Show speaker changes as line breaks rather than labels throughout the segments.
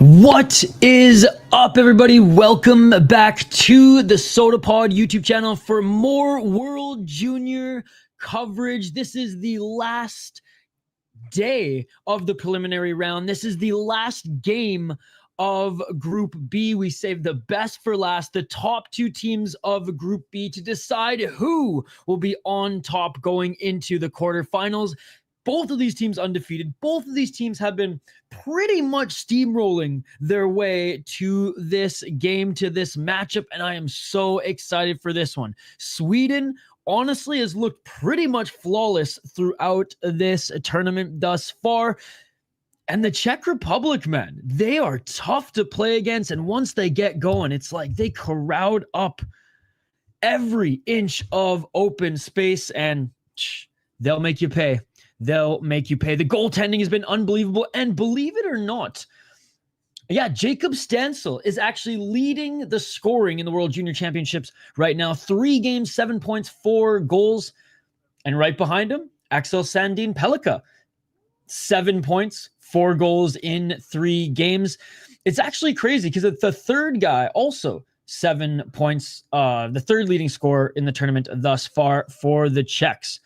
What is up, everybody? Welcome back to the Sota Pod YouTube channel for more World Junior coverage. This is the last day of the preliminary round. This is the last game of Group B. We saved the best for last, the top two teams of Group B, to decide who will be on top going into the quarterfinals. Both of these teams undefeated. Both of these teams have been pretty much steamrolling their way to this game, to this matchup, and I am so excited for this one. Sweden honestly has looked pretty much flawless throughout this tournament thus far. And the Czech Republic, man, they are tough to play against, and once they get going, it's like they crowd up every inch of open space, and they'll make you pay. They'll make you pay. The goaltending has been unbelievable. And believe it or not, yeah, Jacob Stansel is actually leading the scoring in the World Junior Championships right now. 3 games, 7 points, 4 goals. And right behind him, Axel Sandin Pellikka. 7 points, 4 goals in 3 games. It's actually crazy because the third guy also 7 points, the third leading scorer in the tournament thus far for the Czechs.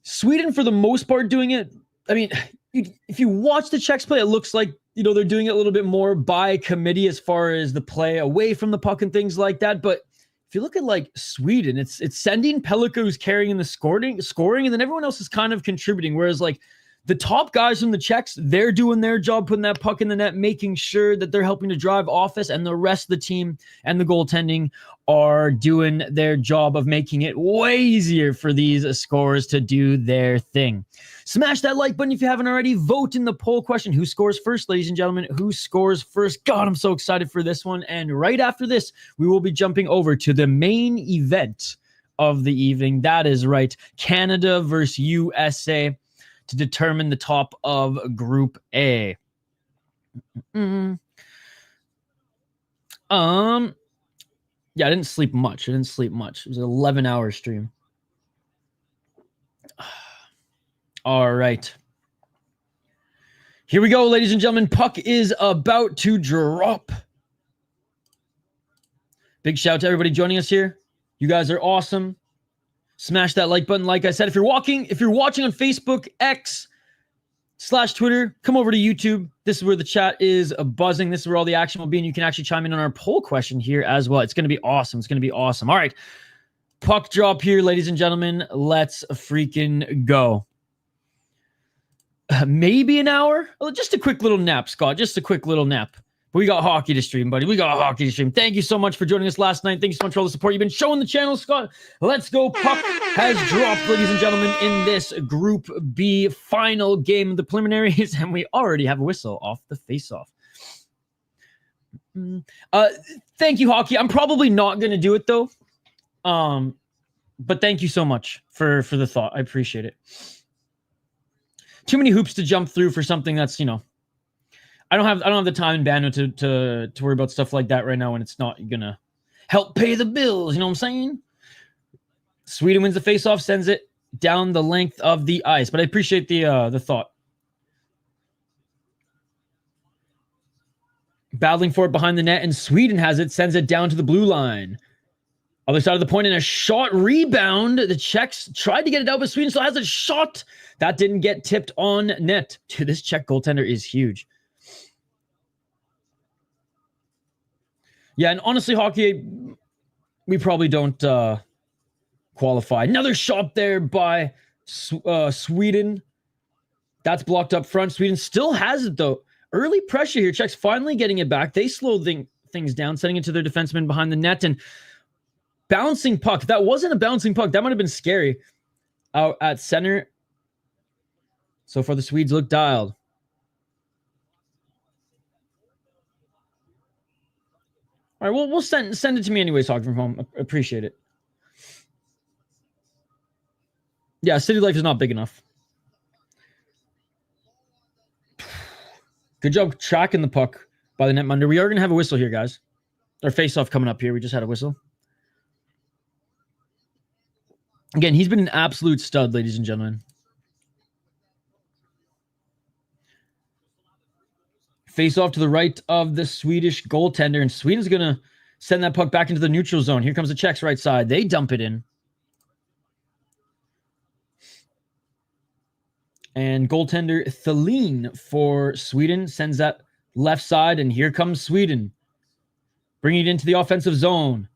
Sweden, for the most part, doing it. I mean, if you watch the Czechs play, it looks like, they're doing it a little bit more by committee as far as the play away from the puck and things like that. But if you look at like Sweden, it's sending Pellikka who's carrying the scoring, and then everyone else is kind of contributing. Whereas like the top guys from the Czechs, they're doing their job, putting that puck in the net, making sure that they're helping to drive offense, and the rest of the team and the goaltending are doing their job of making it way easier for these scorers to do their thing. Smash that like button if you haven't already. Vote in the poll question. Who scores first, ladies and gentlemen? Who scores first? God, I'm so excited for this one. And right after this, we will be jumping over to the main event of the evening. That is right, Canada versus USA, to determine the top of Group A. Yeah, I didn't sleep much. It was an 11-hour stream. All right. Here we go, ladies and gentlemen. Puck is about to drop. Big shout out to everybody joining us here. You guys are awesome. Smash that like button. Like I said, if you're watching on Facebook, X/Twitter, come over to YouTube. This is where the chat is buzzing. This is where all the action will be, and you can actually chime in on our poll question here as well. It's going to be awesome. All right. Puck drop here, ladies and gentlemen. Let's freaking go. Maybe an hour? Just a quick little nap, Scott. Just a quick little nap. We got hockey to stream, buddy. Thank you so much for joining us last night. Thank you so much for all the support you've been showing the channel, Scott. Let's go. Puck has dropped, ladies and gentlemen, in this Group B final game of the preliminaries, and we already have a whistle off the face-off. Thank you, hockey. I'm probably not going to do it, though. But thank you so much for the thought. I appreciate it. Too many hoops to jump through for something that's, I don't have the time and bandwidth to worry about stuff like that right now when it's not gonna help pay the bills. You know what I'm saying? Sweden wins the faceoff, sends it down the length of the ice. But I appreciate the thought. Battling for it behind the net, and Sweden has it, sends it down to the blue line. Other side of the point, in a shot rebound. The Czechs tried to get it out, but Sweden still has a shot. That didn't get tipped on net. Dude, this Czech goaltender is huge. Yeah, and honestly, hockey, we probably don't qualify. Another shot there by Sweden. That's blocked up front. Sweden still has it, though. Early pressure here. Czechs finally getting it back. They slowed things down, sending it to their defenseman behind the net. And bouncing puck. If that wasn't a bouncing puck, that might have been scary. Out at center. So far, the Swedes look dialed. All right, we'll send it to me anyways, Hockey from Home. Appreciate it. Yeah, city life is not big enough. Good job tracking the puck by the netminder. We are going to have a whistle here, guys. Our face-off coming up here. We just had a whistle. Again, he's been an absolute stud, ladies and gentlemen. Face off to the right of the Swedish goaltender, and Sweden's going to send that puck back into the neutral zone. Here comes the Czechs right side. They dump it in. And goaltender Thelin for Sweden sends that left side, and here comes Sweden. Bringing it into the offensive zone.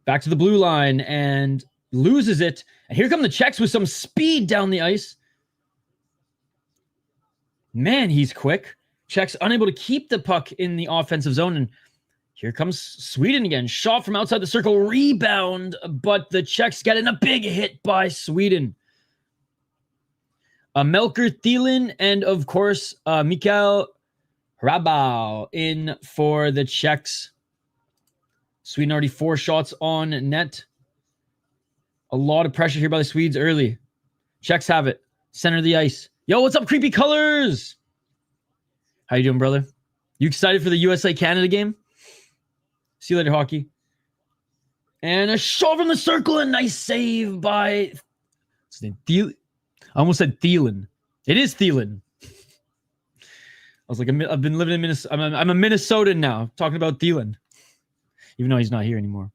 Back to the blue line, and loses it. And here come the Czechs with some speed down the ice. Man, he's quick. Czechs unable to keep the puck in the offensive zone, and here comes Sweden again. Shot from outside the circle, rebound, but the Czechs get in a big hit by Sweden. Melker Thielen and, of course, Mikael Hrabal in for the Czechs. Sweden already 4 shots on net. A lot of pressure here by the Swedes early. Czechs have it. Center of the ice. Yo, what's up, Creepy Colors? How you doing, brother? You excited for the USA-Canada game? See you later, hockey. And a shot from the circle. A nice save by... What's his name? Thielen. I almost said Thielen. It is Thielen. I was like, I've been living in Minnesota. I'm a Minnesotan now, talking about Thielen. Even though he's not here anymore.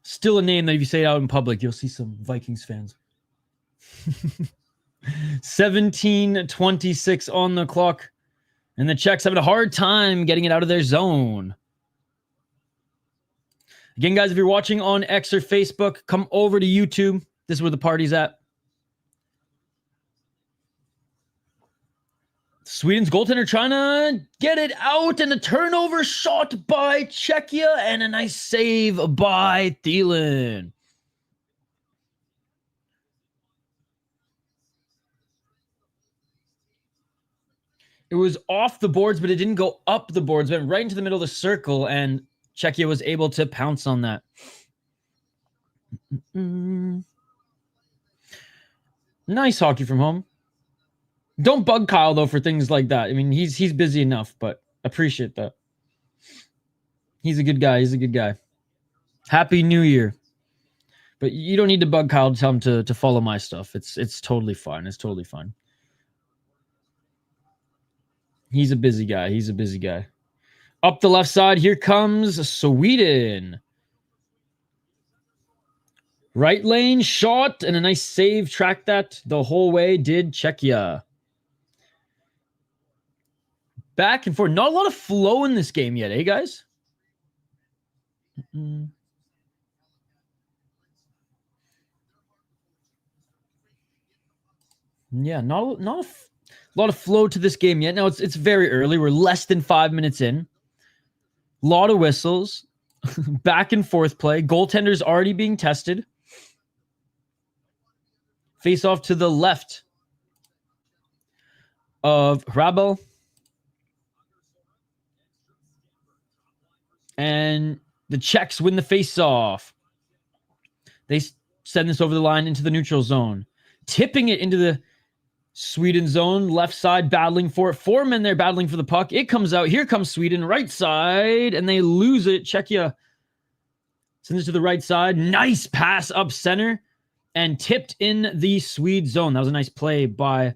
Still a name that if you say it out in public, you'll see some Vikings fans. 17:26 on the clock. And the Czechs having a hard time getting it out of their zone. Again, guys, if you're watching on X or Facebook, come over to YouTube. This is where the party's at. Sweden's goaltender trying to get it out, and a turnover shot by Czechia, and a nice save by Thielen. It was off the boards, but it didn't go up the boards. It went right into the middle of the circle, and Czechia was able to pounce on that. Nice hockey from home. Don't bug Kyle, though, for things like that. I mean, he's busy enough, but appreciate that. He's a good guy. He's a good guy. Happy New Year. But you don't need to bug Kyle to tell him to follow my stuff. It's totally fine. It's totally fine. He's a busy guy. He's a busy guy. Up the left side, here comes Sweden. Right lane shot, and a nice save. Tracked that the whole way did Czechia. Back and forth. Not a lot of flow in this game yet, eh, guys? Yeah, not a lot of flow to this game yet. Now, it's very early. We're less than 5 minutes in. A lot of whistles. Back and forth play. Goaltender's already being tested. Face off to the left of Hrabal. And the Czechs win the face-off. They send this over the line into the neutral zone. Tipping it into the Sweden zone. Left side battling for it. 4 men there battling for the puck. It comes out. Here comes Sweden. Right side. And they lose it. Czechia sends it to the right side. Nice pass up center. And tipped in the Swede zone. That was a nice play by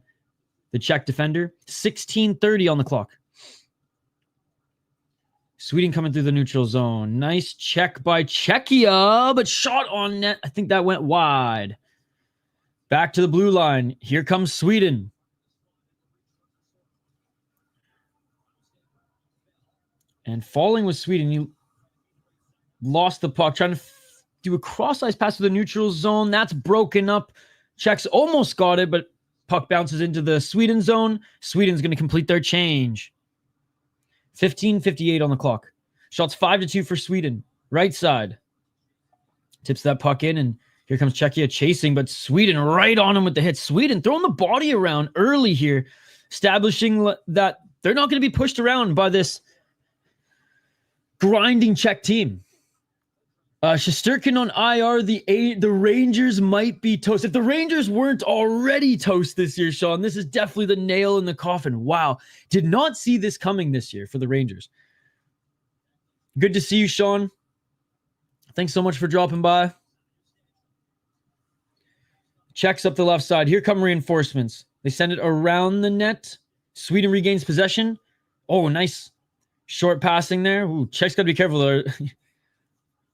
the Czech defender. 16:30 on the clock. Sweden coming through the neutral zone. Nice check by Czechia, but shot on net. I think that went wide. Back to the blue line. Here comes Sweden. And falling with Sweden, you lost the puck. Trying to do a cross-ice pass to the neutral zone. That's broken up. Czechs almost got it, but puck bounces into the Sweden zone. Sweden's going to complete their change. 15:58 on the clock. Shots 5-2 for Sweden. Right side. Tips that puck in, and here comes Czechia chasing, but Sweden right on him with the hit. Sweden throwing the body around early here, establishing that they're not going to be pushed around by this grinding Czech team. Shesterkin on IR. The Rangers might be toast. If the Rangers weren't already toast this year, Sean, this is definitely the nail in the coffin. Wow. Did not see this coming this year for the Rangers. Good to see you, Sean. Thanks so much for dropping by. Checks up the left side. Here come reinforcements. They send it around the net. Sweden regains possession. Oh, nice short passing there. Ooh, Czech's got to be careful there.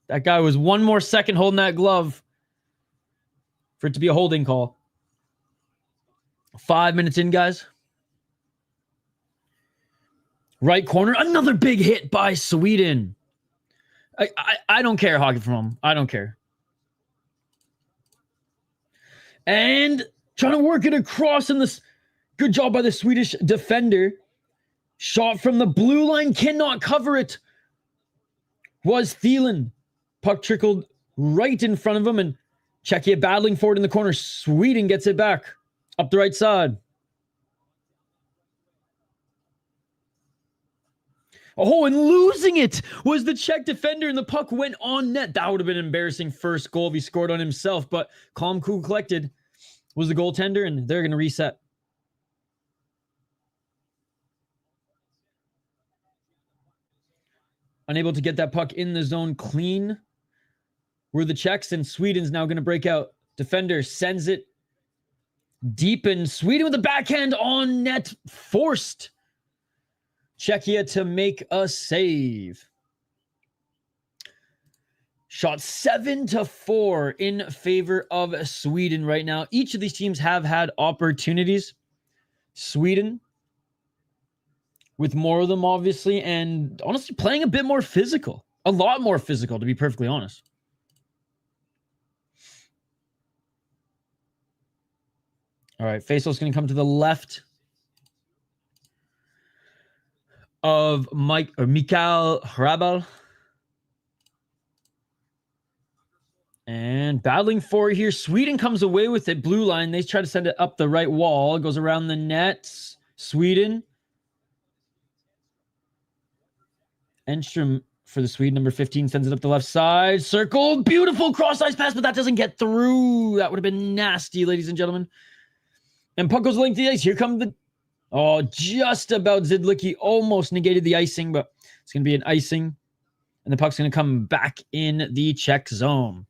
That guy was one more second holding that glove for it to be a holding call. 5 minutes in, guys. Right corner. Another big hit by Sweden. I don't care, hockey from home. I don't care. And trying to work it across in this. Good job by the Swedish defender. Shot from the blue line. Cannot cover it. Was Thielen. Puck trickled right in front of him. And Czechia battling for it in the corner. Sweden gets it back. Up the right side. Oh, and losing it was the Czech defender, and the puck went on net. That would have been an embarrassing first goal if he scored on himself, but calm, cool, collected was the goaltender, and they're going to reset. Unable to get that puck in the zone clean were the Czechs, and Sweden's now going to break out. Defender sends it deep, and Sweden with a backhand on net, forced Czechia to make a save. Shot 7-4 in favor of Sweden right now. Each of these teams have had opportunities. Sweden with more of them, obviously, and honestly playing a bit more physical. A lot more physical, to be perfectly honest. All right, faceoff's going to come to the left of Mikael Hrabal. And battling for it here. Sweden comes away with it. Blue line. They try to send it up the right wall. It goes around the net. Sweden. Enstrom for the Swede. Number 15 sends it up the left side. Circle. Beautiful cross-ice pass, but that doesn't get through. That would have been nasty, ladies and gentlemen. And puck goes length of the ice. Here come the... Oh, just about Zidlicki almost negated the icing, but it's going to be an icing. And the puck's going to come back in the Czech zone.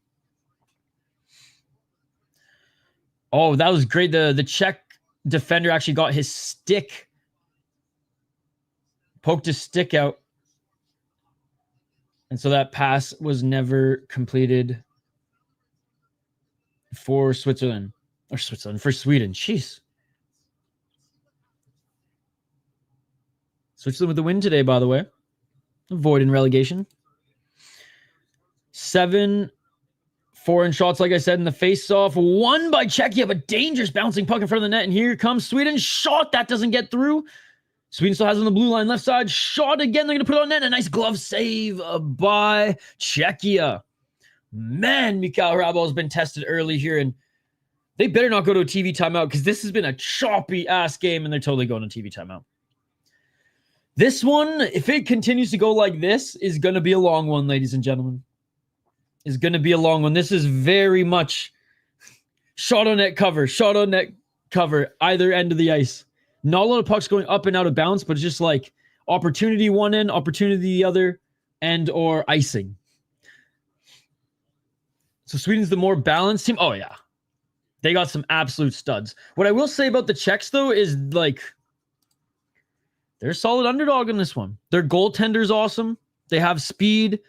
Oh, that was great. The Czech defender actually got his stick. Poked his stick out. And so that pass was never completed for Switzerland. Or Switzerland, for Sweden. Jeez. Switzerland with the win today, by the way. Avoiding relegation. 7 foreign shots, like I said, in the face-off. Won by Czechia, but dangerous bouncing puck in front of the net. And here comes Sweden. Shot. That doesn't get through. Sweden still has it on the blue line. Left side. Shot again. They're going to put it on net. A nice glove save by Czechia. Man, Mikael Hrabal has been tested early here, and they better not go to a TV timeout because this has been a choppy-ass game, and they're totally going to TV timeout. This one, if it continues to go like this, is going to be a long one, ladies and gentlemen. Is going to be a long one. This is very much shot on net cover, either end of the ice. Not a lot of pucks going up and out of bounds, but it's just like opportunity one end, opportunity the other, and or icing. So Sweden's the more balanced team. Oh, yeah. They got some absolute studs. What I will say about the Czechs, though, is like... they're a solid underdog in this one. Their goaltender's awesome. They have speed.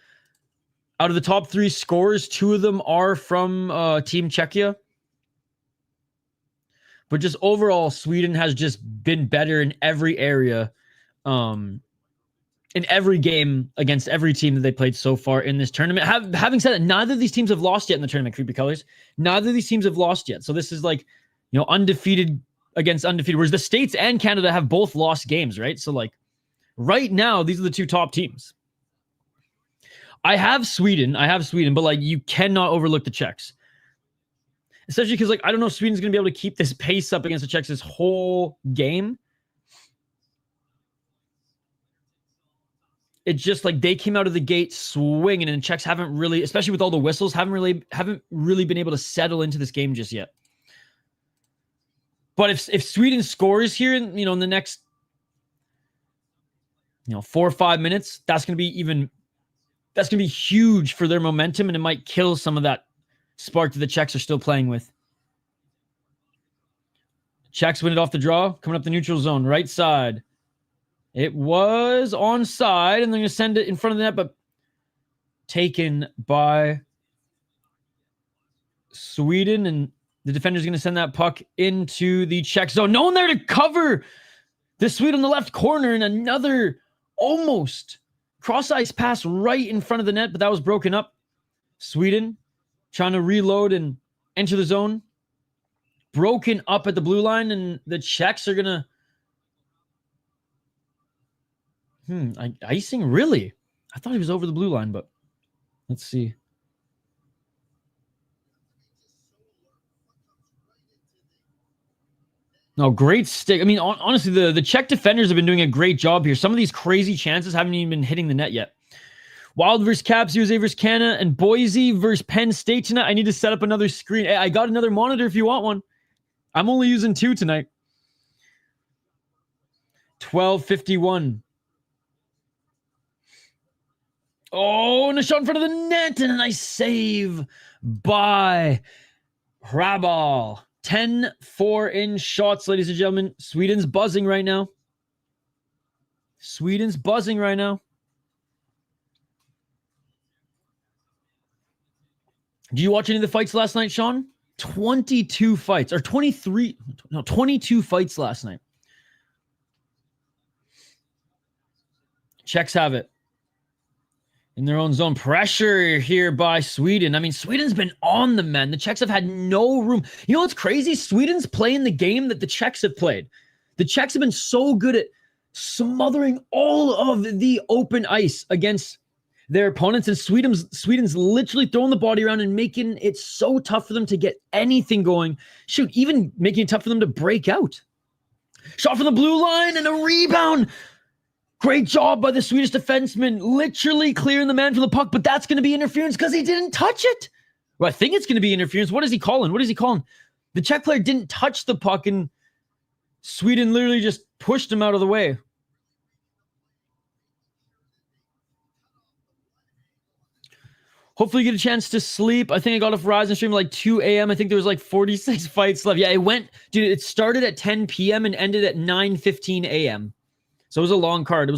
Out of the top 3 scorers, 2 of them are from Team Czechia. But just overall, Sweden has just been better in every area. In every game against every team that they played so far in this tournament. Having said that, neither of these teams have lost yet in the tournament, Creepy Colors. Neither of these teams have lost yet. So this is like, you know, undefeated against undefeated, whereas the States and Canada have both lost games, right? So like right now, these are the 2 top teams. I have Sweden, but like you cannot overlook the Czechs. Especially because like I don't know if Sweden's going to be able to keep this pace up against the Czechs this whole game. It's just like they came out of the gate swinging, and the Czechs haven't really, especially with all the whistles, haven't really been able to settle into this game just yet. But if Sweden scores here, in the next 4 or 5 minutes, that's going to be huge for their momentum, and it might kill some of that spark that the Czechs are still playing with. Czechs win it off the draw. Coming up the neutral zone. Right side. It was onside, and they're going to send it in front of the net, but taken by Sweden, and the defender's going to send that puck into the Czech zone. No one there to cover the Swede on the left corner, and another almost cross-ice pass right in front of the net, but that was broken up. Sweden trying to reload and enter the zone. Broken up at the blue line, and the Czechs are going to... icing? Really? I thought he was over the blue line, but let's see. No, great stick. I mean, honestly, the Czech defenders have been doing a great job here. Some of these crazy chances haven't even been hitting the net yet. Wild versus Caps, USA versus Canada, and Boise versus Penn State tonight. I need to set up another screen. Hey, I got another monitor if you want one. I'm only using 2 tonight. 12:51. Oh, and a shot in front of the net, and a nice save by Hrabal. 10-4 in shots, ladies and gentlemen. Sweden's buzzing right now. Sweden's buzzing right now. Did you watch any of the fights last night, Sean? 22 fights, or 23, no, 22 fights last night. Czechs have it in their own zone. Pressure here by Sweden. I mean, Sweden's been on the men. The Czechs have had no room. You know what's crazy? Sweden's playing the game that the Czechs have played. The Czechs have been so good at smothering all of the open ice against their opponents, and Sweden's literally throwing the body around and making it so tough for them to get anything going. Shoot, even making it tough for them to break out. Shot from the blue line and a rebound. Great job by the Swedish defenseman, literally clearing the man from the puck, but that's going to be interference because he didn't touch it. Well, I think it's going to be interference. What is he calling? What is he calling? The Czech player didn't touch the puck, and Sweden literally just pushed him out of the way. Hopefully you get a chance to sleep. I think I got off Verizon stream like 2 a.m. I think there was like 46 fights left. Yeah, it started at 10 p.m. and ended at 9:15 a.m. So it was a long card.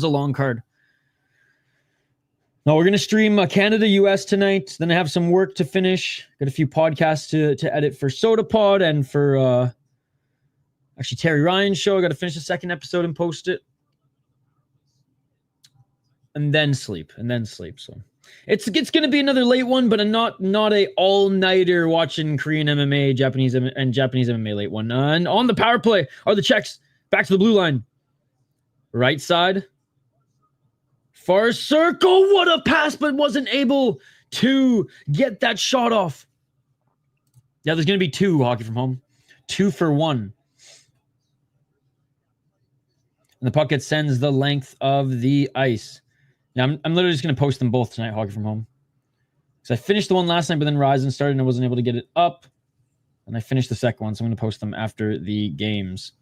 No, we're going to stream Canada, US tonight. Then I have some work to finish. Got a few podcasts to edit for Sota Pod and for actually Terry Ryan's show. I got to finish the second episode and post it. And then sleep. So it's going to be another late one, but not a all-nighter watching Korean MMA, Japanese MMA late one. And on the power play are the Czechs. Back to the blue line. Right side. Far circle. What a pass, but wasn't able to get that shot off. Yeah, there's going to be 2 hockey from home. 2 for 1. And the puck sends the length of the ice. Now, I'm literally just going to post them both tonight, hockey from home. Because I finished the one last night, but then Ryzen started and I wasn't able to get it up. And I finished the second one, so I'm going to post them after the games.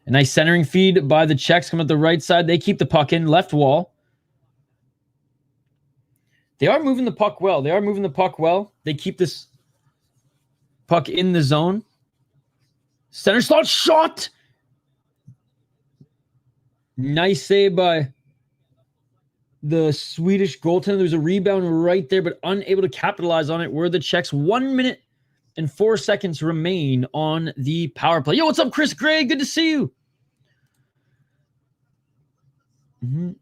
A nice centering feed by the Czechs. Come at the right side. They keep the puck in. Left wall. They are moving the puck well. They keep this puck in the zone. Center slot shot. Nice save by the Swedish goaltender. There's a rebound right there, but unable to capitalize on it. Where the Czechs 1 minute and 4 seconds remain on the power play. Yo, what's up, Chris Gray? Good to see you. Mm-hmm.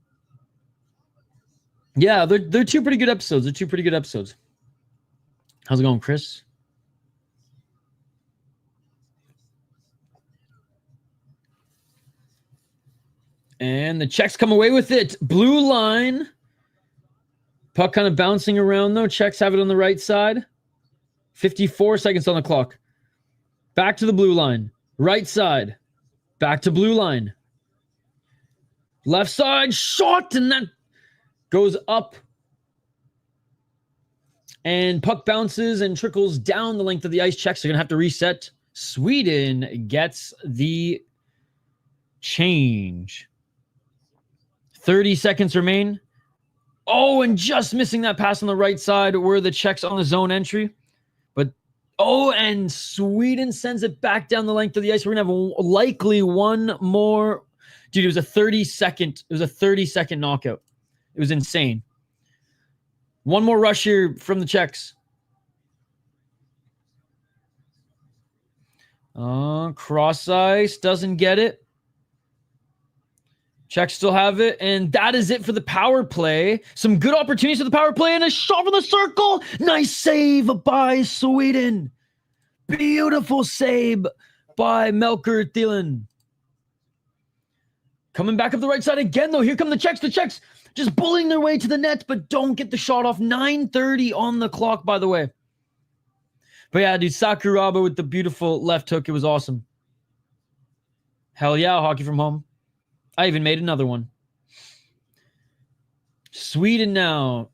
Yeah, they're 2 pretty good episodes. How's it going, Chris? And the Czechs come away with it. Blue line. Puck kind of bouncing around, though. Czechs have it on the right side. 54 seconds on the clock. Back to the blue line. Right side. Back to blue line. Left side. Shot. And that goes up. And puck bounces and trickles down the length of the ice. Czechs are going to have to reset. Sweden gets the change. 30 seconds remain. Oh, and just missing that pass on the right side were the Czechs on the zone entry. But Oh, and Sweden sends it back down the length of the ice. We're going to have likely one more. Dude, it was a 30-second knockout. It was insane. One more rush here from the Czechs. Cross ice, doesn't get it. Czechs still have it, and that is it for the power play. Some good opportunities for the power play, and a shot from the circle. Nice save by Sweden. Beautiful save by Melker Thielen. Coming back up the right side again, though. Here come the Czechs. The Czechs just bullying their way to the net, but don't get the shot off. 9:30 on the clock, by the way. But yeah, dude, Sakuraba with the beautiful left hook. It was awesome. Hell yeah, hockey from home. I even made another one. Sweden now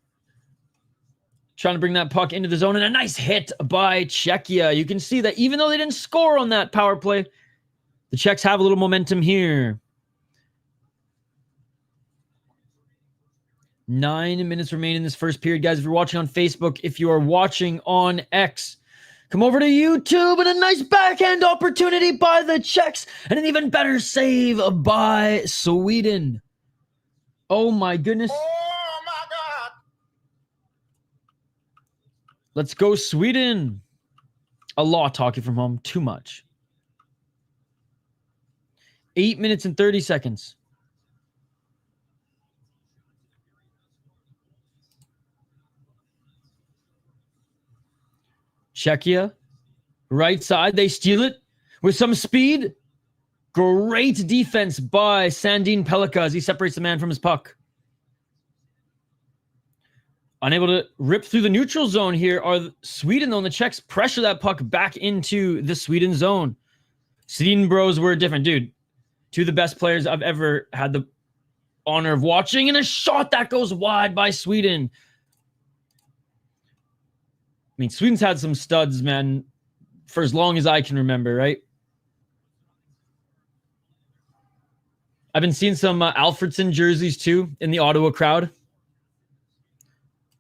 trying to bring that puck into the zone, and a nice hit by Czechia. You can see that even though they didn't score on that power play, the Czechs have a little momentum here. 9 minutes remain in this first period. Guys, if you're watching on Facebook, if you are watching on X, come over to YouTube, and a nice backhand opportunity by the Czechs, and an even better save by Sweden. Oh my goodness.
Oh my God.
Let's go Sweden. A lot talking from home. Too much. 8 minutes and 30 seconds. Czechia, right side. They steal it with some speed. Great defense by Sandin Pelika as he separates the man from his puck. Unable to rip through the neutral zone here are Sweden, though, and the Czechs pressure that puck back into the Sweden zone. Sweden bros were different, dude. Two of the best players I've ever had the honor of watching, and a shot that goes wide by Sweden. I mean, Sweden's had some studs, man, for as long as I can remember, right? I've been seeing some Alfredsson jerseys, too, in the Ottawa crowd.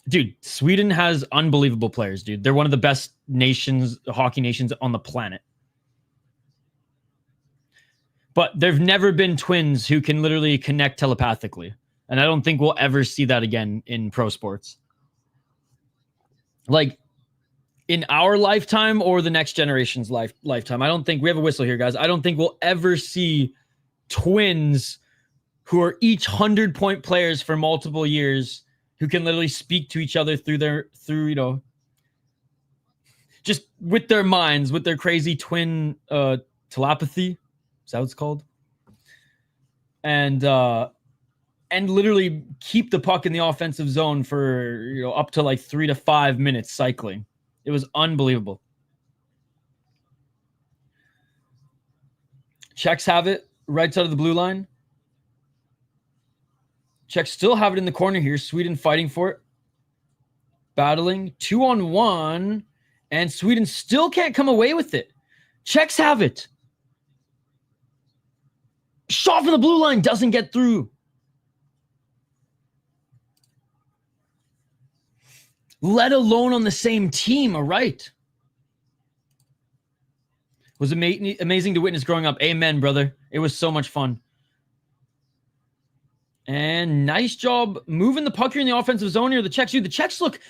Dude, Sweden has unbelievable players, dude. They're one of the best nations, hockey nations on the planet. But there've never been twins who can literally connect telepathically. And I don't think we'll ever see that again in pro sports. Like, in our lifetime or the next generation's lifetime. I don't think, we have a whistle here, guys. I don't think we'll ever see twins who are each 100-point players for multiple years who can literally speak to each other through, you know, just with their minds, with their crazy twin telepathy. Is that what it's called? And literally keep the puck in the offensive zone for, you know, up to like 3 to 5 minutes cycling. It was unbelievable. Czechs have it right side of the blue line. Czechs still have it in the corner here. Sweden fighting for it. Battling 2-on-1. And Sweden still can't come away with it. Czechs have it. Shot from the blue line doesn't get through. Let alone on the same team. All right. It was amazing to witness growing up. Amen, brother. It was so much fun. And nice job moving the puck here in the offensive zone here. The Czechs, dude, the Czechs look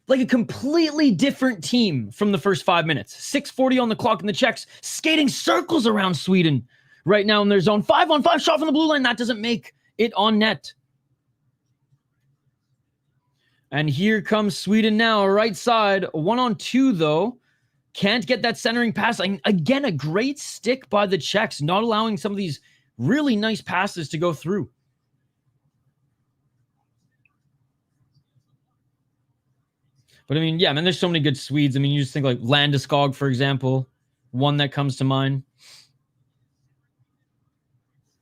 like a completely different team from the first 5 minutes. 6:40 on the clock, and the Czechs skating circles around Sweden right now in their zone. 5-on-5 shot from the blue line. That doesn't make it on net. And here comes Sweden now, right side. 1-on-2, though. Can't get that centering pass. Again, a great stick by the Czechs, not allowing some of these really nice passes to go through. But I mean, yeah, man, there's so many good Swedes. I mean, you just think like Landeskog, for example, one that comes to mind.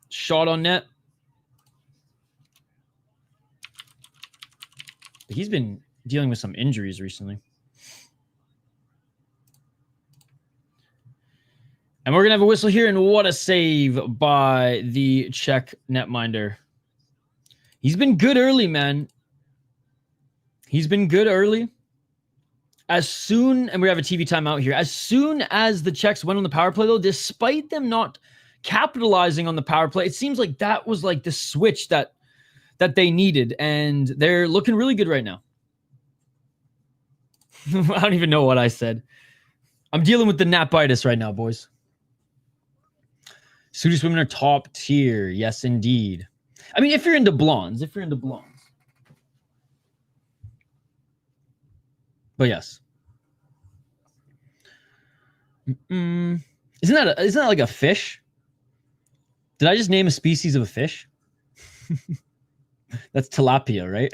Shot on net. He's been dealing with some injuries recently. And we're going to have a whistle here, and what a save by the Czech netminder. He's been good early, man. He's been good early. As soon, and we have a TV timeout here, as soon as the Czechs went on the power play, though, despite them not capitalizing on the power play, it seems like that was like the switch that they needed, and they're looking really good right now. I don't even know what I said. I'm dealing with the napitis right now, boys. Swedish women are top tier. Yes, indeed. I mean, if you're into blondes. But yes. Isn't that like a fish? Did I just name a species of a fish? That's tilapia, right?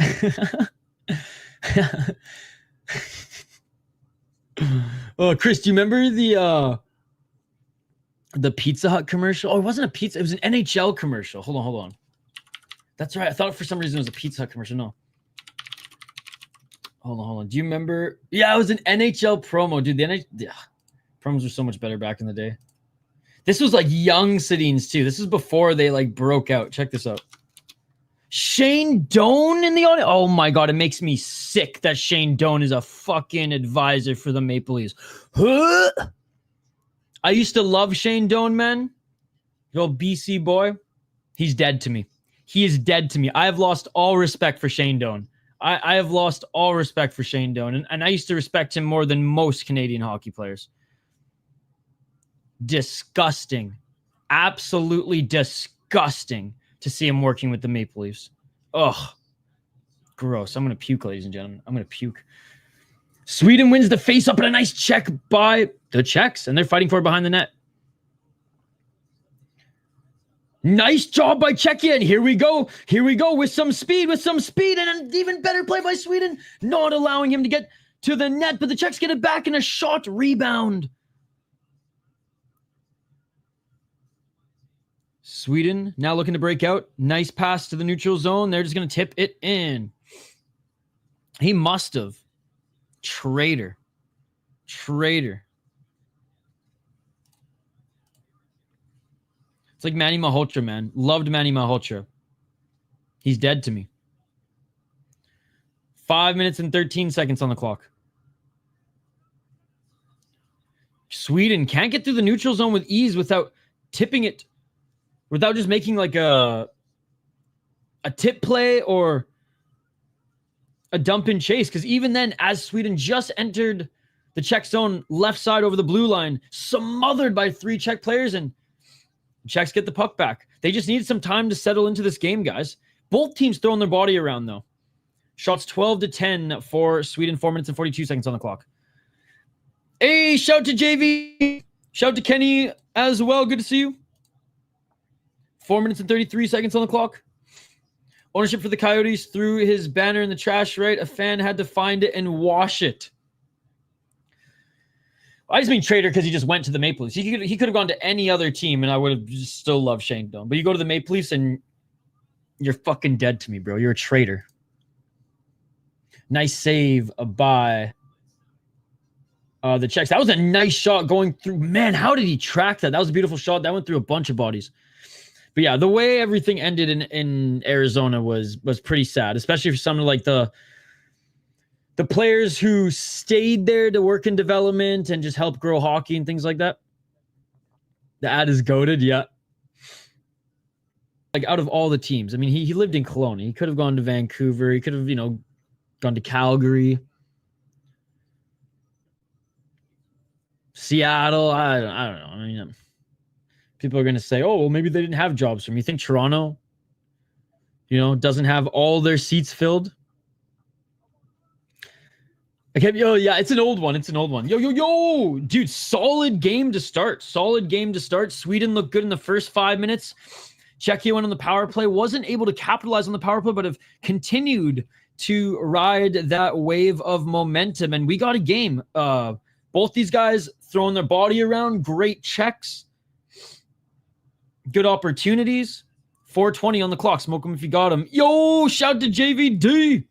Oh, Chris, do you remember the Pizza Hut commercial? Oh, it wasn't a pizza. It was an NHL commercial. Hold on. That's right. I thought for some reason it was a Pizza Hut commercial. No. Hold on. Do you remember? Yeah, it was an NHL promo, dude. Promos were so much better back in the day. This was like young Sedins too. This is before they like broke out. Check this out. Shane Doan in the audience. Oh my God, it makes me sick that Shane Doan is a fucking advisor for the Maple Leafs. Huh? I used to love Shane Doan, man. The old BC boy. He's dead to me. He is dead to me. I have lost all respect for Shane Doan. I have lost all respect for Shane Doan. And I used to respect him more than most Canadian hockey players. Disgusting. Absolutely disgusting to see him working with the Maple Leafs. Ugh. Gross. I'm going to puke, ladies and gentlemen. I'm going to puke. Sweden wins the face-up and a nice check by the Czechs, and they're fighting for it behind the net. Nice job by Czechia, and here we go with some speed, and an even better play by Sweden, not allowing him to get to the net, but the Czechs get it back in a shot rebound. Sweden now looking to break out. Nice pass to the neutral zone. They're just going to tip it in. He must have. Traitor. It's like Manny Malhotra, man. Loved Manny Malhotra. He's dead to me. 5 minutes and 13 seconds on the clock. Sweden can't get through the neutral zone with ease without tipping it, without just making like a tip play or a dump in chase. Because even then, as Sweden just entered the Czech zone, left side over the blue line, smothered by 3 Czech players, and Czechs get the puck back. They just needed some time to settle into this game, guys. Both teams throwing their body around, though. Shots 12-10 for Sweden, 4 minutes and 42 seconds on the clock. Hey, shout to JV. Shout to Kenny as well. Good to see you. 4 minutes and 33 seconds on the clock. Ownership for the Coyotes threw his banner in the trash, right? A fan had to find it and wash it. I just mean traitor because he just went to the Maple Leafs. He could have gone to any other team, and I would have just still loved Shane Doan. But you go to the Maple Leafs, and you're fucking dead to me, bro. You're a traitor. Nice save by the Czechs. That was a nice shot going through. Man, how did he track that? That was a beautiful shot. That went through a bunch of bodies. But yeah, the way everything ended in Arizona was pretty sad, especially for some of like the players who stayed there to work in development and just help grow hockey and things like that. The ad is goated, yeah. Like out of all the teams, I mean, he lived in Kelowna. He could have gone to Vancouver. He could have, gone to Calgary, Seattle. I don't know. I mean, people are going to say, oh, well, maybe they didn't have jobs for me. You think Toronto, doesn't have all their seats filled? Okay, yeah, it's an old one. Yo. Dude, solid game to start. Sweden looked good in the first 5 minutes. Czechia went on the power play. Wasn't able to capitalize on the power play, but have continued to ride that wave of momentum. And we got a game. Both these guys throwing their body around. Great checks. Good opportunities. 4:20 on the clock. Smoke them if you got them. Yo, shout to JVD.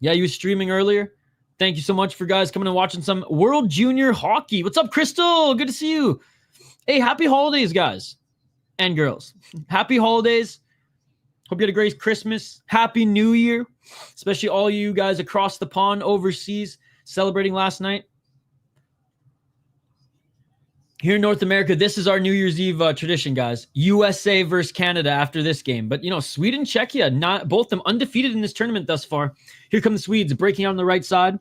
Yeah, you were streaming earlier. Thank you so much for guys coming and watching some World Junior Hockey. What's up, Crystal? Good to see you. Hey, happy holidays, guys and girls. Happy holidays. Hope you had a great Christmas. Happy New Year, especially all you guys across the pond overseas celebrating last night. Here in North America, this is our New Year's Eve tradition, guys. USA versus Canada after this game. But, you know, Sweden, Czechia, not both them undefeated in this tournament thus far. Here come the Swedes breaking out on the right side,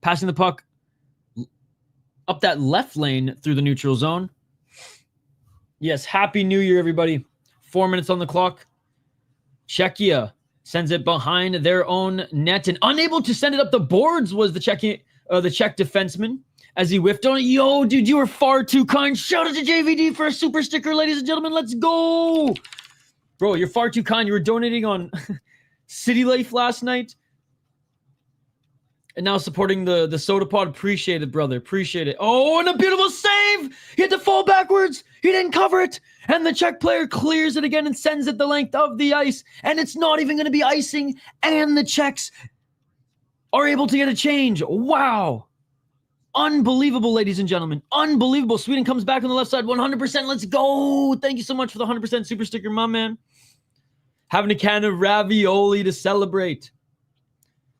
passing the puck up that left lane through the neutral zone. Yes, Happy New Year, everybody. 4 minutes on the clock. Czechia sends it behind their own net, and unable to send it up the boards was the Czech defenseman as he whiffed on it. Yo, dude, you were far too kind. Shout out to JVD for a super sticker, ladies and gentlemen. Let's go. Bro, you're far too kind. You were donating on City Life last night and now supporting the Sota pod. Appreciate it, brother. Appreciate it. Oh, and a beautiful save. He had to fall backwards. He didn't cover it. And the Czech player clears it again and sends it the length of the ice. And it's not even going to be icing. And the Czechs are able to get a change. Wow. Unbelievable, ladies and gentlemen. Unbelievable. Sweden comes back on the left side. 100%. Let's go. Thank you so much for the 100% super sticker, my man. Having a can of ravioli to celebrate.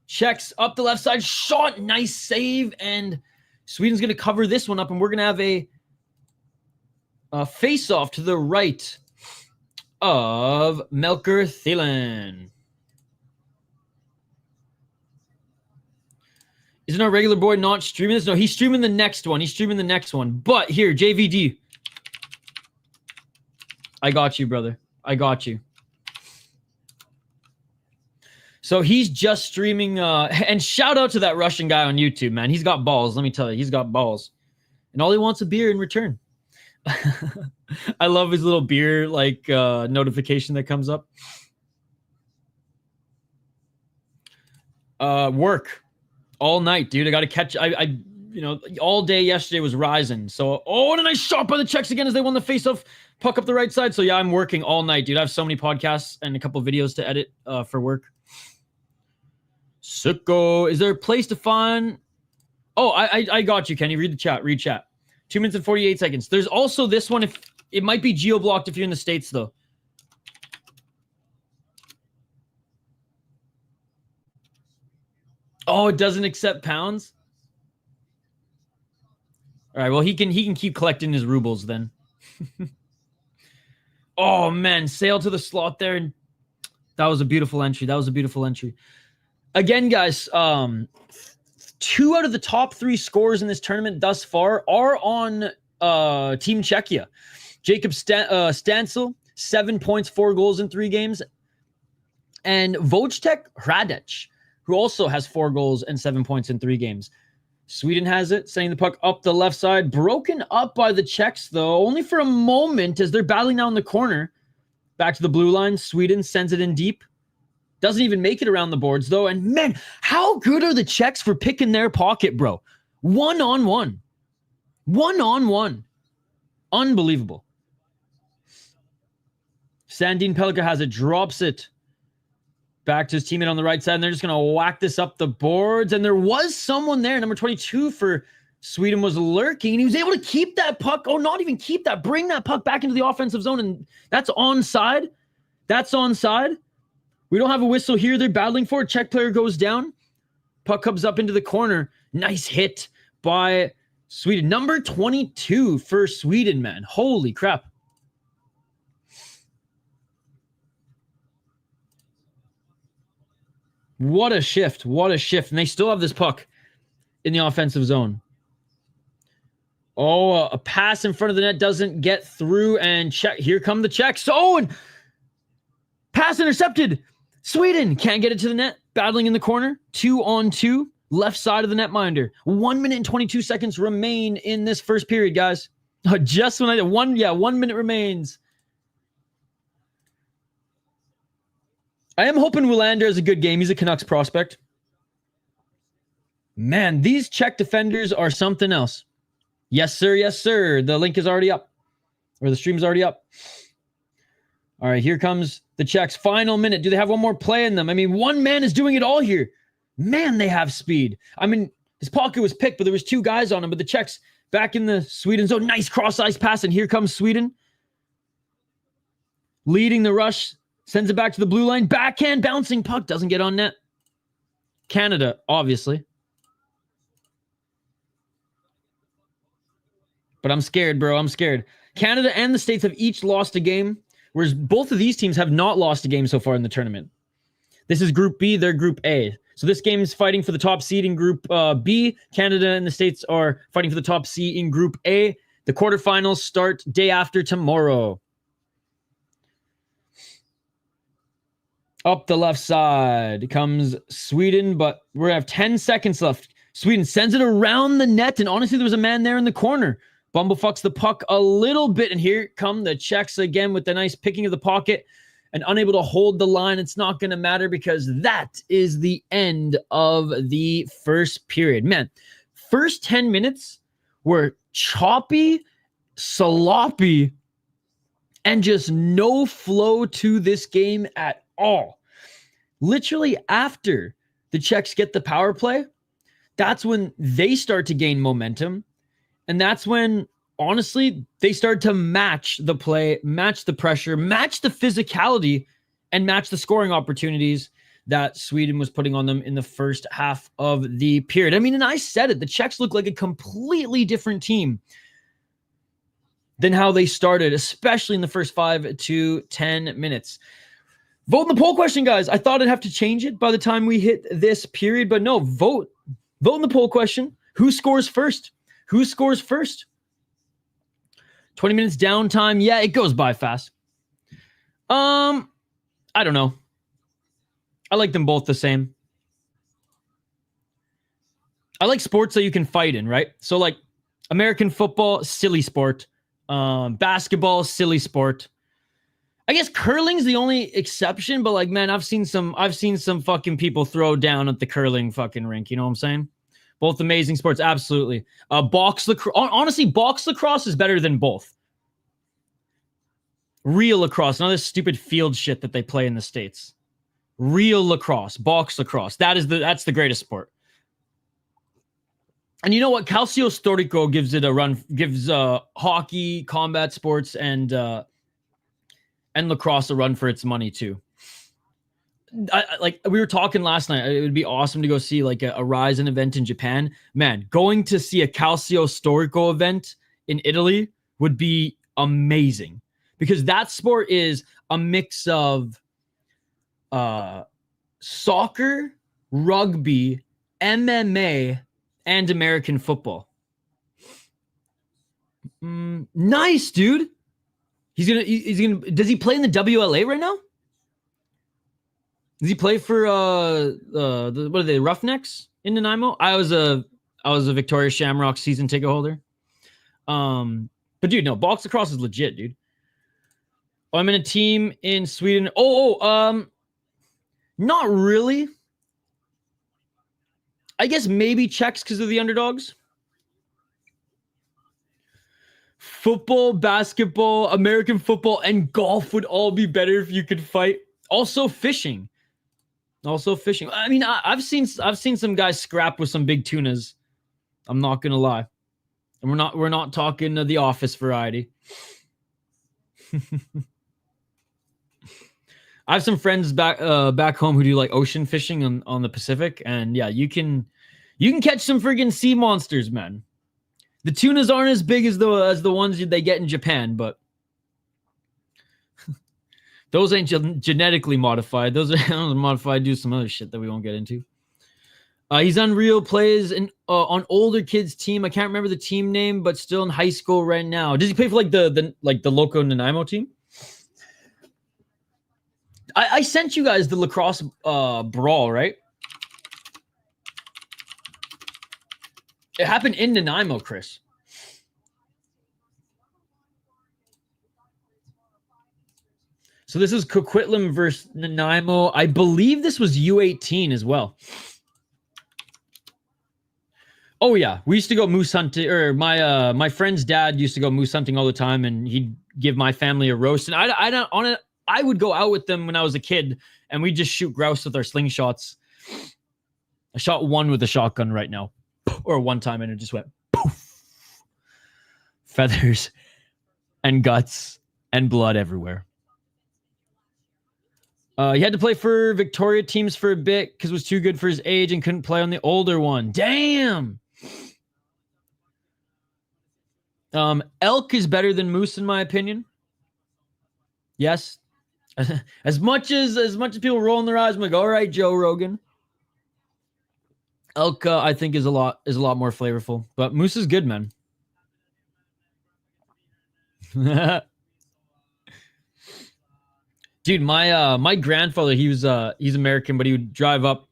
Czechs up the left side. Shot. Nice save. And Sweden's going to cover this one up. And we're going to have a face-off to the right of Melker Thielen. Isn't our regular boy not streaming this? No, he's streaming the next one. He's streaming the next one. But here, JVD. I got you, brother. I got you. So he's just streaming. And shout out to that Russian guy on YouTube, man. He's got balls. Let me tell you. He's got balls. And all he wants is a beer in return. I love his little beer like notification that comes up. Work all night, dude. I got to catch. I you know, all day yesterday was rising. So, and a nice shot by the Czechs again as they won the face-off puck up the right side. So yeah, I'm working all night, dude. I have so many podcasts and a couple of videos to edit for work. Sicko, is there a place to find? Oh, I got you, Kenny. Read the chat. Read chat. 2 minutes and 48 seconds. There's also this one. If it might be geo-blocked if you're in the States, though. Oh, it doesn't accept pounds? All right, well, he can keep collecting his rubles then. Oh, man. Sail to the slot there. And that was a beautiful entry. That was a beautiful entry. Again, guys, 2 out of the top 3 scorers in this tournament thus far are on Team Czechia. Jacob Stancil, 7 points, 4 goals in 3 games. And Wojtek Hradec, who also has 4 goals and 7 points in 3 games. Sweden has it, sending the puck up the left side. Broken up by the Czechs, though, only for a moment as they're battling down the corner. Back to the blue line. Sweden sends it in deep. Doesn't even make it around the boards, though. And, man, how good are the Czechs for picking their pocket, bro? 1-on-1. 1-on-1. Unbelievable. Sandin Pelika has it, drops it back to his teammate on the right side, and they're just going to whack this up the boards. And there was someone there, number 22 for Sweden was lurking, and he was able to keep that puck. Oh, not even keep that. Bring that puck back into the offensive zone, and that's onside. That's onside. We don't have a whistle here. They're battling for it. Czech player goes down. Puck comes up into the corner. Nice hit by Sweden. Number 22 for Sweden, man. Holy crap. What a shift. What a shift. And they still have this puck in the offensive zone. Oh, a pass in front of the net doesn't get through. And here come the Czechs. Oh, and pass intercepted. Sweden can't get it to the net. Battling in the corner. 2-on-2. Left side of the netminder. 1 minute and 22 seconds remain in this first period, guys. Just when 1 minute remains. I am hoping Willander has a good game. He's a Canucks prospect. Man, these Czech defenders are something else. Yes, sir. Yes, sir. The link is already up. Or the stream is already up. All right, here comes the Czechs. Final minute. Do they have one more play in them? I mean, one man is doing it all here. Man, they have speed. I mean, his pocket was picked, but there was 2 guys on him. But the Czechs back in the Sweden zone. Nice cross-ice pass, and here comes Sweden. Leading the rush. Sends it back to the blue line. Backhand bouncing puck. Doesn't get on net. Canada, obviously. But I'm scared, bro. I'm scared. Canada and the States have each lost a game, whereas both of these teams have not lost a game so far in the tournament. This is Group B, they're Group A. So this game is fighting for the top seed in Group B. Canada and the States are fighting for the top seed in Group A. The quarterfinals start day after tomorrow. Up the left side comes Sweden, but we're going to have 10 seconds left. Sweden sends it around the net, and honestly, there was a man there in the corner. Bumblefucks the puck a little bit, and here come the Czechs again with the nice picking of the pocket and unable to hold the line. It's not going to matter because that is the end of the first period. Man, first 10 minutes were choppy, sloppy, and just no flow to this game at all. Literally after the Czechs get the power play, that's when they start to gain momentum. And that's when, honestly, they start to match the play, match the pressure, match the physicality, and match the scoring opportunities that Sweden was putting on them in the first half of the period. I mean, and I said it, the Czechs look like a completely different team than how they started, especially in the first 5 to 10 minutes. Vote in the poll question, guys. I thought I'd have to change it by the time we hit this period, but no, vote. Vote in the poll question. Who scores first? Who scores first? 20 minutes downtime. Yeah, it goes by fast. I don't know. I like them both the same. I like sports that you can fight in, right? So like American football, silly sport. Basketball, silly sport. I guess curling's the only exception, but like, man, I've seen some fucking people throw down at the curling fucking rink. You know what I'm saying? Both amazing sports, absolutely. Box lacrosse. Honestly, box lacrosse is better than both. Real lacrosse, none of this stupid field shit that they play in the States. Real lacrosse, box lacrosse. That's the greatest sport. And you know what? Calcio Storico gives it a run. Gives hockey, combat sports, and lacrosse a run for its money too. Like we were talking last night, it would be awesome to go see like a Ryzen event in Japan. Man, going to see a Calcio Storico event in Italy would be amazing because that sport is a mix of soccer, rugby, MMA, and American football. Nice, dude. He's gonna. Does he play in the WLA right now? Does he play for what are they, Roughnecks in Nanaimo? I was a Victoria Shamrock season ticket holder. But dude, no, box lacrosse is legit, dude. Oh, I'm in a team in Sweden. Not really. I guess maybe Czechs because of the underdogs. Football, basketball, American football, and golf would all be better if you could fight. Also fishing. I mean, I've seen some guys scrap with some big tunas. I'm not gonna lie. And we're not talking The Office variety. I have some friends back home who do like ocean fishing on the Pacific, and yeah, you can catch some friggin' sea monsters, man. The tunas aren't as big as the ones they get in Japan, but those ain't genetically modified. Those are modified, do some other shit that we won't get into. He's unreal, plays on older kids' team. I can't remember the team name, but still in high school right now. Does he play for like the local Nanaimo team? I sent you guys the lacrosse brawl, right? It happened in Nanaimo, Chris. So this is Coquitlam versus Nanaimo. I believe this was U18 as well. Oh yeah, we used to go moose hunting, or my friend's dad used to go moose hunting all the time, and he'd give my family a roast. And I would go out with them when I was a kid, and we'd just shoot grouse with our slingshots. I shot one with a shotgun right now. Or one time, and it just went poof. Feathers and guts and blood everywhere. He had to play for Victoria teams for a bit because it was too good for his age and couldn't play on the older one. Damn. Elk is better than moose in my opinion. Yes. as much as people rolling their eyes, I'm like, all right, Joe Rogan. Elk, I think is a lot more flavorful, but moose is good, man. Dude, my grandfather, he's American, but he would drive up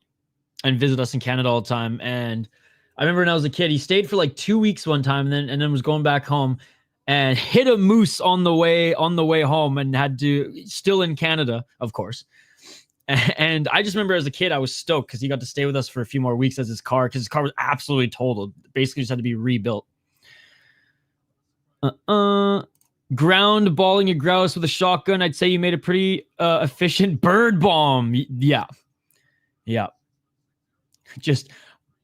and visit us in Canada all the time. And I remember when I was a kid, he stayed for like 2 weeks one time, and then was going back home and hit a moose on the way home, and had to, still in Canada, of course. And I just remember as a kid, I was stoked because he got to stay with us for a few more weeks as his car, because his car was absolutely totaled. Basically just had to be rebuilt. Ground balling a grouse with a shotgun. I'd say you made a pretty efficient bird bomb. Yeah. Just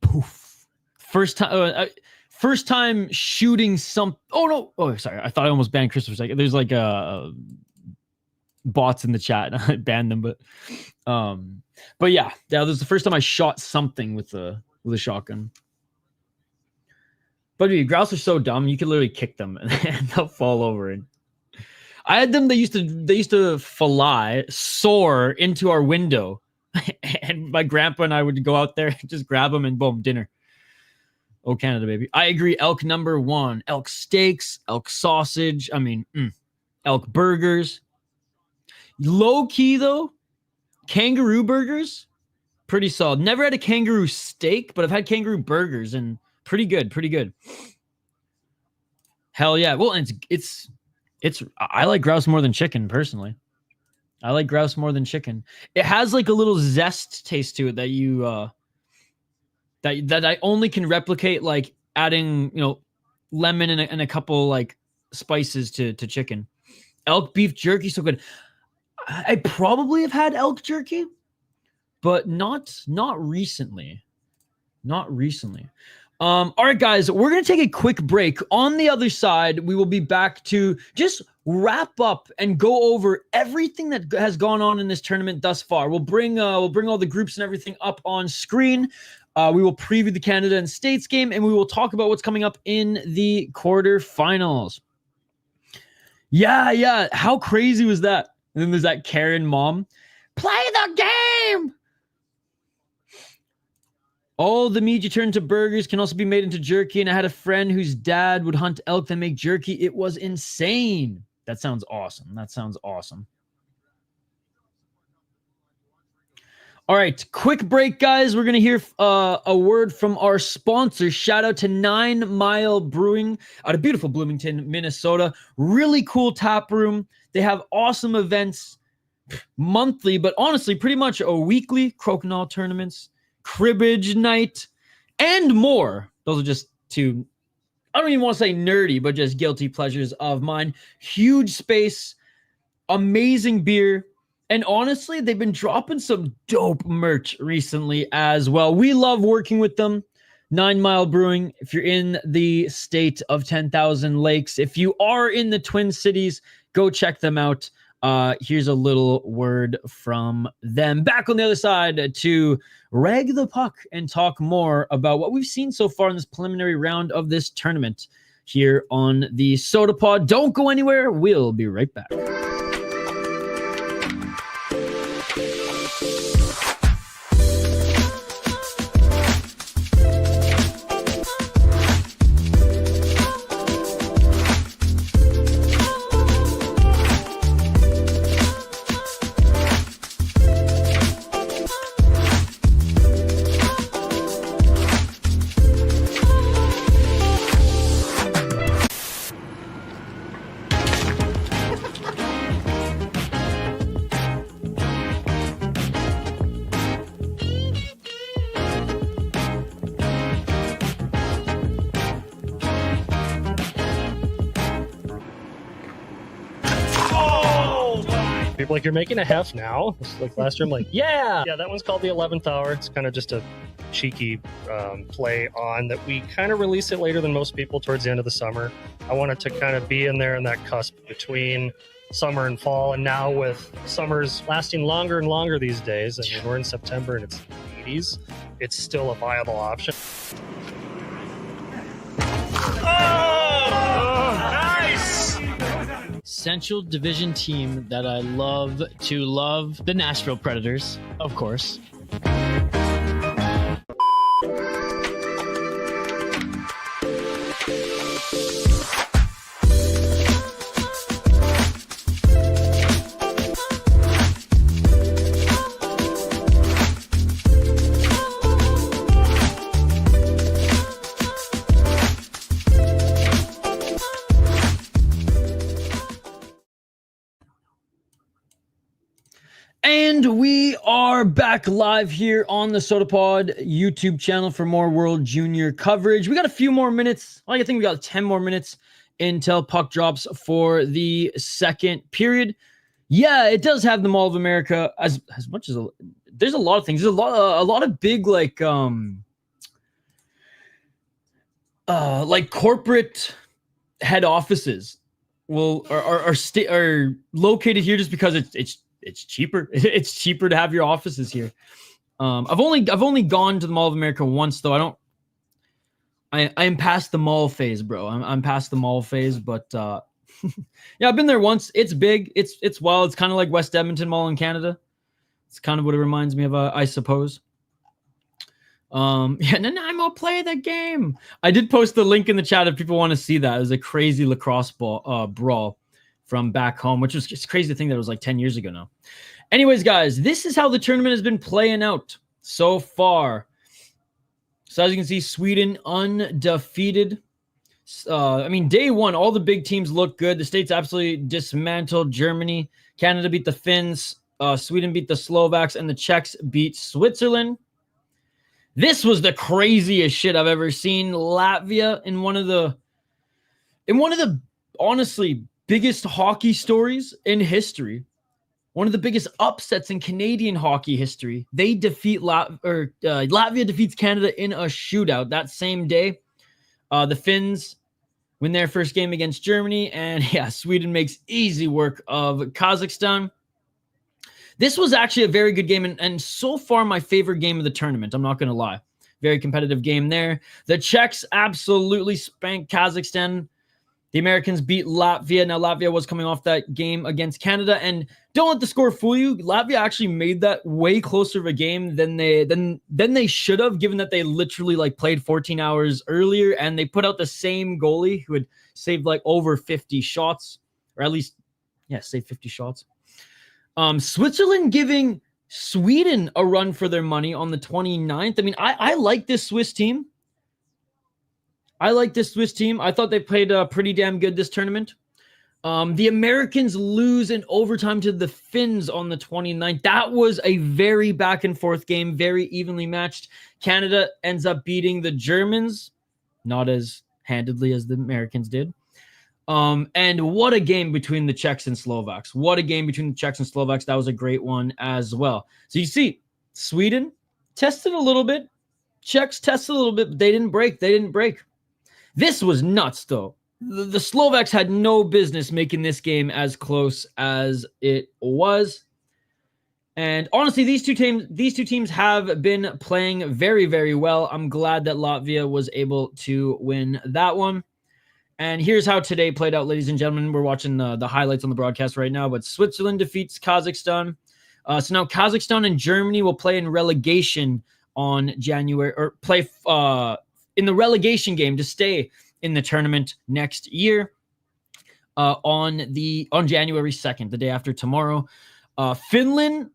poof. First time shooting some. Oh no! Oh, sorry. I thought I almost banned Chris for a second. There's like bots in the chat. I banned them, but yeah, that was the first time I shot something with a shotgun. But dude, grouse are so dumb. You could literally kick them and they'll fall over. And I had them. They used to fly, soar into our window, and my grandpa and I would go out there and just grab them and boom, dinner. Oh, Canada, baby. I agree. Elk number one. Elk steaks, elk sausage. I mean, elk burgers. Low key though, kangaroo burgers, pretty solid. Never had a kangaroo steak, but I've had kangaroo burgers and pretty good. Hell yeah. Well, it's I like grouse more than chicken personally. I like grouse more than chicken. It has like a little zest taste to it that you that I only can replicate, like adding, lemon and a couple like spices to chicken. Elk beef jerky, so good. I probably have had elk jerky, but not recently. All right, guys, we're going to take a quick break. On the other side, we will be back to just wrap up and go over everything that has gone on in this tournament thus far. We'll bring all the groups and everything up on screen. We will preview the Canada and States game, and we will talk about what's coming up in the quarterfinals. Yeah. How crazy was that? And then there's that Karen mom. Play the game! All the meat you turn to burgers can also be made into jerky, and I had a friend whose dad would hunt elk and make jerky. It was insane. That sounds awesome. All right, quick break, guys. We're going to hear a word from our sponsor. Shout out to 9 Mile Brewing out of beautiful Bloomington, Minnesota. Really cool tap room. They have awesome events monthly, but honestly, pretty much a weekly. Crokinole tournaments, cribbage night, and more. Those are just two, I don't even want to say nerdy, but just guilty pleasures of mine. Huge space, amazing beer, and honestly, they've been dropping some dope merch recently as well. We love working with them. 9 Mile Brewing, if you're in the state of 10,000 Lakes, if you are in the Twin Cities, go check them out. Here's a little word from them. Back on the other side to rag the puck and talk more about what we've seen so far in this preliminary round of this tournament here on the Sota Pod. Don't go anywhere. We'll be right back.
People like, you're making a hef now? Like last year, I'm like, yeah, that one's called the 11th hour. It's kind of just a cheeky play on that. We kind of release it later than most people towards the end of the summer. I wanted to kind of be in there in that cusp between summer and fall. And now with summers lasting longer and longer these days, and we're in September and it's 80s, it's still a viable option. Oh!
Central Division team that I love to love, the Nashville Predators, of course. And we are back live here on the Sota Pod YouTube channel for more World Junior coverage. We got a few more minutes. I think we got 10 more minutes until puck drops for the second period. Yeah, it does have the Mall of America as much as there's a lot of things. There's a lot of big like corporate head offices are located here just because it's cheaper. It's cheaper to have your offices here. I've only gone to the Mall of America once though. I'm past the mall phase, bro. I'm past the mall phase, but yeah, I've been there once. It's big. It's wild. It's kind of like West Edmonton Mall in Canada. It's kind of what it reminds me of, I suppose. Yeah, Nanaimo, play the game. I did post the link in the chat if people want to see that. It was a crazy lacrosse brawl from back home, which was just crazy to think that it was like 10 years ago now. Anyways, guys, this is how the tournament has been playing out so far. So as you can see, Sweden undefeated. Day one, all the big teams look good. The States absolutely dismantled Germany. Canada beat the Finns. Sweden beat the Slovaks, and the Czechs beat Switzerland. This was the craziest shit I've ever seen. Latvia in one of the honestly biggest hockey stories in history. One of the biggest upsets in Canadian hockey history. They defeat Latvia defeats Canada in a shootout that same day. The Finns win their first game against Germany, and yeah, Sweden makes easy work of Kazakhstan. This was actually a very good game, and so far my favorite game of the tournament. I'm not going to lie. Very competitive game there. The Czechs absolutely spanked Kazakhstan. The Americans beat Latvia. Now, Latvia was coming off that game against Canada, and don't let the score fool you. Latvia actually made that way closer of a game than they should have, given that they literally played 14 hours earlier, and they put out the same goalie who had saved over 50 shots, or at least, yeah, saved 50 shots. Switzerland giving Sweden a run for their money on the 29th. I like this Swiss team. I thought they played pretty damn good this tournament. The Americans lose in overtime to the Finns on the 29th. That was a very back and forth game, very evenly matched. Canada ends up beating the Germans, not as handedly as the Americans did. And what a game between the Czechs and Slovaks. That was a great one as well. So you see, Sweden tested a little bit. Czechs tested a little bit, but they didn't break. This was nuts, though. The Slovaks had no business making this game as close as it was. And honestly, these two teams have been playing very, very well. I'm glad that Latvia was able to win that one. And here's how today played out, ladies and gentlemen. We're watching the highlights on the broadcast right now, but Switzerland defeats Kazakhstan. So now Kazakhstan and Germany will play in relegation on January, or play in the relegation game to stay in the tournament next year on January 2nd, the day after tomorrow. Finland,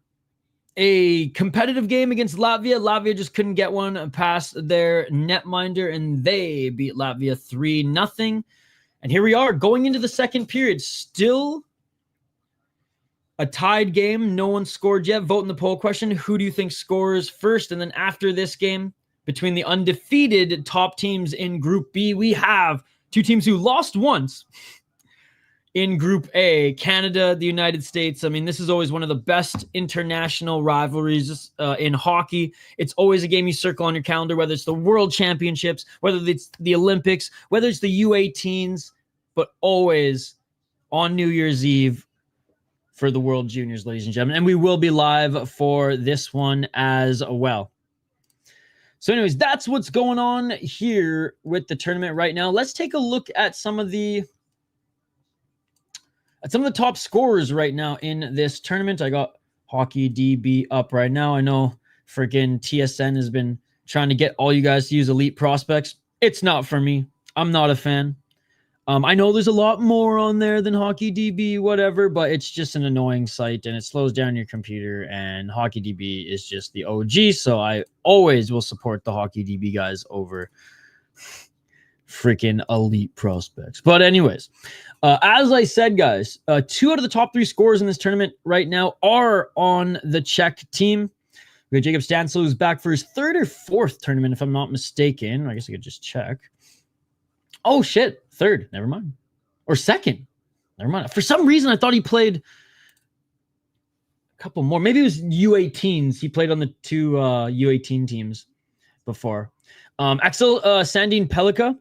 a competitive game against Latvia. Latvia just couldn't get one past their netminder, and they beat Latvia 3-0. And here we are going into the second period. Still a tied game. No one scored yet. Vote in the poll question. Who do you think scores first? And then after this game, between the undefeated top teams in Group B, we have two teams who lost once in Group A, Canada, the United States. This is always one of the best international rivalries in hockey. It's always a game you circle on your calendar, whether it's the World Championships, whether it's the Olympics, whether it's the U18s, but always on New Year's Eve for the World Juniors, ladies and gentlemen. And we will be live for this one as well. So anyways, that's what's going on here with the tournament right now. Let's take a look at some of the some of the top scorers right now in this tournament. I got Hockey DB up right now. I know freaking TSN has been trying to get all you guys to use elite prospects. It's not for me. I'm not a fan. I know there's a lot more on there than Hockey DB, whatever, but it's just an annoying site and it slows down your computer. And Hockey DB is just the OG, so I always will support the Hockey DB guys over freaking elite prospects. But anyways, as I said, guys, 2 out of the top 3 scorers in this tournament right now are on the Czech team. We got Jacob Stansel, who's back for his 3rd or 4th tournament, if I'm not mistaken. I guess I could just check. Oh, shit. 3rd. Never mind. Or 2nd. Never mind. For some reason, I thought he played a couple more. Maybe it was U18s. He played on the 2 U18 teams before. Axel Sandin Pellikka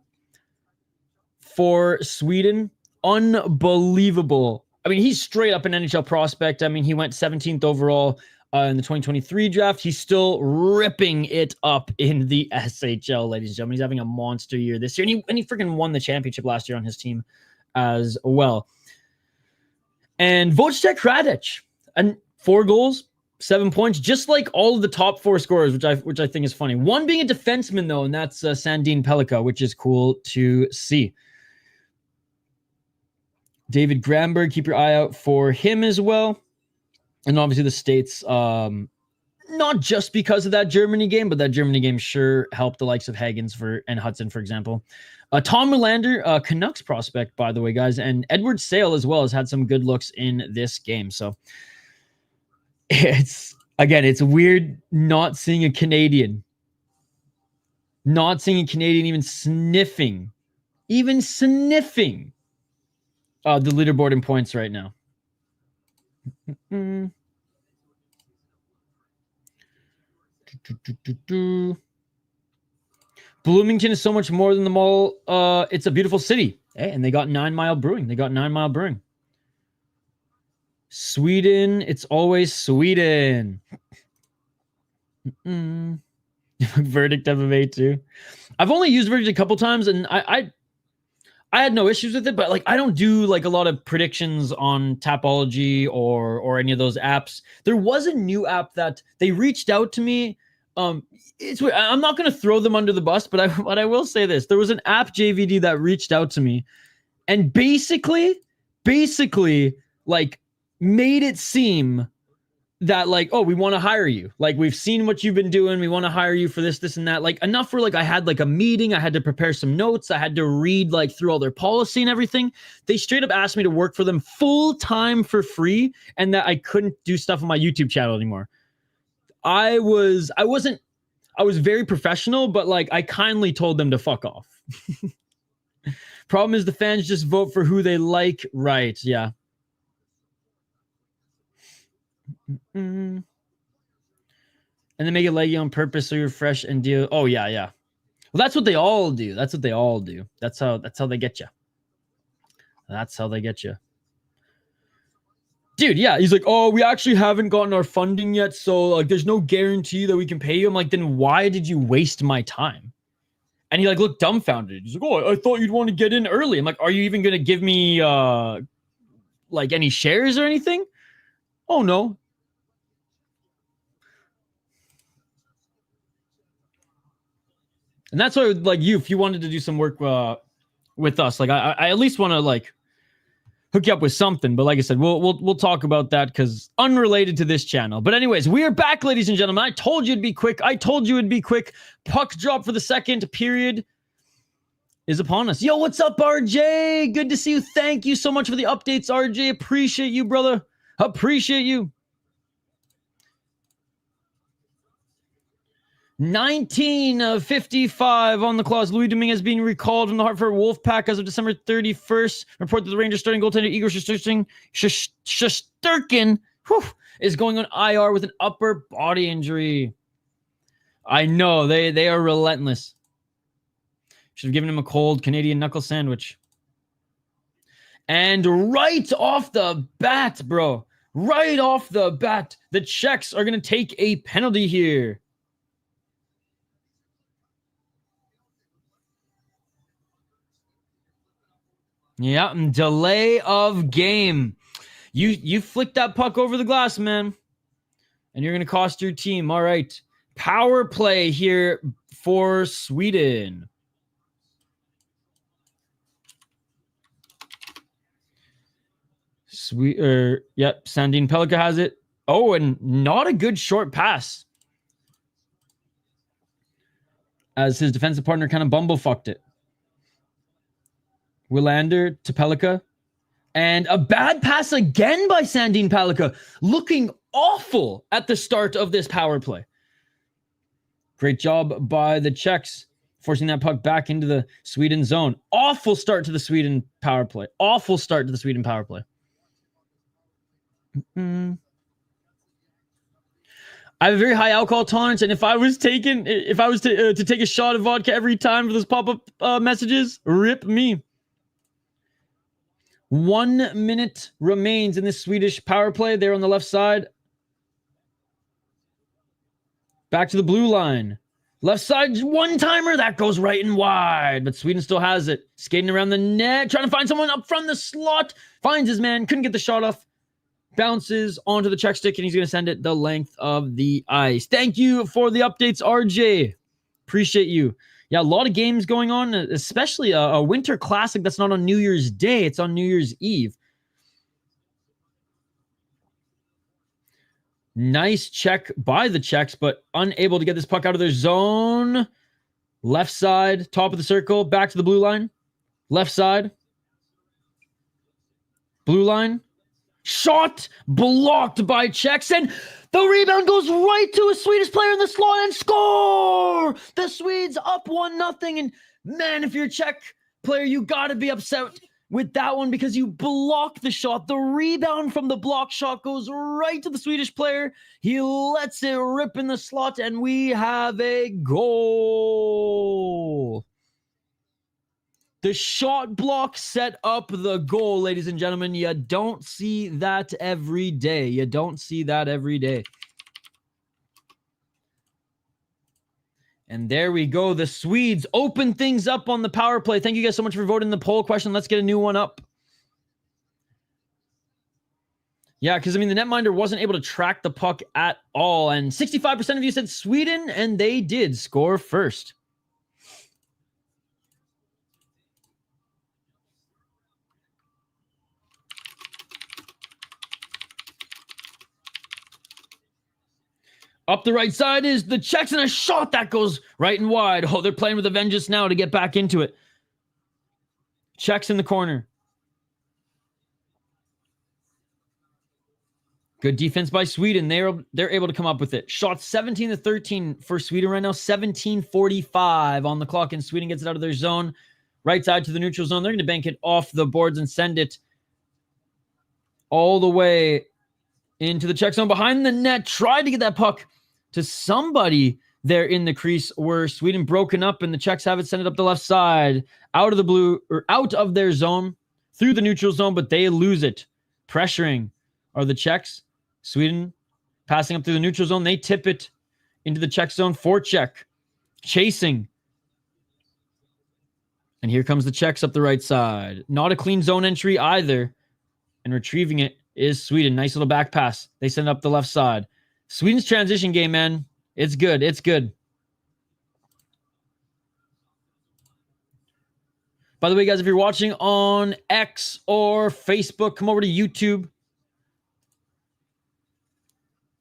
for Sweden. Unbelievable. I mean, he's straight up an NHL prospect. I mean, he went 17th overall in the 2023 draft. He's still ripping it up in the SHL, ladies and gentlemen. He's having a monster year this year. And he freaking won the championship last year on his team as well. And Wojciech Hradec, and 4 goals, 7 points, just like all of the top 4 scorers, which I think is funny. One being a defenseman, though, and that's Sandin Pellikka, which is cool to see. David Gramberg, keep your eye out for him as well. And obviously the States, not just because of that Germany game, but that Germany game sure helped the likes of Hagens and Hudson, for example. Tom Melander, Canucks prospect, by the way, guys. And Edward Sale as well has had some good looks in this game. So it's weird not seeing a Canadian. Not seeing a Canadian even sniffing the leaderboard in points right now. Bloomington is so much more than the mall. It's a beautiful city. Hey, and they got 9 Mile Brewing. Sweden, it's always Sweden. Verdict MMA too. I've only used Verdict a couple times, and I had no issues with it, but like I don't do like a lot of predictions on Tapology or any of those apps. There was a new app that they reached out to me. I'm not going to throw them under the bus, but I will say this: there was an app, JVD, that reached out to me, and basically, like made it seem that like, oh, we want to hire you. Like, we've seen what you've been doing. We want to hire you for this and that. Like, enough where like I had like a meeting. I had to prepare some notes. I had to read like through all their policy and everything. They straight up asked me to work for them full time for free, and that I couldn't do stuff on my YouTube channel anymore. I was very professional, but like I kindly told them to fuck off. Problem is the fans just vote for who they like. Right. Yeah. And then make it leggy on purpose so you're fresh and deal. Oh yeah. Well, that's what they all do. That's how they get you. Dude, yeah. He's like, oh, we actually haven't gotten our funding yet, so like there's no guarantee that we can pay you. I'm like, then why did you waste my time? And he like looked dumbfounded. He's like, oh, I thought you'd want to get in early. I'm like, are you even gonna give me like any shares or anything? Oh no. And that's why, like, if you wanted to do some work with us, like, I at least want to like hook you up with something. But like I said, we'll talk about that because unrelated to this channel. But anyways, we are back, ladies and gentlemen. I told you it'd be quick. Puck drop for the second period is upon us. Yo, what's up, RJ? Good to see you. Thank you so much for the updates, RJ. Appreciate you, brother. Appreciate you. 19 of 55 on the clause. Louis Dominguez being recalled from the Hartford Wolfpack as of December 31st. Report that the Rangers starting goaltender Igor Shesterkin is going on IR with an upper body injury. I know, they are relentless. Should have given him a cold Canadian knuckle sandwich. And right off the bat, bro. Right off the bat, the Czechs are going to take a penalty here. Yeah, delay of game. You flicked that puck over the glass, man. And you're going to cost your team. All right. Power play here for Sweden. Sandin Pellikka has it. Oh, and not a good short pass. As his defensive partner kind of bumblefucked it. Willander to Pellikka. And a bad pass again by Sandin Pellikka. Looking awful at the start of this power play. Great job by the Czechs. Forcing that puck back into the Sweden zone. Awful start to the Sweden power play. Awful start to the Sweden power play. I have a very high alcohol tolerance, and if I was to take a shot of vodka every time for those pop-up messages, rip me. 1 minute remains in this Swedish power play. There on the left side. Back to the blue line. Left side, one-timer. That goes right and wide, but Sweden still has it. Skating around the net, trying to find someone up from the slot. Finds his man, couldn't get the shot off. Bounces onto the Czech stick, and he's going to send it the length of the ice. Thank you for the updates, RJ. Appreciate you. Yeah, a lot of games going on, especially a Winter Classic that's not on New Year's Day. It's on New Year's Eve. Nice check by the Czechs, but unable to get this puck out of their zone. Left side, top of the circle, back to the blue line. Left side. Blue line. Shot blocked by Czechs, and the rebound goes right to a Swedish player in the slot and score! The Swedes up 1-0, and man, if you're a Czech player, you gotta be upset with that one because you blocked the shot. The rebound from the block shot goes right to the Swedish player. He lets it rip in the slot, and we have a goal. The shot block set up the goal, ladies and gentlemen. You don't see that every day. You don't see that every day. And there we go. The Swedes open things up on the power play. Thank you guys so much for voting the poll question. Let's get a new one up. Yeah, because, I mean, the netminder wasn't able to track the puck at all. And 65% of you said Sweden, and they did score first. Up the right side is the Czechs, and a shot that goes right and wide. Oh, they're playing with a vengeance now to get back into it. Czechs in the corner. Good defense by Sweden. They're able to come up with it. Shot 17-13 for Sweden right now. 17:45 on the clock, and Sweden gets it out of their zone. Right side to the neutral zone. They're going to bank it off the boards and send it all the way into the Czech zone. Behind the net. Tried to get that puck to somebody there in the crease where Sweden broken up, and the Czechs have it, send it up the left side, out of the blue, or out of their zone, through the neutral zone, but they lose it. Pressuring are the Czechs. Sweden passing up through the neutral zone. They tip it into the Czech zone for Czech. Chasing. And here comes the Czechs up the right side. Not a clean zone entry either. And retrieving it is Sweden. Nice little back pass. They send it up the left side. Sweden's transition game, man. It's good. It's good. By the way, guys, if you're watching on X or Facebook, come over to YouTube.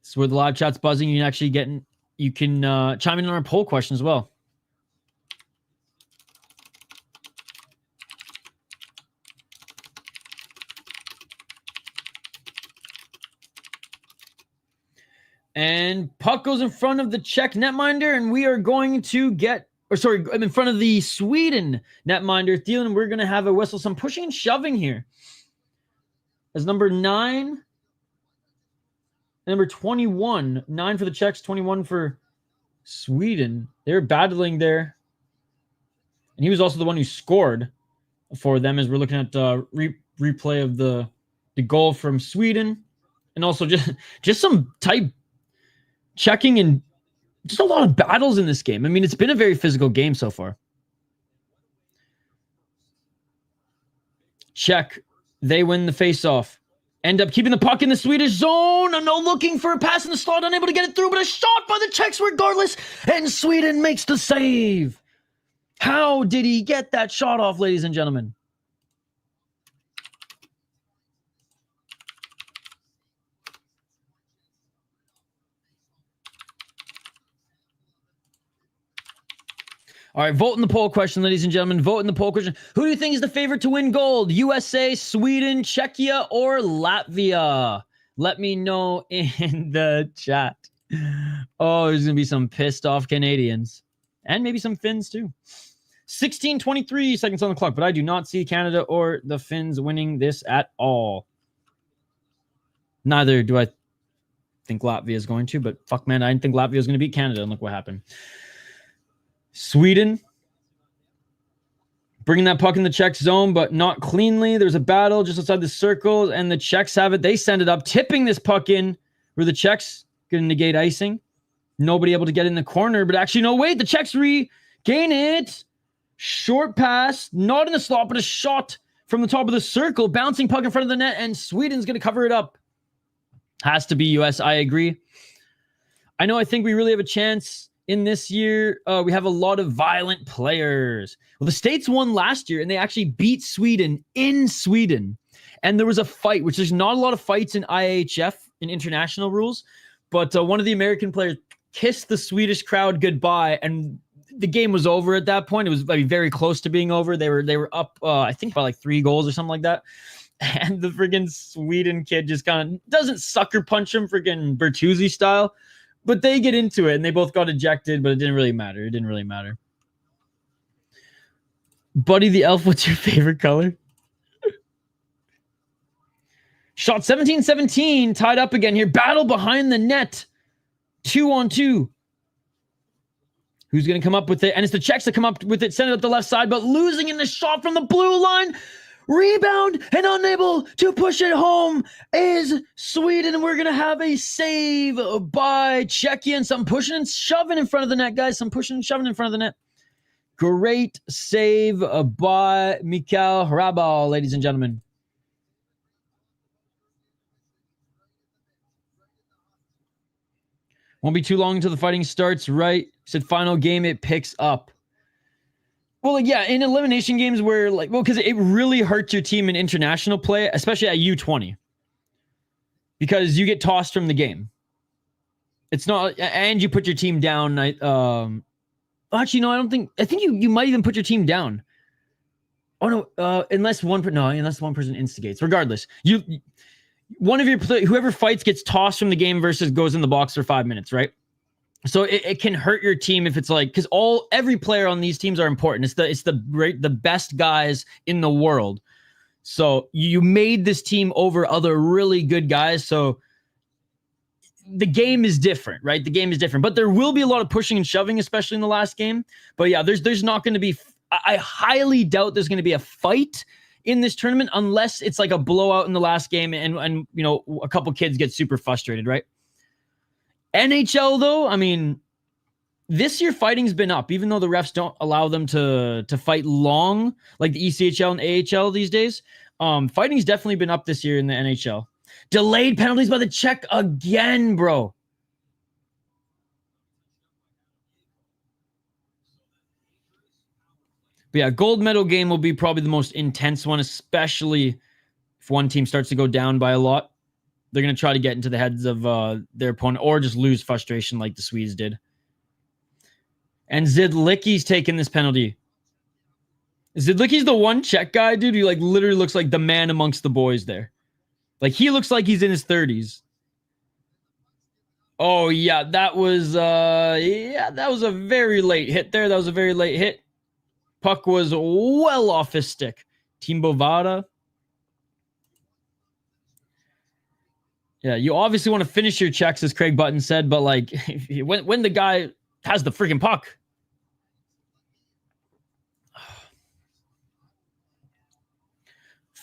This is where the live chat's buzzing. You can actually chime in on our poll question as well. And puck goes in front of the Czech netminder, and we are going to in front of the Sweden netminder. Thielen, we're going to have a whistle. Some pushing and shoving here. As number 9 and number 21. 9 for the Czechs, 21 for Sweden. They're battling there. And he was also the one who scored for them, as we're looking at replay of the goal from Sweden. And also just some tight checking and just a lot of battles in this game. I mean, it's been a very physical game so far. Czech, they win the faceoff. End up keeping the puck in the Swedish zone. No, looking for a pass in the slot, unable to get it through, but a shot by the Czechs regardless. And Sweden makes the save. How did he get that shot off, ladies and gentlemen? All right, vote in the poll question, ladies and gentlemen. Vote in the poll question. Who do you think is the favorite to win gold? USA, Sweden, Czechia, or Latvia? Let me know in the chat. Oh, there's going to be some pissed off Canadians. And maybe some Finns too. 16:23 seconds on the clock, but I do not see Canada or the Finns winning this at all. Neither do I think Latvia is going to, but fuck, man, I didn't think Latvia was going to beat Canada, and look what happened. Sweden bringing that puck in the Czech zone, but not cleanly. There's a battle just outside the circle, and the Czechs have it. They send it up, tipping this puck in, where the Czechs going to negate icing. Nobody able to get in the corner, but actually, no, wait, the Czechs regain it. Short pass, not in the slot, but a shot from the top of the circle, bouncing puck in front of the net, and Sweden's going to cover it up. Has to be US, I agree. I think we really have a chance in this year. We have a lot of violent players. Well, the States won last year, and they actually beat Sweden in Sweden. And there was a fight, which there's not a lot of fights in IIHF, in international rules, but one of the American players kissed the Swedish crowd goodbye, and the game was over at that point. It was very close to being over. They were up, I think, by like 3 goals or something like that. And the friggin' Sweden kid just kind of doesn't sucker punch him friggin' Bertuzzi style. But they get into it, and they both got ejected, but it didn't really matter. It didn't really matter. Buddy the Elf, what's your favorite color? Shot 17-17, tied up again here. Battle behind the net. 2-on-2. Who's going to come up with it? And it's the Czechs that come up with it, send it up the left side, but losing in the shot from the blue line. Rebound and unable to push it home is Sweden. And we're going to have a save by Czechia, and some pushing and shoving in front of the net, guys. Some pushing and shoving in front of the net. Great save by Mikael Hrabal, ladies and gentlemen. Won't be too long until the fighting starts, right? Said final game, it picks up. Well, yeah, in elimination games where, because it really hurts your team in international play, especially at U20. Because you get tossed from the game. It's not, and you put your team down. Actually, no, I think you might even put your team down. Oh, no, unless one person instigates. Regardless, one of your whoever fights gets tossed from the game versus goes in the box for 5 minutes, right? So it can hurt your team if it's because every player on these teams are important. It's the best guys in the world. So you made this team over other really good guys. So the game is different, right? The game is different, but there will be a lot of pushing and shoving, especially in the last game. But yeah, there's not going to be. I highly doubt there's going to be a fight in this tournament unless it's like a blowout in the last game and a couple kids get super frustrated, right? NHL, though, I mean, this year fighting's been up, even though the refs don't allow them to fight long, like the ECHL and AHL these days. Fighting's definitely been up this year in the NHL. Delayed penalties by the Czech again, bro. But yeah, gold medal game will be probably the most intense one, especially if one team starts to go down by a lot. They're going to try to get into the heads of their opponent or just lose frustration like the Swedes did. And Zidlicky's taking this penalty. Zidlicky's the one Czech guy, dude, who literally looks like the man amongst the boys there. He looks like he's in his 30s. Oh, yeah, that was a very late hit there. That was a very late hit. Puck was well off his stick. Team Bovada. Yeah, you obviously want to finish your checks, as Craig Button said, but when the guy has the freaking puck.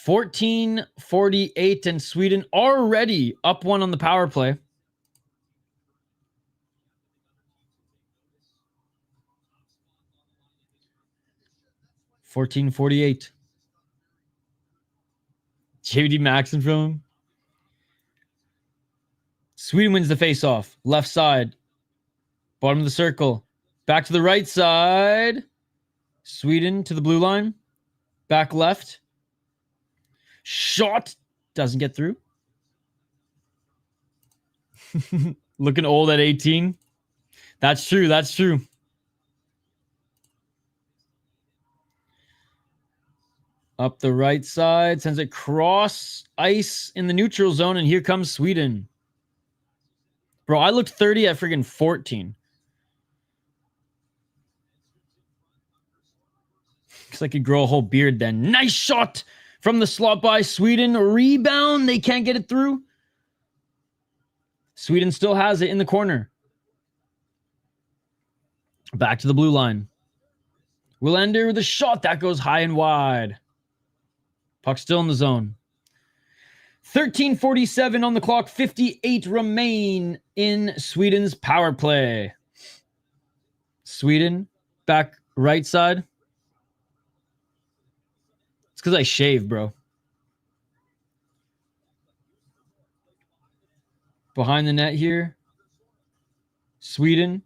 $14-48, and Sweden already up 1 on the power play. $14-48. JD Maxson from him. Sweden wins the face-off. Left side. Bottom of the circle. Back to the right side. Sweden to the blue line. Back left. Shot. Doesn't get through. Looking old at 18. That's true. That's true. Up the right side. Sends it cross ice in the neutral zone. And here comes Sweden. Bro, I looked 30 at friggin' 14. Because I could grow a whole beard then. Nice shot from the slot by Sweden. Rebound. They can't get it through. Sweden still has it in the corner. Back to the blue line. Willander with a shot. That goes high and wide. Puck still in the zone. 13:47 on the clock. 58 remain in Sweden's power play. Sweden back right side. It's because I shave, bro. Behind the net here. Sweden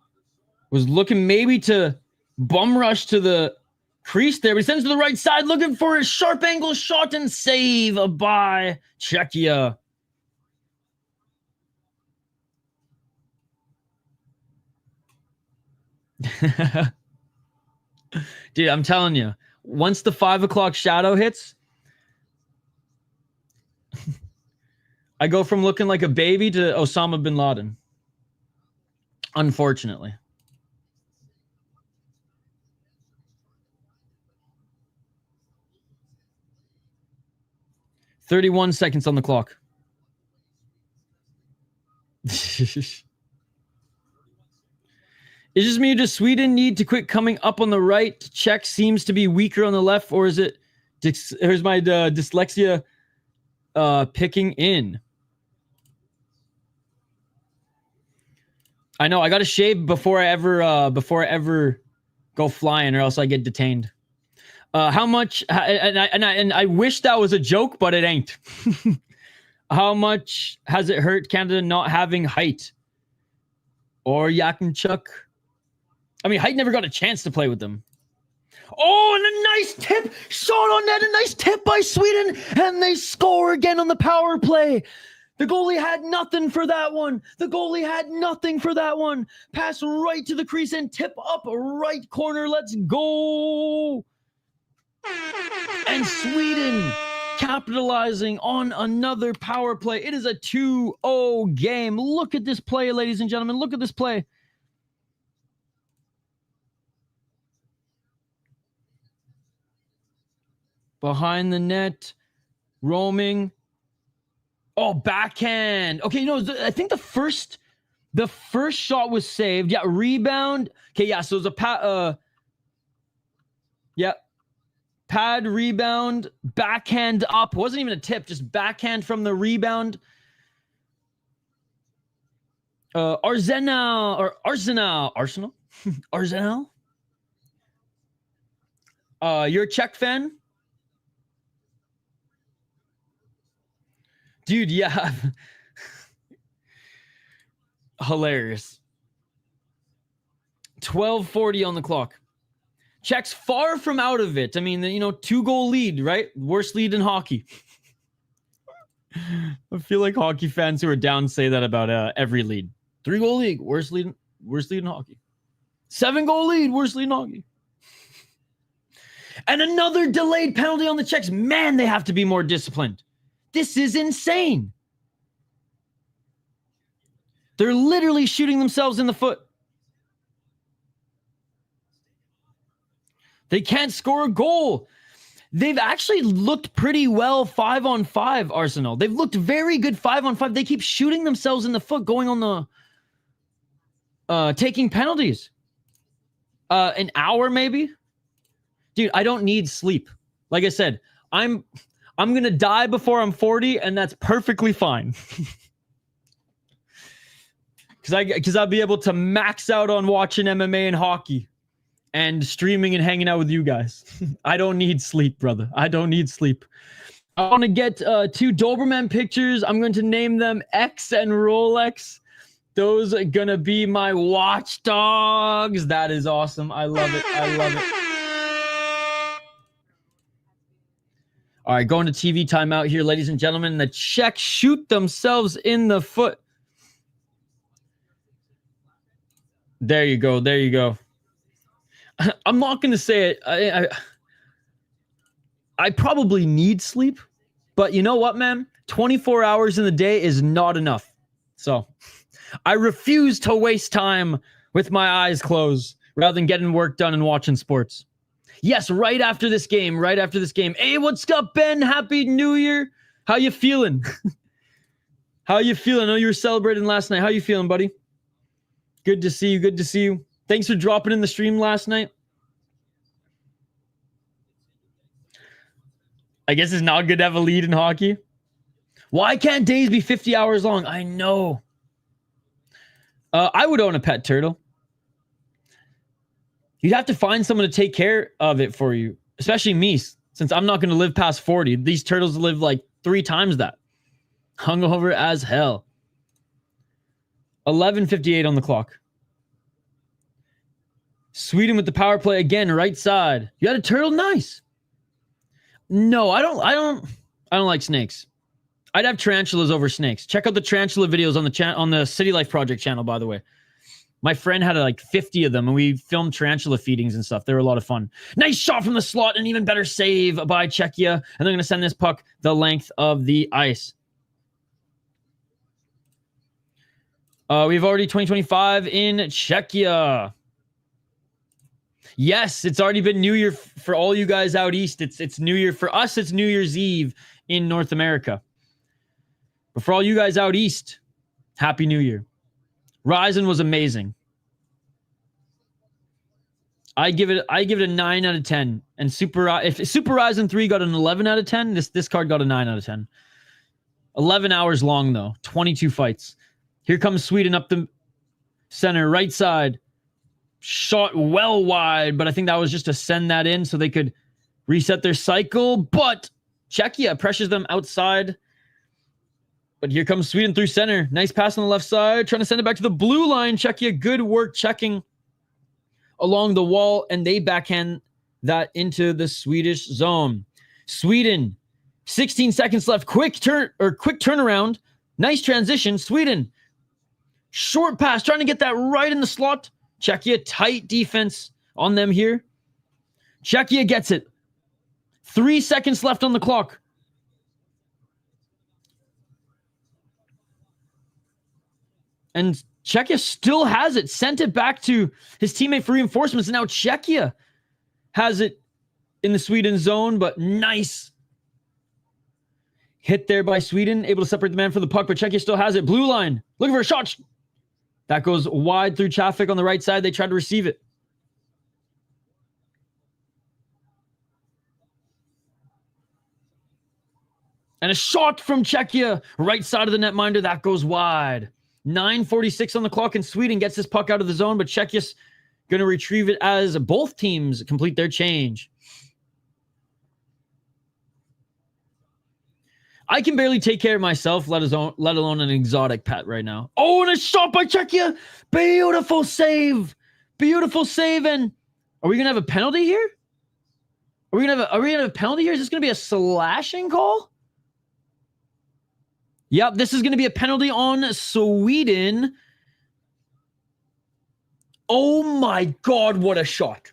was looking maybe to bum rush to the crease there, but he sends to the right side looking for a sharp angle shot and save by Czechia. Dude, I'm telling you, once the 5 o'clock shadow hits, I go from looking like a baby to Osama bin Laden. Unfortunately. "31 seconds on the clock." Is this me? Does Sweden need to quit coming up on the right? Czech seems to be weaker on the left, or is it? Here's my dyslexia picking in. I know I got to shave before I ever go flying, or else I get detained. How much? And I wish that was a joke, but it ain't. How much has it hurt Canada not having Height or Yakinchuk? I mean, Height never got a chance to play with them. Oh, and a nice tip shot on net. A nice tip by Sweden, and they score again on the power play. The goalie had nothing for that one. The goalie had nothing for that one. Pass right to the crease and tip up right corner. Let's go. And Sweden capitalizing on another power play. It is a 2-0 game. Look at this play, ladies and gentlemen. Look at this play. Behind the net. Roaming. Oh, backhand. Okay, I think the first shot was saved. Yeah, rebound. Okay, yeah, so it was pad rebound, backhand up. Wasn't even a tip, just backhand from the rebound. Arsenal. Arsenal. You're a Czech fan? Dude, yeah. Hilarious. 12:40 on the clock. Czechs far from out of it. I mean, 2-goal lead, right? Worst lead in hockey. I feel like hockey fans who are down say that about every lead. 3-goal league, worst lead in hockey. 7-goal lead, worst lead in hockey. And another delayed penalty on the Czechs. Man, they have to be more disciplined. This is insane. They're literally shooting themselves in the foot. They can't score a goal. They've actually looked pretty well 5-on-5, Arsenal. They've looked very good 5-on-5. They keep shooting themselves in the foot, going on the taking penalties. An hour maybe? Dude, I don't need sleep. Like I said, I'm going to die before I'm 40, and that's perfectly fine. Because I'll be able to max out on watching MMA and hockey and streaming and hanging out with you guys. I don't need sleep, brother. I don't need sleep. I want to get 2 Doberman pictures. I'm going to name them X and Rolex. Those are going to be my watchdogs. That is awesome. I love it. I love it. All right, going to TV timeout here, ladies and gentlemen. The Czech shoot themselves in the foot. There you go. There you go. I'm not going to say it. I probably need sleep, but you know what, man? 24 hours in the day is not enough. So I refuse to waste time with my eyes closed rather than getting work done and watching sports. Yes, right after this game. Hey, what's up, Ben? Happy New Year. How you feeling? How you feeling? I know you were celebrating last night. How you feeling, buddy? Good to see you. Good to see you. Thanks for dropping in the stream last night. I guess it's not good to have a lead in hockey. Why can't days be 50 hours long? I know. I would own a pet turtle. You'd have to find someone to take care of it for you, especially me, since I'm not going to live past 40. These turtles live like 3 times that. Hungover as hell. 11:58 on the clock. Sweden with the power play again, right side. You had a turtle? Nice. No, I don't like snakes. I'd have tarantulas over snakes. Check out the tarantula videos on the City Life Project channel, by the way. My friend had like 50 of them, and we filmed tarantula feedings and stuff. They were a lot of fun. Nice shot from the slot, and even better save by Czechia. And they're going to send this puck the length of the ice. We've already 2025 in Czechia. Yes, it's already been New Year for all you guys out east. It's New Year. For us, it's New Year's Eve in North America. But for all you guys out east, Happy New Year. Ryzen was amazing. I give it a 9 out of 10. And if Super Ryzen 3 got an 11 out of 10, this card got a 9 out of 10. 11 hours long, though. 22 fights. Here comes Sweden up the center, right side. Shot well wide, but I think that was just to send that in so they could reset their cycle. But Czechia pressures them outside. But here comes Sweden through center. Nice pass on the left side. Trying to send it back to the blue line. Czechia, good work checking along the wall. And they backhand that into the Swedish zone. Sweden, 16 seconds left. Quick turnaround. Nice transition. Sweden, short pass. Trying to get that right in the slot. Czechia, tight defense on them here. Czechia gets it. 3 seconds left on the clock. And Czechia still has it. Sent it back to his teammate for reinforcements. And now Czechia has it in the Sweden zone. But nice hit there by Sweden. Able to separate the man from the puck. But Czechia still has it. Blue line. Looking for a shot. That goes wide through traffic on the right side. They tried to receive it. And a shot from Czechia. Right side of the netminder. That goes wide. 9:46 on the clock, and Sweden gets this puck out of the zone, but Czechia's going to retrieve it as both teams complete their change. I can barely take care of myself, let alone an exotic pet right now. Oh, and a shot by Czechia. Beautiful save. Beautiful save. And are we going to have a penalty here? Are we going to have a penalty here? Is this going to be a slashing call? Yep, this is going to be a penalty on Sweden. Oh my God, what a shot.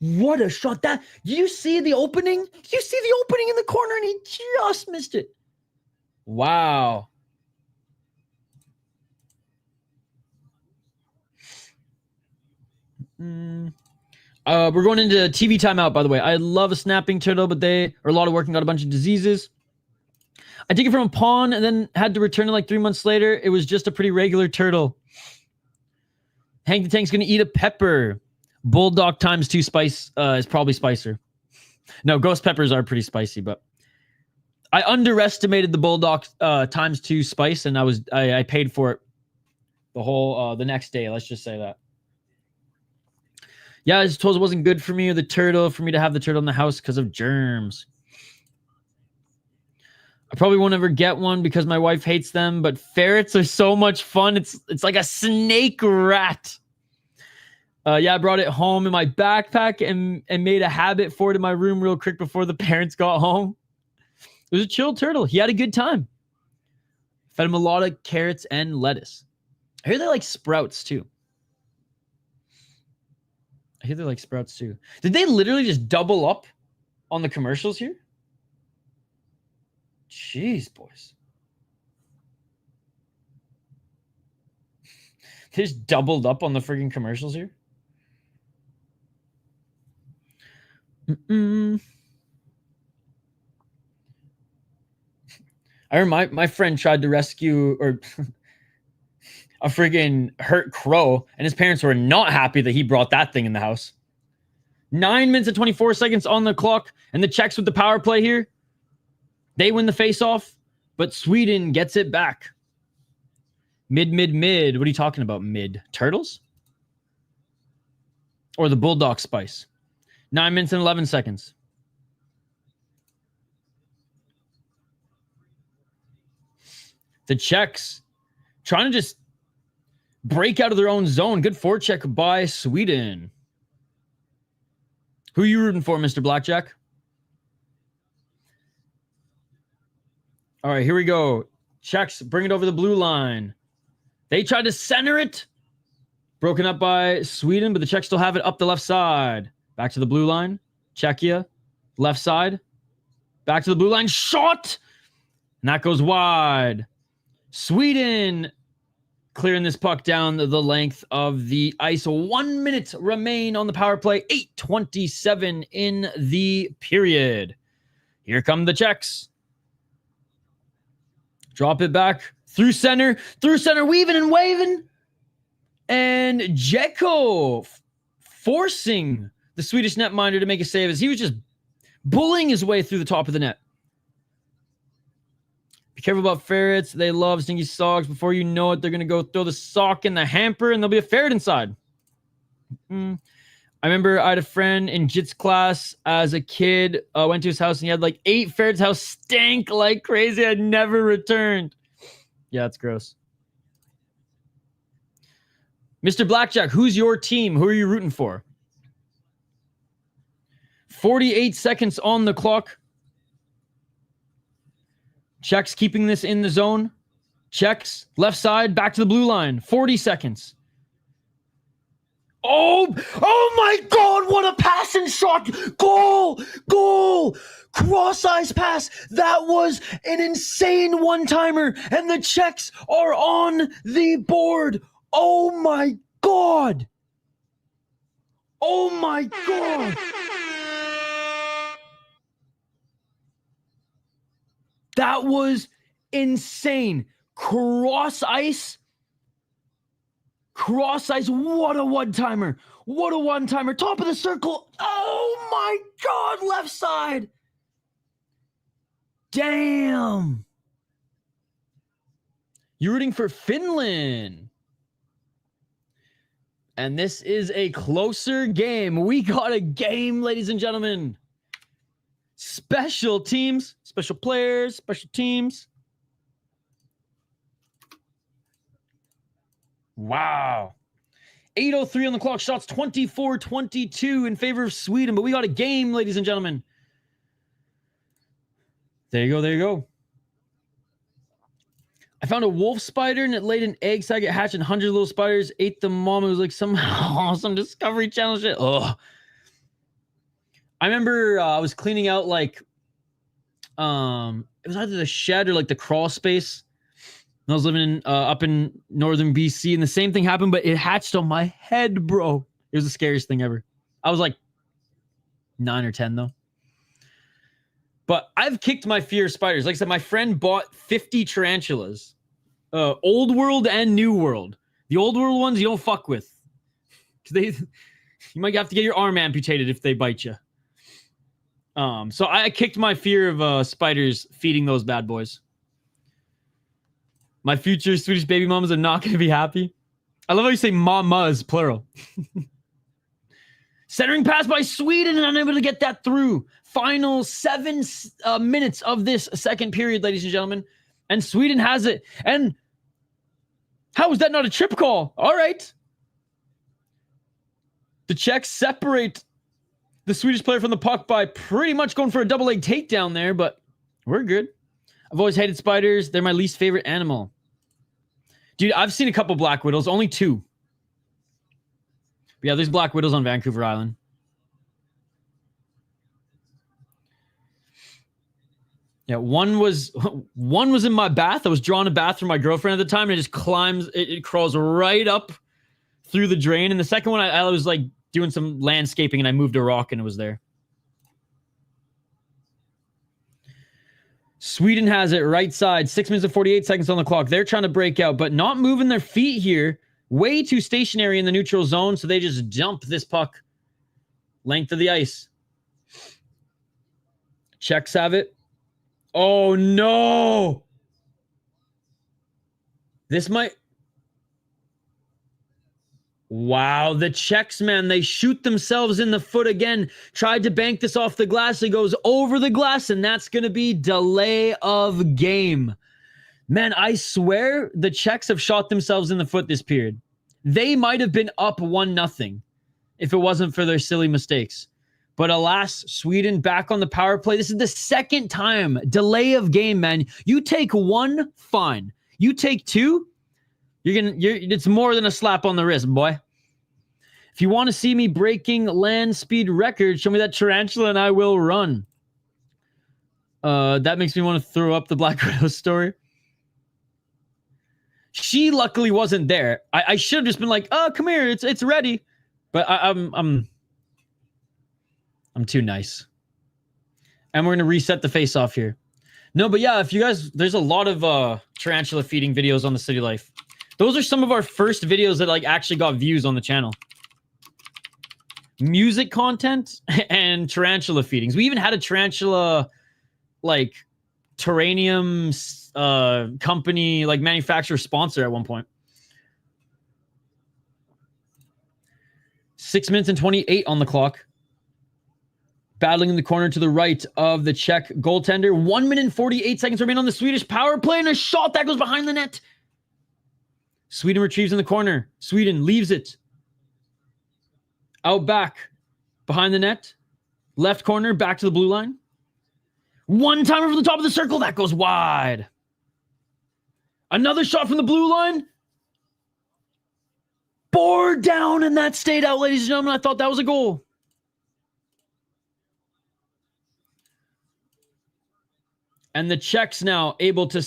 What a shot. That, do you see the opening? Do you see the opening in the corner? And he just missed it. Wow. We're going into TV timeout, by the way. I love a snapping turtle, but they are a lot of work and got a bunch of diseases. I took it from a pawn and then had to return it like 3 months later. It was just a pretty regular turtle. Hank the Tank's going to eat a pepper. Bulldog times 2 spice is probably spicier. No, ghost peppers are pretty spicy, but I underestimated the Bulldog times 2 spice, and I paid for it the next day. Let's just say that. Yeah, I just told it wasn't good for me or the turtle for me to have the turtle in the house because of germs. I probably won't ever get one because my wife hates them, but ferrets are so much fun. It's like a snake rat. Yeah, I brought it home in my backpack and made a habit for it in my room real quick before the parents got home. It was a chill turtle. He had a good time. Fed him a lot of carrots and lettuce. I hear they like sprouts too. Did they literally just double up on the commercials here? Jeez, boys. They just doubled up on the freaking commercials here. I remember my friend tried to rescue a friggin' hurt crow, and his parents were not happy that he brought that thing in the house. 9 minutes and 24 seconds on the clock, and the Czechs with the power play here. They win the face-off, but Sweden gets it back. Mid. What are you talking about, mid? Turtles? Or the bulldog spice? 9 minutes and 11 seconds. The Czechs trying to just break out of their own zone. Good forecheck by Sweden. Who are you rooting for, Mr. Blackjack? All right, here we go. Czechs bring it over the blue line. They tried to center it. Broken up by Sweden, but the Czechs still have it up the left side. Back to the blue line. Czechia, left side. Back to the blue line. Shot! And that goes wide. Sweden clearing this puck down the length of the ice. 1 minute remain on the power play. 8:27 in the period. Here come the Czechs. Drop it back through center, weaving and waving. And Dzeko forcing the Swedish netminder to make a save as he was just bullying his way through the top of the net. Be careful about ferrets. They love stinky socks. Before you know it, they're going to go throw the sock in the hamper and there'll be a ferret inside. I remember I had a friend in JITS class as a kid. Went to his house and he had like 8 ferrets. House stank like crazy. I never returned. Yeah, it's gross. Mr. Blackjack, who's your team? Who are you rooting for? 48 seconds on the clock. Czechs keeping this in the zone. Czechs, left side, back to the blue line. 40 seconds. Oh my God, what a pass and shot. Goal. Cross-ice pass. That was an insane one-timer. And the Czechs are on the board. Oh my God. That was insane. Cross ice. What a one-timer. Top of the circle. Oh my God. Left side. Damn. You're rooting for Finland. And this is a closer game. We got a game, ladies and gentlemen. Special teams, special players, special teams. Wow. 8:03 on the clock. Shots 24-22 in favor of Sweden. But we got a game, ladies and gentlemen. There you go. I found a wolf spider and it laid an egg sac. It hatched and 100 little spiders ate the mom. It was like some Discovery Channel shit. Ugh. I remember I was cleaning out like, it was either the shed or like the crawl space. I was living in, up in northern BC, and the same thing happened, but it hatched on my head, bro. It was the scariest thing ever. I was like 9 or 10 though. But I've kicked my fear of spiders. Like I said, my friend bought 50 tarantulas, old world and new world. The old world ones you don't fuck with, because you might have to get your arm amputated if they bite you. So I kicked my fear of spiders feeding those bad boys. My future Swedish baby mamas are not going to be happy. I love how you say mamas, plural. Centering pass by Sweden and unable to get that through. final 7 minutes of this second period, ladies and gentlemen. And Sweden has it. And how is that not a trip call? All right. The Czechs separate the Swedish player from the puck by pretty much going for a double leg takedown there, but we're good. I've always hated spiders. They're my least favorite animal. Dude, I've seen a couple black widows, only 2. But yeah, there's black widows on Vancouver Island. Yeah, one was in my bath. I was drawing a bath for my girlfriend at the time, and it just climbs, it crawls right up through the drain. And the second one, I was like doing some landscaping, and I moved a rock, and it was there. Sweden has it right side, 6 minutes and 48 seconds on the clock. They're trying to break out, but not moving their feet here. Way too stationary in the neutral zone, so they just dump this puck length of the ice. Czechs have it. Oh, no. This might... Wow, the Czechs, man, they shoot themselves in the foot again. Tried to bank this off the glass. It goes over the glass, and that's going to be delay of game. Man, I swear the Czechs have shot themselves in the foot this period. They might have been up 1-0 if it wasn't for their silly mistakes. But alas, Sweden back on the power play. This is the second time. Delay of game, man. You take 1, fine. You take 2, it's more than a slap on the wrist, boy. If you want to see me breaking land speed records, show me that tarantula and I will run. That makes me want to throw up the Black Widow story. She luckily wasn't there. I should have just been like, "Oh, come here, it's ready." But I'm too nice. And we're gonna reset the face off here. No, but yeah, if you guys, there's a lot of tarantula feeding videos on the City Life. Those are some of our first videos that like actually got views on the channel. Music content and tarantula feedings. We even had a tarantula like terrarium company, like manufacturer sponsor at one point. 6 minutes and 28 on the clock. Battling in the corner to the right of the Czech goaltender. 1 minute and 48 seconds remain on the Swedish power play, and a shot that goes behind the net. Sweden retrieves in the corner. Sweden leaves it. Out back. Behind the net. Left corner, back to the blue line. One timer from the top of the circle. That goes wide. Another shot from the blue line. Bore down, and that stayed out, ladies and gentlemen. I thought that was a goal. And the Czechs now able to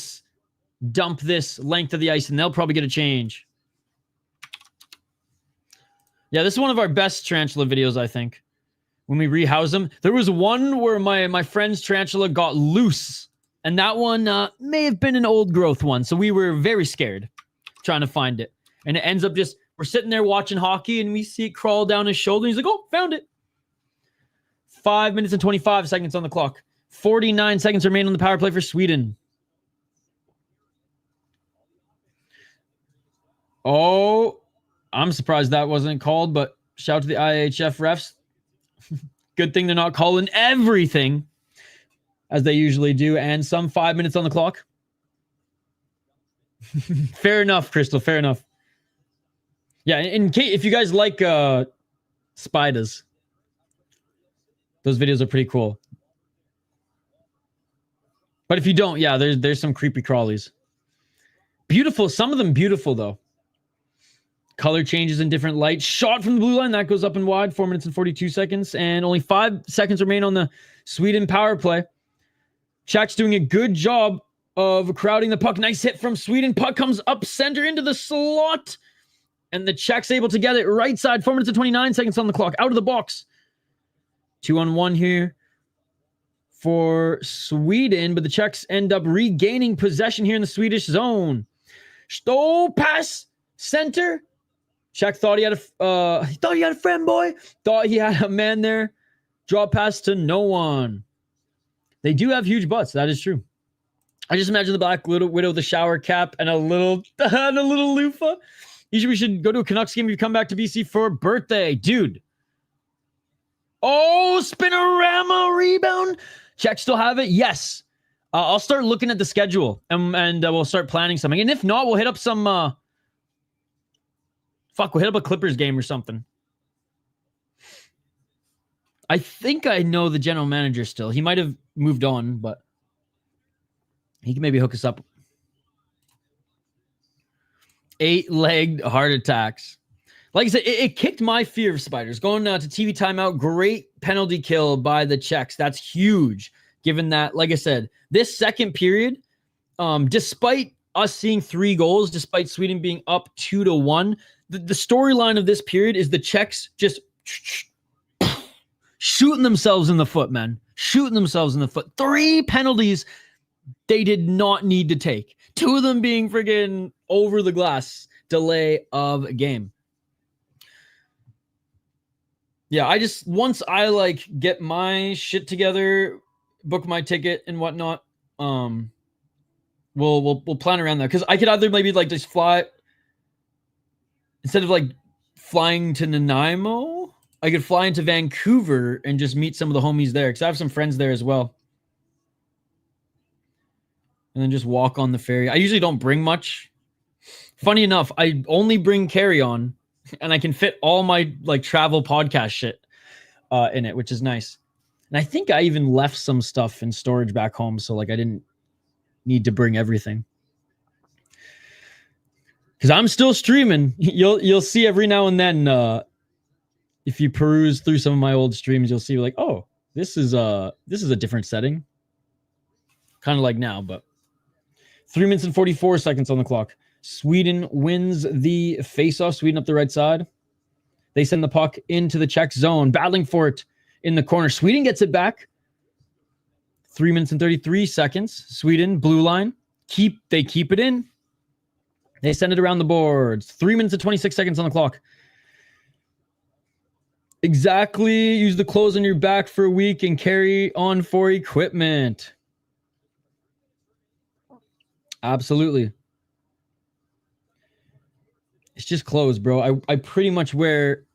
dump this length of the ice, and they'll probably get a change. Yeah, this is one of our best tarantula videos, I think. When we rehouse them. There was one where my friend's tarantula got loose. And that one may have been an old growth one. So we were very scared trying to find it. And it ends up just, we're sitting there watching hockey, and we see it crawl down his shoulder. And he's like, oh, found it. 5 minutes and 25 seconds on the clock. 49 seconds remain on the power play for Sweden. Oh, I'm surprised that wasn't called, but shout out to the IIHF refs. Good thing they're not calling everything as they usually do. And some 5 minutes on the clock. Fair enough, Crystal. Fair enough. Yeah, in case if you guys like spiders, those videos are pretty cool. But if you don't, yeah, there's some creepy crawlies. Beautiful. Some of them beautiful, though. Color changes in different light. Shot from the blue line. That goes up and wide. 4 minutes and 42 seconds. And only 5 seconds remain on the Sweden power play. Czech's doing a good job of crowding the puck. Nice hit from Sweden. Puck comes up center into the slot. And the Czechs able to get it right side. 4 minutes and 29 seconds on the clock. Out of the box. 2-on-1 here for Sweden. But the Czechs end up regaining possession here in the Swedish zone. Stow pass center. Czech thought he had a friend, boy. Thought he had a man there. Draw pass to no one. They do have huge butts. That is true. I just imagine the Black Widow with a shower cap and a little loofah. We should go to a Canucks game if you come back to BC for birthday. Dude. Oh, Spinorama rebound. Czech still have it? Yes. I'll start looking at the schedule and we'll start planning something. And if not, we'll hit up some... we'll hit up a Clippers game or something. I think I know the general manager still. He might have moved on, but he can maybe hook us up. 8-legged heart attacks. Like I said, it kicked my fear of spiders. Going to TV timeout, great penalty kill by the Czechs. That's huge, given that, like I said, this second period, despite us seeing 3 goals, despite Sweden being up 2-1, the storyline of this period is the Czechs just shooting themselves in the foot, man. Shooting themselves in the foot. 3 penalties they did not need to take. 2 of them being friggin' over the glass delay of game. Yeah, once I get my shit together, book my ticket and whatnot, we'll plan around that. Because I could either maybe just fly instead of flying to Nanaimo, I could fly into Vancouver and just meet some of the homies there. Because I have some friends there as well. And then just walk on the ferry. I usually don't bring much. Funny enough, I only bring carry-on, and I can fit all my travel podcast shit in it, which is nice. And I think I even left some stuff in storage back home, so I didn't need to bring everything. Because I'm still streaming. You'll see every now and then. If you peruse through some of my old streams, you'll see oh, this is a different setting. Kind of like now, but 3 minutes and 44 seconds on the clock. Sweden wins the face-off. Sweden up the right side. They send the puck into the Czech zone, battling for it in the corner. Sweden gets it back. 3 minutes and 33 seconds. Sweden, blue line. They keep it in. They send it around the boards. 3 minutes and 26 seconds on the clock. Exactly. Use the clothes on your back for a week and carry on for equipment. Absolutely. It's just clothes, bro. I pretty much wear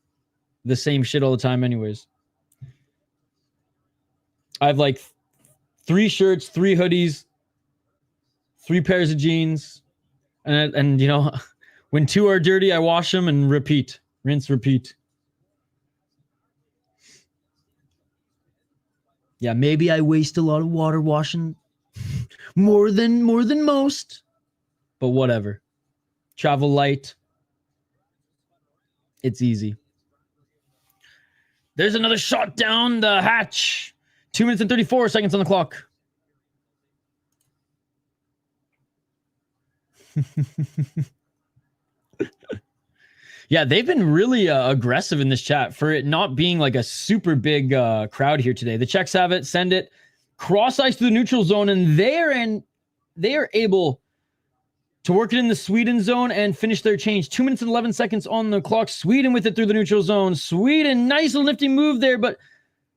the same shit all the time anyways. I have 3 shirts, 3 hoodies, 3 pairs of jeans. And when 2 are dirty, I wash them and repeat. Rinse, repeat. Yeah, maybe I waste a lot of water washing more than most. But whatever. Travel light. It's easy. There's another shot down the hatch. 2 minutes and 34 seconds on the clock. Yeah, they've been really aggressive in this chat for it not being a super big crowd here today. The Czechs have it, send it, cross ice to the neutral zone, and they are able to work it in the Sweden zone and finish their change. 2 minutes and 11 seconds on the clock. Sweden with it through the neutral zone. Sweden, nice little nifty move there, but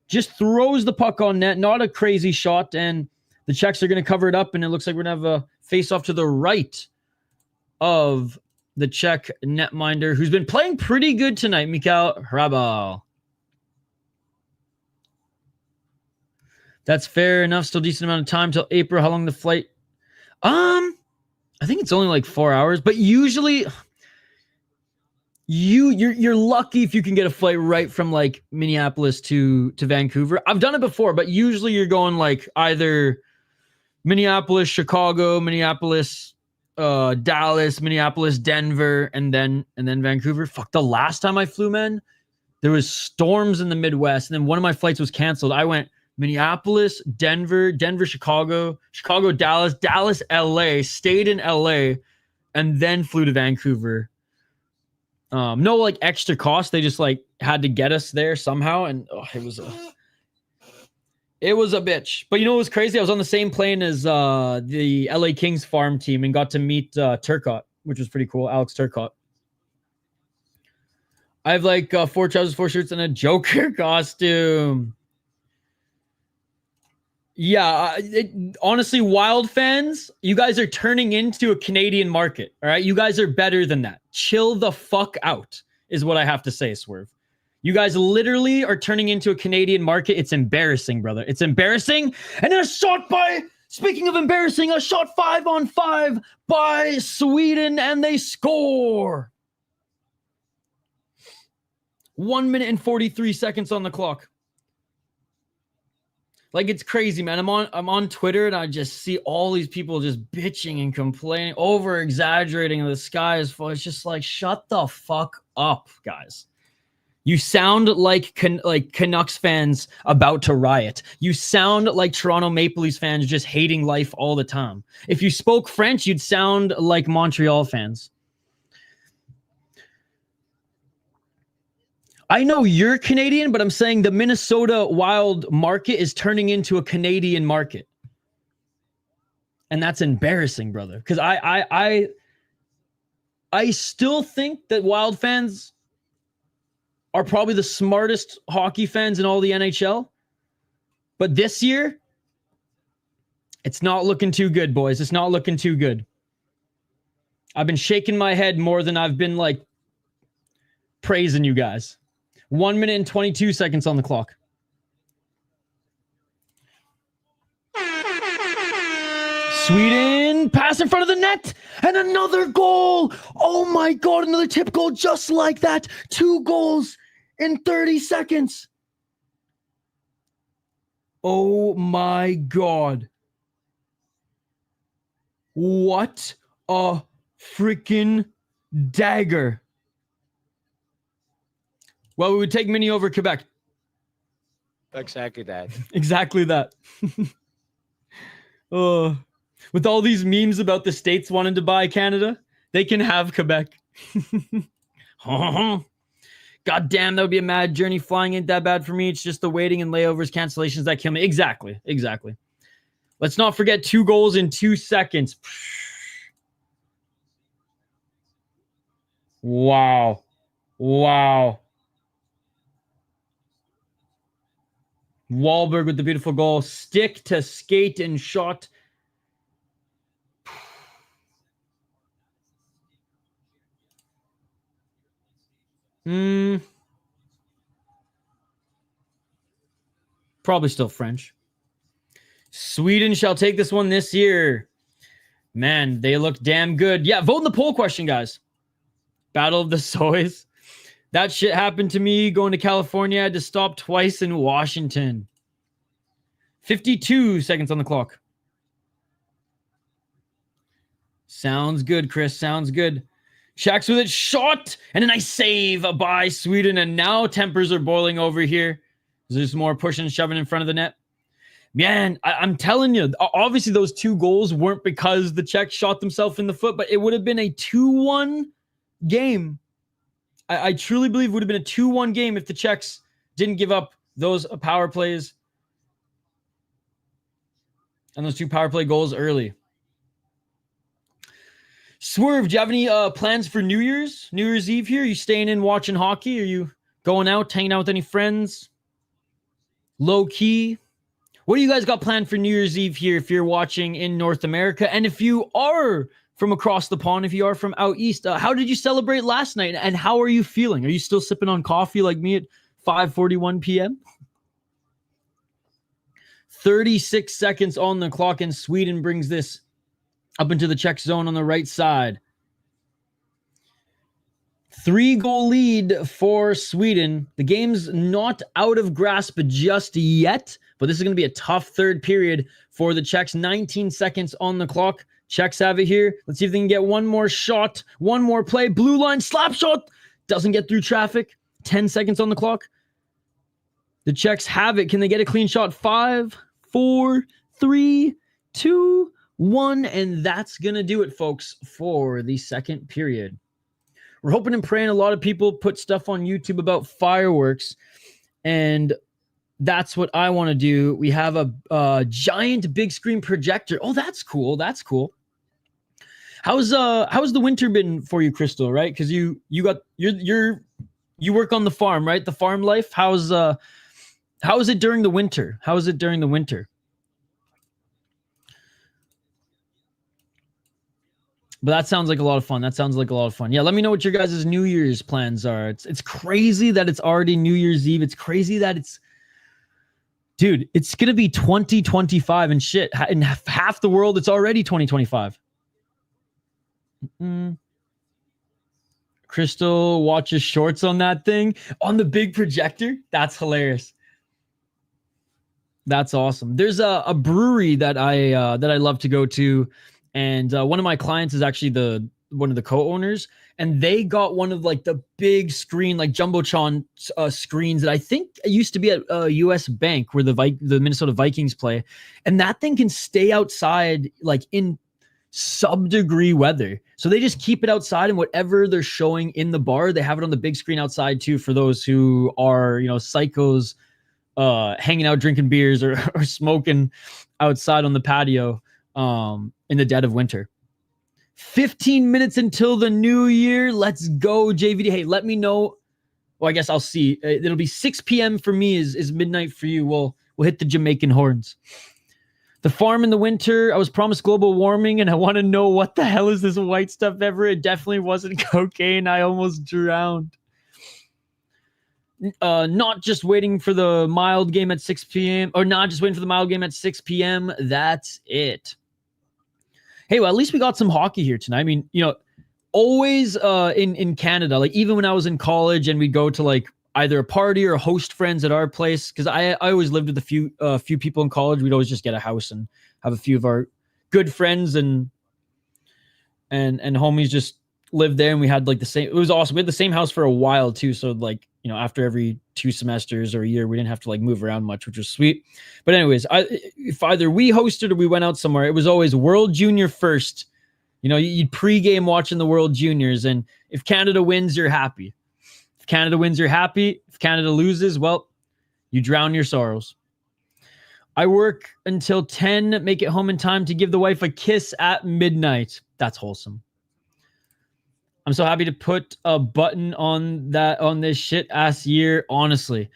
just throws the puck on net. Not a crazy shot, and the Czechs are going to cover it up, and it looks like we're going to have a face-off to the right of the Czech netminder, who's been playing pretty good tonight, Mikhail Hrabal. That's fair enough. Still decent amount of time till April. How long the flight? I think it's only 4 hours, but usually you're lucky if you can get a flight right from Minneapolis to Vancouver. I've done it before, but usually you're going either Minneapolis, Chicago, Minneapolis, Dallas, Minneapolis, Denver, and then Vancouver. Fuck, the last time I flew, man, there was storms in the Midwest, and then one of my flights was canceled. I went Minneapolis, Denver, Chicago, Dallas, LA, stayed in LA, and then flew to Vancouver. No extra cost. They just had to get us there somehow, and it was a bitch. But you know what was crazy? I was on the same plane as the LA Kings farm team and got to meet Turcotte, which was pretty cool. Alex Turcotte. I have 4 trousers, 4 shirts, and a Joker costume. Yeah, honestly, Wild fans, you guys are turning into a Canadian market. All right, you guys are better than that. Chill the fuck out, is what I have to say, Swerve. You guys literally are turning into a Canadian market. It's embarrassing, brother. It's embarrassing. And then a shot by, speaking of embarrassing, a shot 5-on-5 by Sweden, and they score. 1 minute and 43 seconds on the clock. Like, it's crazy, man. I'm on Twitter, and I just see all these people just bitching and complaining, over exaggerating, and the sky is full. It's just like, shut the fuck up, guys. You sound like Canucks fans about to riot. You sound like Toronto Maple Leafs fans just hating life all the time. If you spoke French, you'd sound like Montreal fans. I know you're Canadian, but I'm saying the Minnesota Wild market is turning into a Canadian market. And that's embarrassing, brother. Because I still think that Wild fans are probably the smartest hockey fans in all the NHL. But this year, it's not looking too good, boys. It's not looking too good. I've been shaking my head more than I've been, like, praising you guys. 1 minute and 22 seconds on the clock. Sweden, pass in front of the net, and another goal. Oh my God, another tip goal just like that. 2 goals in 30 seconds. Oh my God. What a freaking dagger. Well, we would take Mini over Quebec.
Exactly that.
Exactly that. With all these memes about the States wanting to buy Canada, they can have Quebec. God damn, that would be a mad journey. Flying ain't that bad for me. It's just the waiting and layovers, cancellations that kill me. Exactly. Let's not forget 2 goals in 2 seconds. Wow. Wahlberg with the beautiful goal. Stick to skate and shot. Probably still French. Sweden shall take this one this year. Man, they look damn good. Yeah, vote in the poll question, guys. Battle of the Soys. That shit happened to me going to California. I had to stop twice in Washington. 52 seconds on the clock. Sounds good, Chris. Sounds good. Shax with it. Shot. And a nice save by Sweden. And now tempers are boiling over here. There's more pushing and shoving in front of the net. Man, I'm telling you, obviously those 2 goals weren't because the Czechs shot themselves in the foot, but it would have been a 2-1 game. I truly believe it would have been a 2-1 game if the Czechs didn't give up those power plays and those 2 power play goals early. Swerve, do you have any plans for New Year's Eve here? Are you staying in watching hockey? Are you going out, hanging out with any friends? Low key? What do you guys got planned for New Year's Eve here if you're watching in North America? And if you are from across the pond, if you are from out east, how did you celebrate last night? And how are you feeling? Are you still sipping on coffee like me at 5:41 p.m.? 36 seconds on the clock, and Sweden brings this up into the Czech zone on the right side. 3-goal lead for Sweden. The game's not out of grasp just yet, but this is going to be a tough third period for the Czechs. 19 seconds on the clock. Czechs have it here. Let's see if they can get one more shot, one more play. Blue line slap shot. Doesn't get through traffic. 10 seconds on the clock. The Czechs have it. Can they get a clean shot? 5, 4, 3, 2, 1. And that's going to do it, folks, for the second period. We're hoping and praying a lot of people put stuff on YouTube about fireworks. And that's what I want to do. We have a giant big screen projector. Oh, that's cool. That's cool. How's the winter been for you, Crystal? Right? Because you work on the farm, right? The farm life. How is it during the winter? How is it during the winter? But that sounds like a lot of fun. Yeah, let me know what your guys' New Year's plans are. It's crazy that it's already New Year's Eve. It's crazy that dude, it's going to be 2025 and shit. In half the world, it's already 2025. Crystal watches shorts on that thing on the big projector. That's hilarious. That's awesome. There's a brewery that I love to go to, and one of my clients is actually one of the co-owners, and they got one of like the big screen, like jumbotron screens that I think used to be at US Bank where the Minnesota Vikings play, and that thing can stay outside like in sub-degree weather. So they just keep it outside, and whatever they're showing in the bar, they have it on the big screen outside too for those who are, psychos hanging out drinking beers or smoking outside on the patio in the dead of winter. 15 minutes until the new year. Let's go, JVD. Hey, let me know. Well, I guess I'll see. It'll be 6 p.m. for me is midnight for you. We'll hit the Jamaican horns. The farm in the winter. I was promised global warming, and I want to know what the hell is this white stuff ever. It definitely wasn't cocaine. I almost drowned. Not just waiting for the mild game at 6 p.m. or not just waiting for the mild game at 6 p.m. That's it. Hey, well, at least we got some hockey here tonight. I mean, always in Canada, like even when I was in college and we'd go to like either a party or host friends at our place, because I always lived with a few people in college. We'd always just get a house and have a few of our good friends and homies just lived there, and we had like the same. It was awesome. We had the same house for a while too, so like after every 2 semesters or a year, we didn't have to like move around much, which was sweet. But anyways, if either we hosted or we went out somewhere, it was always World Junior first. You'd pregame watching the World Juniors, and if Canada wins, you're happy. If Canada wins, you're happy. If Canada loses, well, you drown your sorrows. I work until 10, make it home in time to give the wife a kiss at midnight. That's wholesome. I'm so happy to put a button on this shit ass year. Honestly,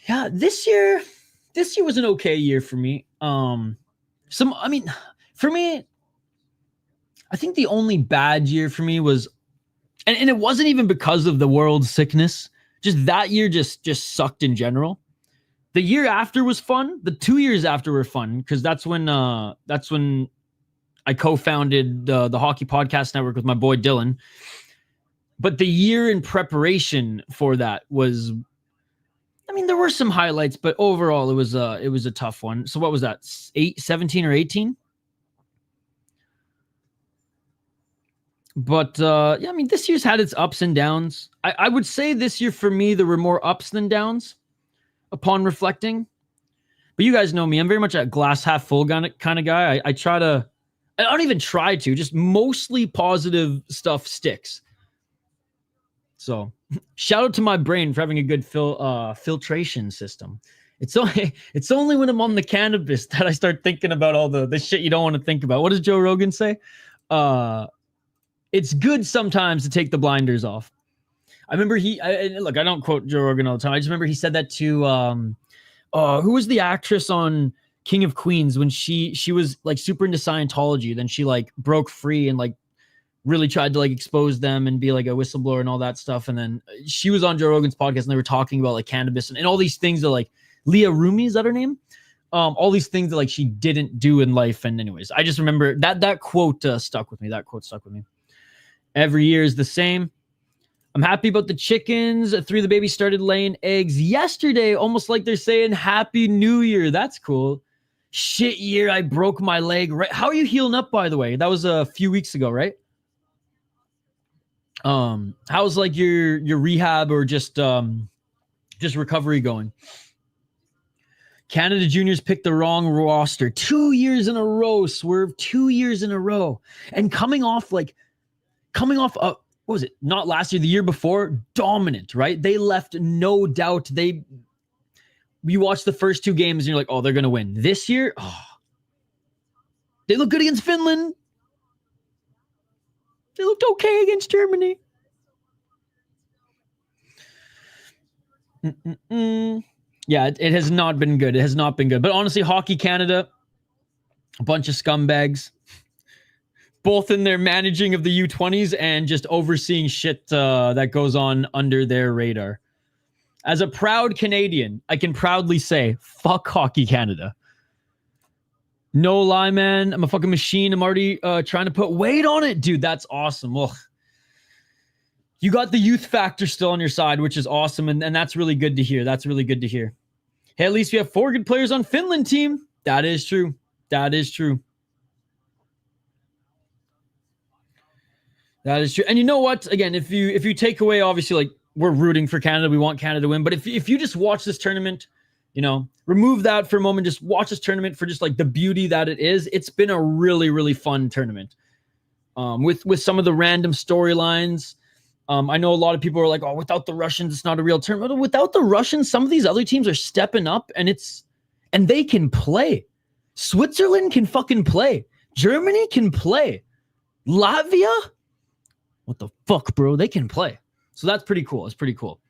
yeah, this year was an okay year for me. For me, I think the only bad year for me was, and it wasn't even because of the world sickness. Just that year just sucked in general. The year after was fun. The 2 years after were fun because that's when I co-founded the Hockey Podcast Network with my boy Dylan. But the year in preparation for that was, there were some highlights, but overall it was a tough one. So what was that? 17 or 18? But this year's had its ups and downs. I would say this year for me there were more ups than downs upon reflecting. But you guys know me. I'm very much a glass half full kind of guy. I don't even try to. Just mostly positive stuff sticks. So, shout out to my brain for having a good filtration system. It's only when I'm on the cannabis that I start thinking about all the shit you don't want to think about. What does Joe Rogan say? It's good sometimes to take the blinders off. I remember look, I don't quote Joe Rogan all the time. I just remember he said that to who was the actress on King of Queens when she was like super into Scientology, then she like broke free and like really tried to like expose them and be like a whistleblower and all that stuff. And then she was on Joe Rogan's podcast and they were talking about like cannabis and all these things that like Leah Rumi, is that her name? All these things that like she didn't do in life. And anyways, I just remember that quote stuck with me. That quote stuck with me. Every year is the same. I'm happy about the chickens. 3 of the babies started laying eggs yesterday, almost like they're saying Happy New Year. That's cool. Shit year, I broke my leg. Right? How are you healing up, by the way? That was a few weeks ago, right? How's like your rehab or just recovery going? Canada Juniors picked the wrong roster 2 years in a row. Swerve 2 years in a row, and coming off what was it? Not last year, the year before, dominant, right? They left no doubt. You watch the first 2 games and you're like, oh, they're going to win. This year, they look good against Finland. They looked okay against Germany. Yeah, it has not been good. It has not been good. But honestly, Hockey Canada, a bunch of scumbags. both in their managing of the U20s and just overseeing shit that goes on under their radar. As a proud Canadian, I can proudly say, fuck Hockey Canada. No lie, man. I'm a fucking machine. I'm already trying to put weight on it. Dude, that's awesome. Ugh. You got the youth factor still on your side, which is awesome. And that's really good to hear. That's really good to hear. Hey, at least we have 4 good players on Finland team. That is true. That is true. That is true. And you know what? Again, if you take away, obviously, like, we're rooting for Canada. We want Canada to win. But if you just watch this tournament, you know, remove that for a moment, just watch this tournament for just like the beauty that it is. It's been a really, really fun tournament. With some of the random storylines. I know a lot of people are like, oh, without the Russians, it's not a real tournament. Without the Russians, some of these other teams are stepping up and they can play. Switzerland can fucking play. Germany can play. Latvia? What the fuck, bro? They can play. So that's pretty cool. It's pretty cool.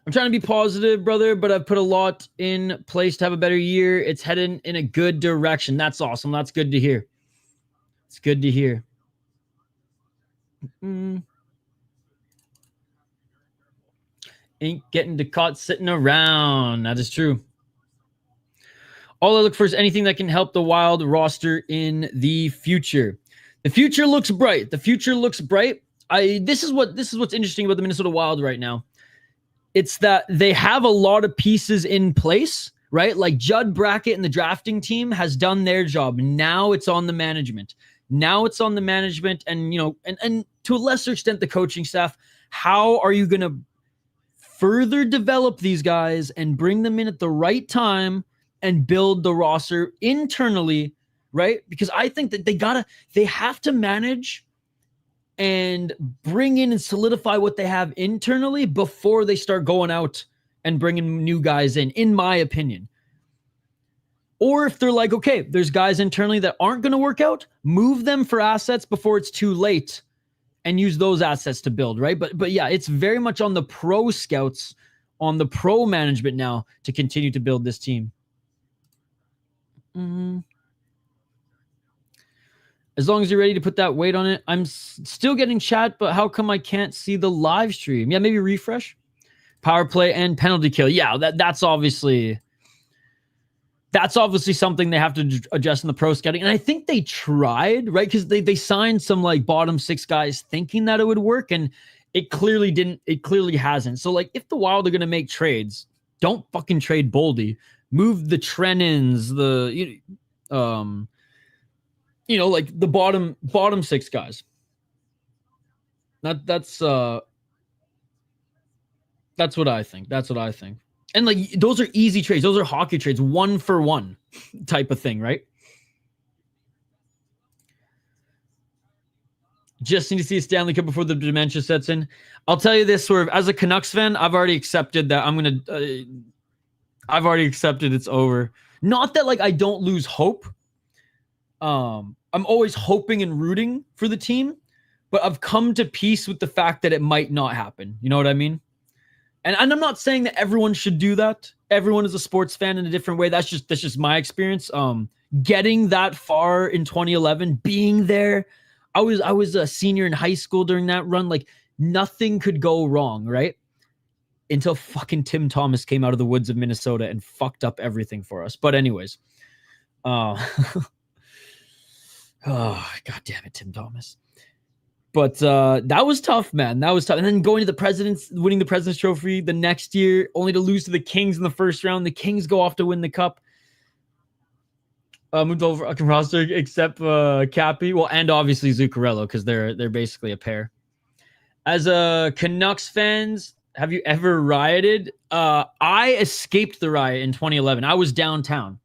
I'm trying to be positive, brother, but I've put a lot in place to have a better year. It's heading in a good direction. That's awesome. That's good to hear. It's good to hear. Ain't getting to caught sitting around. That is true. All I look for is anything that can help the Wild roster in the future. The future looks bright. The future looks bright. This is what's interesting about the Minnesota Wild right now. It's that they have a lot of pieces in place, right? Like Judd Brackett and the drafting team has done their job. Now it's on the management. And, you know, and to a lesser extent, the coaching staff. How are you going to further develop these guys and bring them in at the right time and build the roster internally, right? Because I think that they have to manage and bring in and solidify what they have internally before they start going out and bringing new guys in my opinion. Or if they're like, okay, there's guys internally that aren't going to work out, move them for assets before it's too late and use those assets to build, right? But yeah, it's very much on the pro scouts, on the pro management now to continue to build this team. As long as you're ready to put that weight on it. I'm still getting chat, but how come I can't see the live stream? Yeah, maybe refresh. Power play and penalty kill. Yeah, that's obviously something they have to adjust in the pro scouting. And I think they tried, right? Because they signed some like bottom 6 guys thinking that it would work, and it clearly didn't. It clearly hasn't. So like, if the Wild are going to make trades, don't fucking trade Boldy. Move the Trennans, like the bottom 6 guys. That's what I think. That's what I think. And like, those are easy trades. Those are hockey trades, 1-for-1 type of thing, right? Just need to see a Stanley Cup before the dementia sets in. I'll tell you this, Swerve, as a Canucks fan, I've already accepted that I've already accepted it's over. Not that like I don't lose hope. I'm always hoping and rooting for the team, but I've come to peace with the fact that it might not happen. You know what I mean? And I'm not saying that everyone should do that. Everyone is a sports fan in a different way. That's just my experience. Getting that far in 2011, being there, I was a senior in high school during that run. Like, nothing could go wrong, right? Until fucking Tim Thomas came out of the woods of Minnesota and fucked up everything for us. But anyways, oh, God damn it, Tim Thomas. But that was tough, man. That was tough. And then going to winning the President's Trophy the next year, only to lose to the Kings in the first round. The Kings go off to win the Cup. Moved over a roster except Cappy. Well, and obviously Zuccarello, because they're basically a pair. As a Canucks fans, have you ever rioted? I escaped the riot in 2011. I was downtown.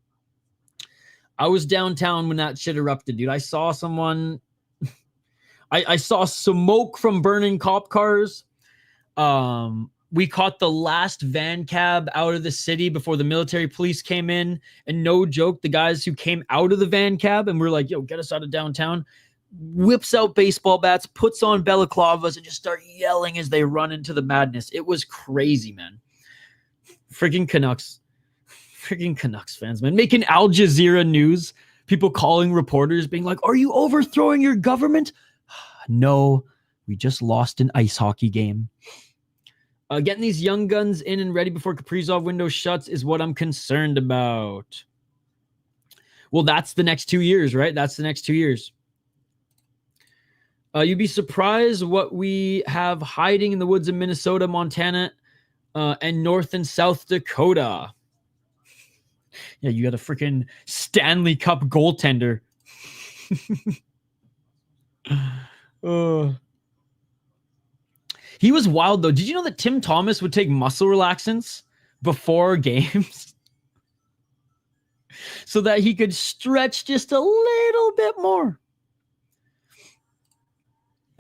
When that shit erupted, dude. I saw someone... I saw smoke from burning cop cars. We caught the last van cab out of the city before the military police came in. And no joke, the guys who came out of the van cab and were like, yo, get us out of downtown, whips out baseball bats, puts on balaclavas, and just start yelling as they run into the madness. It was crazy, man. Freaking Canucks fans, man. Making Al Jazeera news People calling reporters being like, are you overthrowing your government? No, we just lost an ice hockey game. Getting these young guns in and ready before Kaprizov window shuts is what I'm concerned about. Well, that's the next 2 years, right? That's the next 2 years. You'd be surprised what we have hiding in the woods of Minnesota, Montana, and North and South Dakota. Yeah, you got a freaking Stanley Cup goaltender. He was wild, though. Did you know that Tim Thomas would take muscle relaxants before games so that he could stretch just a little bit more?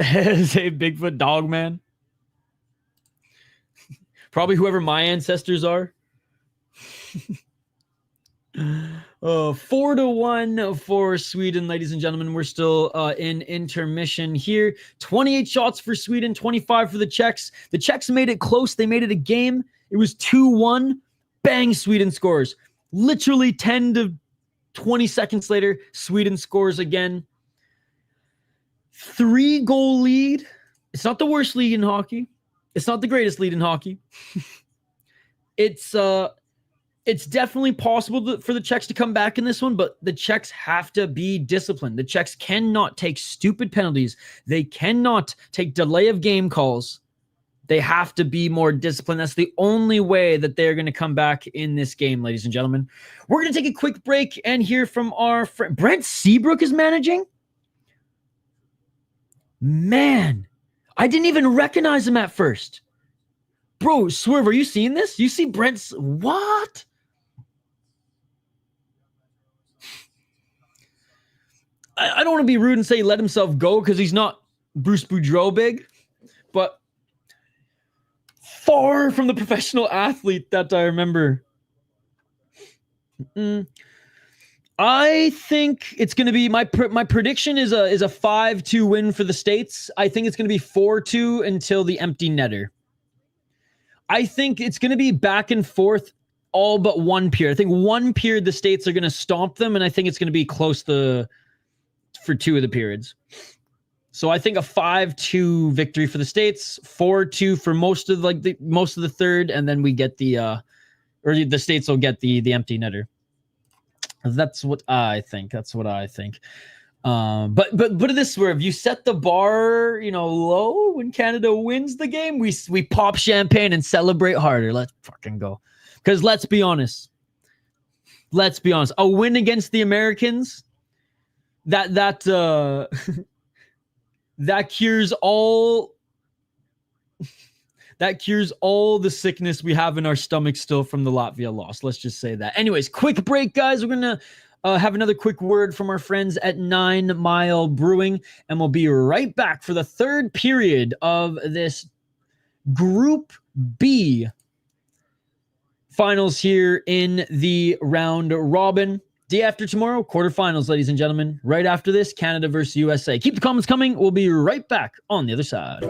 Say Bigfoot dog man. Probably whoever my ancestors are. 4-1 for Sweden, ladies and gentlemen. We're still in intermission here. 28 shots for Sweden, 25 for the Czechs. The Czechs made it close. They made it a game. It was 2-1. Bang, Sweden scores. Literally 10 to 20 seconds later, Sweden scores again. 3-goal lead. It's not the worst lead in hockey. It's not the greatest lead in hockey. It's definitely possible for the Czechs to come back in this one, but the Czechs have to be disciplined. The Czechs cannot take stupid penalties. They cannot take delay of game calls. They have to be more disciplined. That's the only way that they're going to come back in this game, ladies and gentlemen. We're going to take a quick break and hear from our friend. Brent Seabrook is managing? Man, I didn't even recognize him at first. Bro, Swerve, are you seeing this? You see Brent's... What? I don't want to be rude and say he let himself go because he's not Bruce Boudreau big, but far from the professional athlete that I remember. I think it's going to be my prediction is a 5-2 win for the States. I think it's going to be 4-2 until the empty netter. I think it's going to be back and forth all but one period. I think one period the States are going to stomp them, and I think it's going to be close for two of the periods. So I think a 5-2 victory for the States, 4-2 for most of the third, and then we get the States will get the empty netter. That's what I think. But put it this way: if you set the bar, low when Canada wins the game, we pop champagne and celebrate harder. Let's fucking go. Because let's be honest. A win against the Americans, that cures all. That cures all the sickness we have in our stomach still from the Latvia loss. Let's just say that. Anyways, quick break, guys. We're going to have another quick word from our friends at 9 Mile Brewing, and we'll be right back for the third period of this Group B finals here in the round robin. Day after tomorrow, quarterfinals, ladies and gentlemen. Right after this, Canada versus USA. Keep the comments coming. We'll be right back on the other side.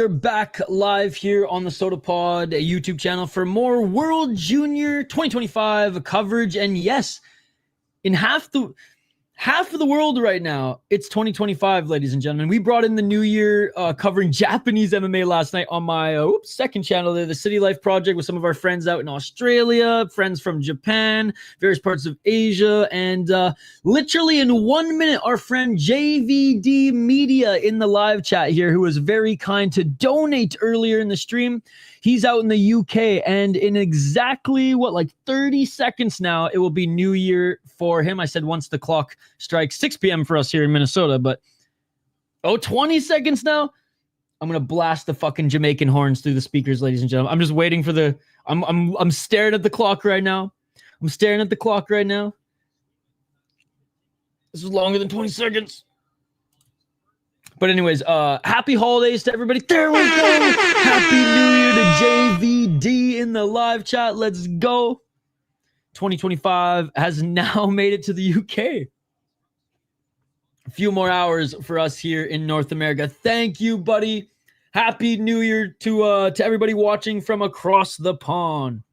are back live here on the Sota Pod YouTube channel for more World Junior 2025 coverage. And yes, in half of the world right now, it's 2025, ladies and gentlemen. We brought in the new year covering Japanese MMA last night on my second channel there, the City Life Project, with some of our friends out in Australia, friends from Japan, various parts of Asia, and literally in 1 minute, our friend JVD Media in the live chat here, who was very kind to donate earlier in the stream. He's out in the UK, and in exactly, 30 seconds now, it will be New Year for him. I said once the clock strikes 6 p.m. for us here in Minnesota, but 20 seconds now? I'm going to blast the fucking Jamaican horns through the speakers, ladies and gentlemen. I'm just waiting for the... I'm staring at the clock right now. This is longer than 20 seconds. But anyways, happy holidays to everybody. There we go. Happy New Year to JVD in the live chat. Let's go. 2025 has now made it to the UK. A few more hours for us here in North America. Thank you, buddy. Happy New Year to everybody watching from across the pond.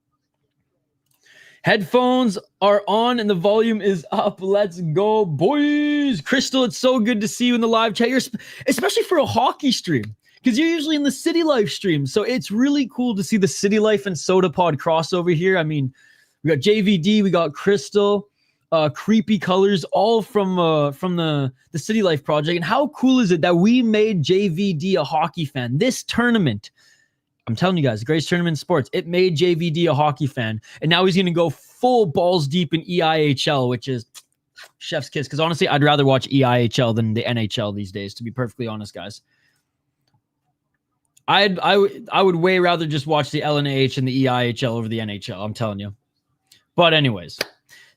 Headphones are on and the volume is up. Let's go, boys. Crystal, it's so good to see you in the live chat here, especially for a hockey stream, because you're usually in the City Life stream. So it's really cool to see the City Life and Sota Pod crossover here. I mean, we got JVD, we got Crystal, Creepy Colors, all from the City Life Project. And how cool is it that we made JVD a hockey fan? This tournament, I'm telling you guys, the greatest tournament in sports, it made JVD a hockey fan. And now he's going to go full balls deep in EIHL, which is chef's kiss. Because honestly, I'd rather watch EIHL than the NHL these days, to be perfectly honest, guys. I would way rather just watch the LNAH and the EIHL over the NHL, I'm telling you. But anyways,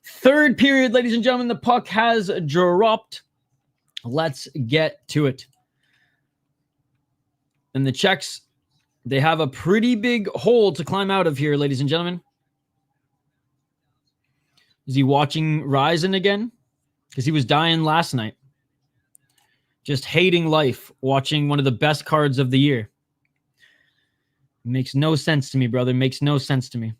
third period, ladies and gentlemen, the puck has dropped. Let's get to it. And the Czechs, they have a pretty big hole to climb out of here, ladies and gentlemen. Is he watching Ryzen again? Because he was dying last night. Just hating life, watching one of the best cards of the year. Makes no sense to me, brother. Makes no sense to me.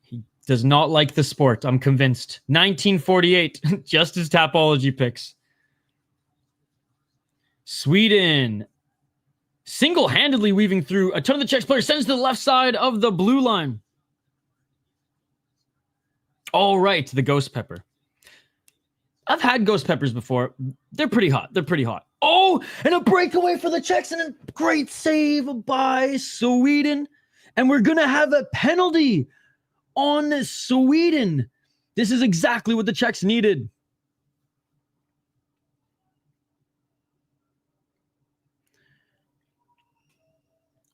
He does not like the sport, I'm convinced. 1948, just his Tapology picks. Sweden. Single-handedly weaving through a ton of the Czech players, sends to the left side of the blue line. All right, the Ghost Pepper. I've had Ghost Peppers before. They're pretty hot. Oh, and a breakaway for the Czechs, and a great save by Sweden. And we're going to have a penalty on Sweden. This is exactly what the Czechs needed.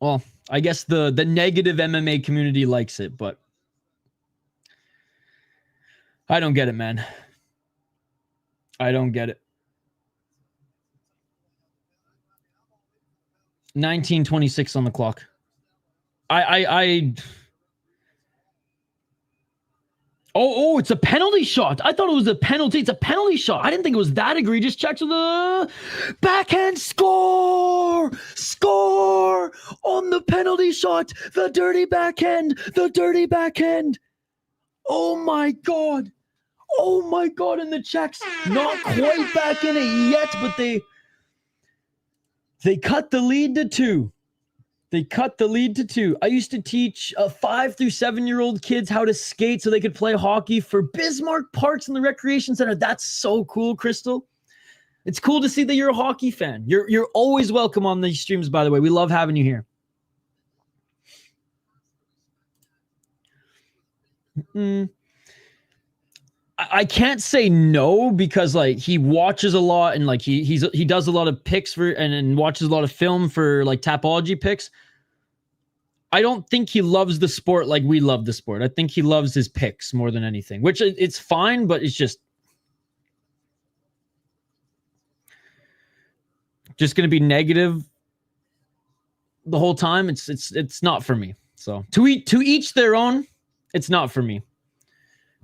Well, I guess the negative MMA community likes it, but I don't get it, man. I don't get it. 19:26 on the clock. Oh, it's a penalty shot. I thought it was a penalty. It's a penalty shot. I didn't think it was that egregious. Check to the backhand score. Score on the penalty shot. The dirty backhand. Oh my God. And the Czechs not quite back in it yet, but they cut the lead to 2. I used to teach 5 through 7-year-old kids how to skate so they could play hockey for Bismarck Parks in the Recreation Center. That's so cool, Crystal. It's cool to see that you're a hockey fan. You're always welcome on these streams, by the way. We love having you here. I can't say no because he watches a lot and he does a lot of picks for and watches a lot of film for Tapology picks. I don't think he loves the sport like we love the sport. I think he loves his picks more than anything, which it's fine, but it's just going to be negative the whole time. It's not for me. So to each their own. It's not for me.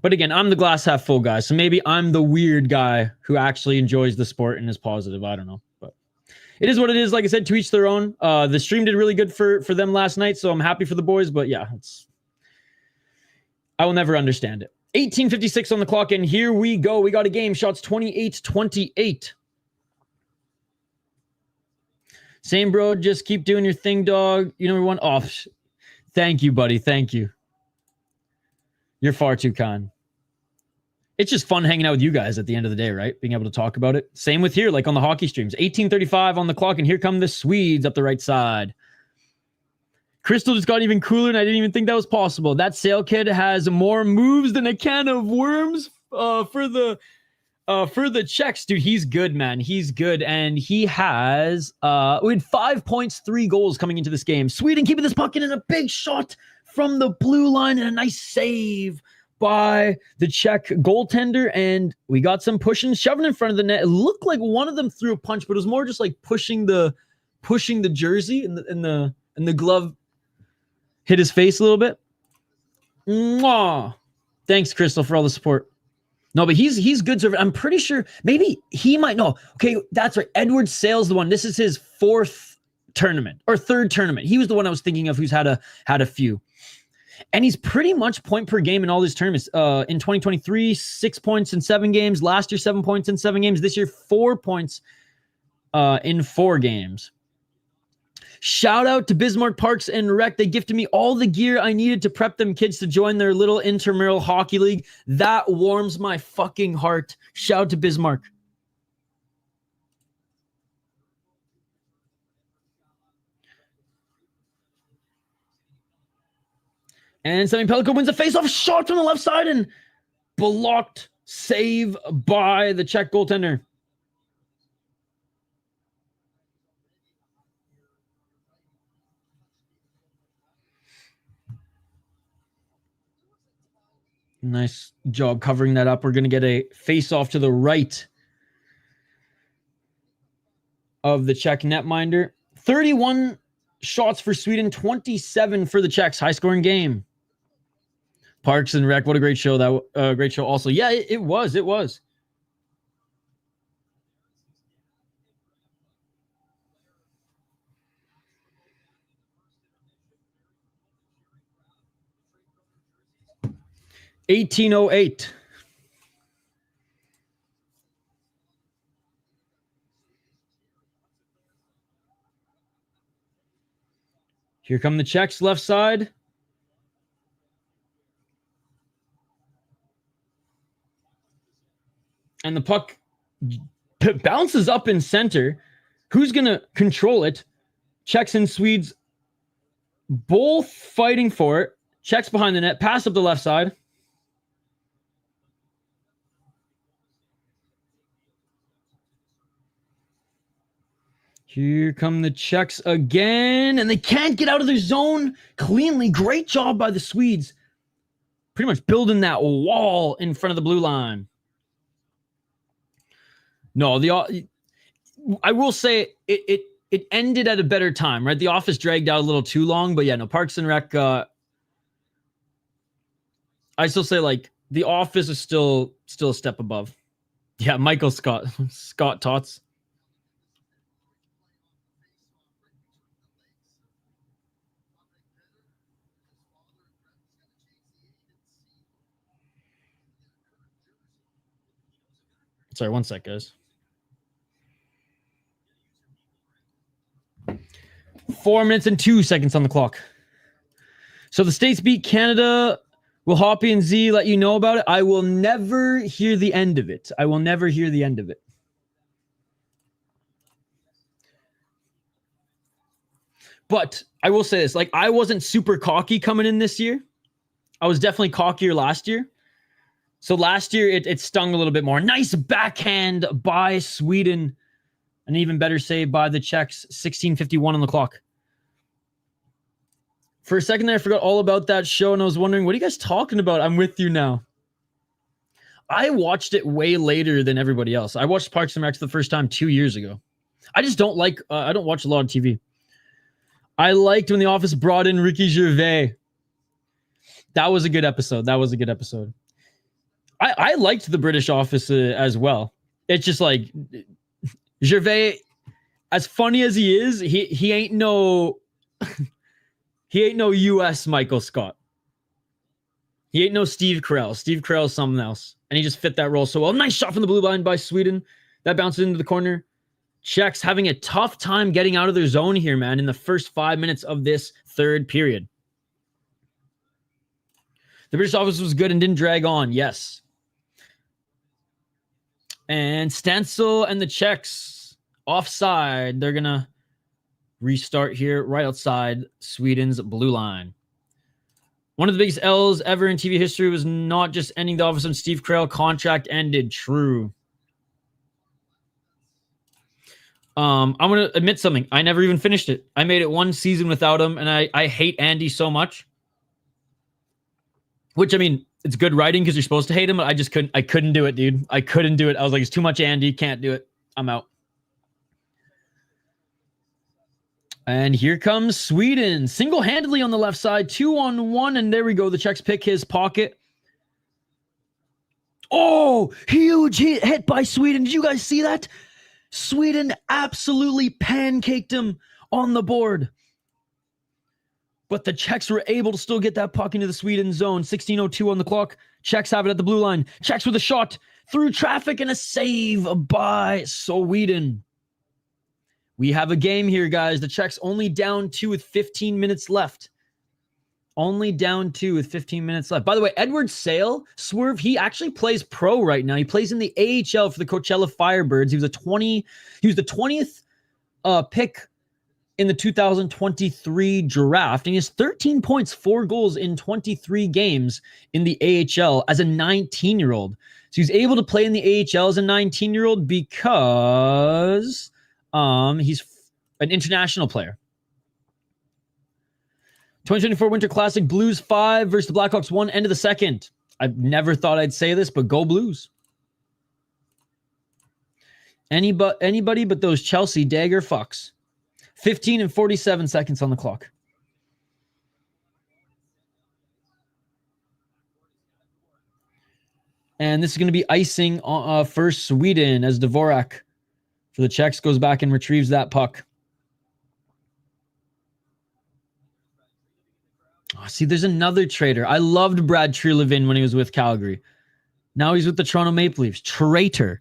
But again, I'm the glass half full guy. So maybe I'm the weird guy who actually enjoys the sport and is positive. I don't know. But it is what it is. Like I said, to each their own. The stream did really good for them last night, so I'm happy for the boys. But yeah, I will never understand it. 18:56 on the clock, and here we go. We got a game. Shots 28-28. Same, bro. Just keep doing your thing, dog. You know, we want off. Thank you, buddy. Thank you. You're far too kind. It's just fun hanging out with you guys at the end of the day, right? Being able to talk about it. Same with here, like on the hockey streams. 18:35 on the clock, and here come the Swedes up the right side. Crystal just got even cooler, and I didn't even think that was possible. That Sale kid has more moves than a can of worms for the Czechs. Dude, he's good, man. He's good, and he has we had 5 points, 3 goals coming into this game. Sweden keeping this puck in, and a big shot from the blue line, and a nice save by the Czech goaltender, and we got some pushing, shoving in front of the net. It looked like one of them threw a punch, but it was more just like pushing the jersey, and the glove hit his face a little bit. Mwah. Thanks, Crystal, for all the support. No, but he's good server. I'm pretty sure maybe he might know. Okay, that's right. Edward Sale's the one. This is his 4th tournament or 3rd tournament. He was the one I was thinking of who's had a few. And he's pretty much point per game in all these tournaments. In 2023, 6 points in 7 games. Last year, 7 points in 7 games. This year, 4 points in 4 games. Shout out to Bismarck Parks and Rec. They gifted me all the gear I needed to prep them kids to join their little intramural hockey league. That warms my fucking heart. Shout out to Bismarck. And Sammy Pelico wins a face-off shot from the left side and blocked save by the Czech goaltender. Nice job covering that up. We're going to get a face-off to the right of the Czech netminder. 31 shots for Sweden, 27 for the Czechs. High-scoring game. Parks and Rec, what a great show. That great show also. Yeah, it was. It was. $18.08. Here come the Czechs left side. And the puck bounces up in center. Who's going to control it? Czechs and Swedes both fighting for it. Czechs behind the net. Pass up the left side. Here come the Czechs again. And they can't get out of their zone cleanly. Great job by the Swedes. Pretty much building that wall in front of the blue line. No, I will say it ended at a better time, right? The office dragged out a little too long, but yeah, no, Parks and Rec. I still say like the office is still a step above. Yeah, Michael Scott Tots. Sorry, 1 sec, guys. 4 minutes and 2 seconds on the clock. So the States beat Canada. Will Hoppy and Z let you know about it? I will never hear the end of it. I will never hear the end of it. But I will say this. Like, I wasn't super cocky coming in this year. I was definitely cockier last year. So last year, it stung a little bit more. Nice backhand by Sweden. An even better save by the Czechs. 16:51 on the clock. For a second there, I forgot all about that show, and I was wondering, what are you guys talking about? I'm with you now. I watched it way later than everybody else. I watched Parks and Rec the first time 2 years ago. I just don't like, I don't watch a lot of TV. I liked when The Office brought in Ricky Gervais. That was a good episode. I liked the British Office as well. It's just like Gervais, as funny as he is, he ain't no he ain't no US Michael Scott. He ain't no Steve Carell. Steve Carell's something else. And he just fit that role so well. Nice shot from the blue line by Sweden. That bounces into the corner. Czechs having a tough time getting out of their zone here, man, in the first 5 minutes of this third period. The British offense was good and didn't drag on. Yes. And Stancil and the Czechs offside. They're going to restart here right outside Sweden's blue line. One of the biggest L's ever in TV history was not just ending the office when Steve Carell contract ended. True. I'm going to admit something. I never even finished it. I made it one season without him, and I hate Andy so much. Which, I mean, it's good writing because you're supposed to hate him, but I couldn't do it, dude. I couldn't do it. I was like, it's too much Andy. Can't do it. I'm out. And here comes Sweden. Single-handedly on the left side. 2-on-1, and there we go. The Czechs pick his pocket. Oh, huge hit by Sweden. Did you guys see that? Sweden absolutely pancaked him on the board. But the Czechs were able to still get that puck into the Sweden zone. 16:02 on the clock. Czechs have it at the blue line. Czechs with a shot through traffic and a save by Sweden. We have a game here, guys. The Czechs only down 2 with 15 minutes left. Only down 2 with 15 minutes left. By the way, Edward Sale, Swerve, he actually plays pro right now. He plays in the AHL for the Coachella Firebirds. He was the 20th pick in the 2023 draft, and he has 13 points, 4 goals in 23 games in the AHL as a 19-year-old. So he's able to play in the AHL as a 19-year-old because he's an international player. 2024 Winter Classic, Blues 5 versus the Blackhawks 1, end of the second. I never thought I'd say this, but go Blues. Anybody but those Chelsea dagger fucks. 15 and 47 seconds on the clock. And this is going to be icing for Sweden as Dvorak for the Czechs goes back and retrieves that puck. Oh, see, there's another traitor. I loved Brad Treliving when he was with Calgary. Now he's with the Toronto Maple Leafs. Traitor.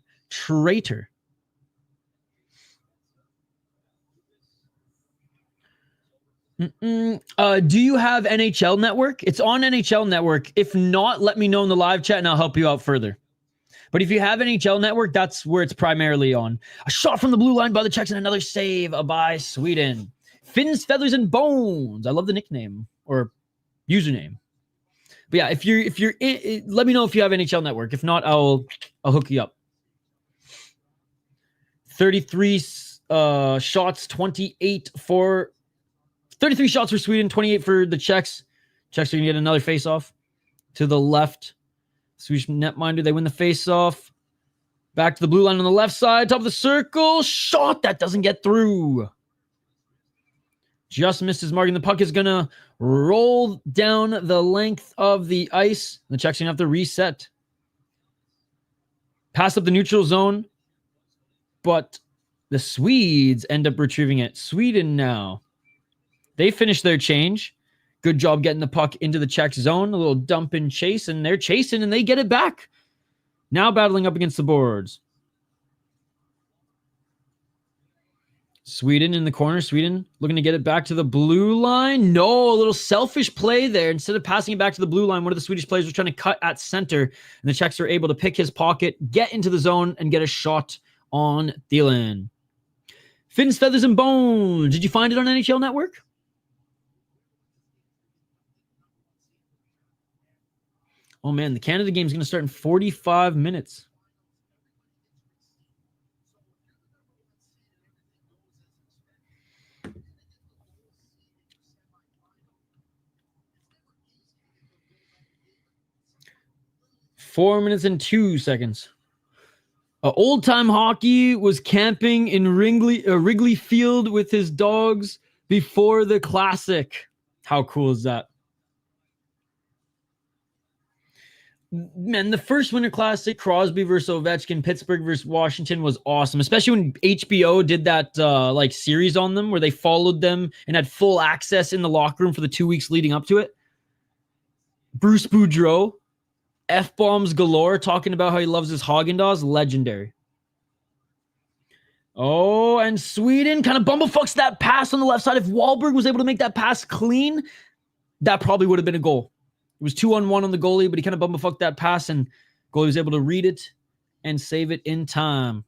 Do you have NHL Network? It's on NHL Network. If not, let me know in the live chat and I'll help you out further. But if you have NHL Network, that's where it's primarily on. A shot from the blue line by the Czechs and another save by Sweden. Fins, Feathers, and Bones. I love the nickname or username. But yeah, if you're in, let me know if you have NHL Network. If not, I'll hook you up. 33 shots, 28 for 33 shots for Sweden, 28 for the Czechs. Czechs are going to get another face-off to the left. Swedish netminder, they win the face-off. Back to the blue line on the left side, top of the circle. Shot that doesn't get through. Just missed his mark, and the puck is going to roll down the length of the ice. The Czechs are going to have to reset. Pass up the neutral zone, but the Swedes end up retrieving it. Sweden now. They finish their change. Good job getting the puck into the Czech zone. A little dump and chase, and they're chasing, and they get it back. Now battling up against the boards. Sweden in the corner. Sweden looking to get it back to the blue line. No, a little selfish play there. Instead of passing it back to the blue line, one of the Swedish players was trying to cut at center, and the Czechs are able to pick his pocket, get into the zone, and get a shot on Thielen. Fins, Feathers, and Bones. Did you find it on NHL Network? Oh, man, the Canada game is going to start in 45 minutes. Four minutes and 2 seconds. Old-time hockey was camping in Wrigley Field with his dogs before the Classic. How cool is that? Man, the first Winter Classic, Crosby versus Ovechkin, Pittsburgh versus Washington, was awesome, especially when HBO did that like series on them where they followed them and had full access in the locker room for the 2 weeks leading up to it. Bruce Boudreau, F-bombs galore, talking about how he loves his Haagen-Dazs, legendary. Oh, and Sweden kind of bumblefucks that pass on the left side. If Wahlberg was able to make that pass clean, that probably would have been a goal. It was 2-on-1 on the goalie, but he kind of bumblefucked that pass, and goalie was able to read it and save it in time.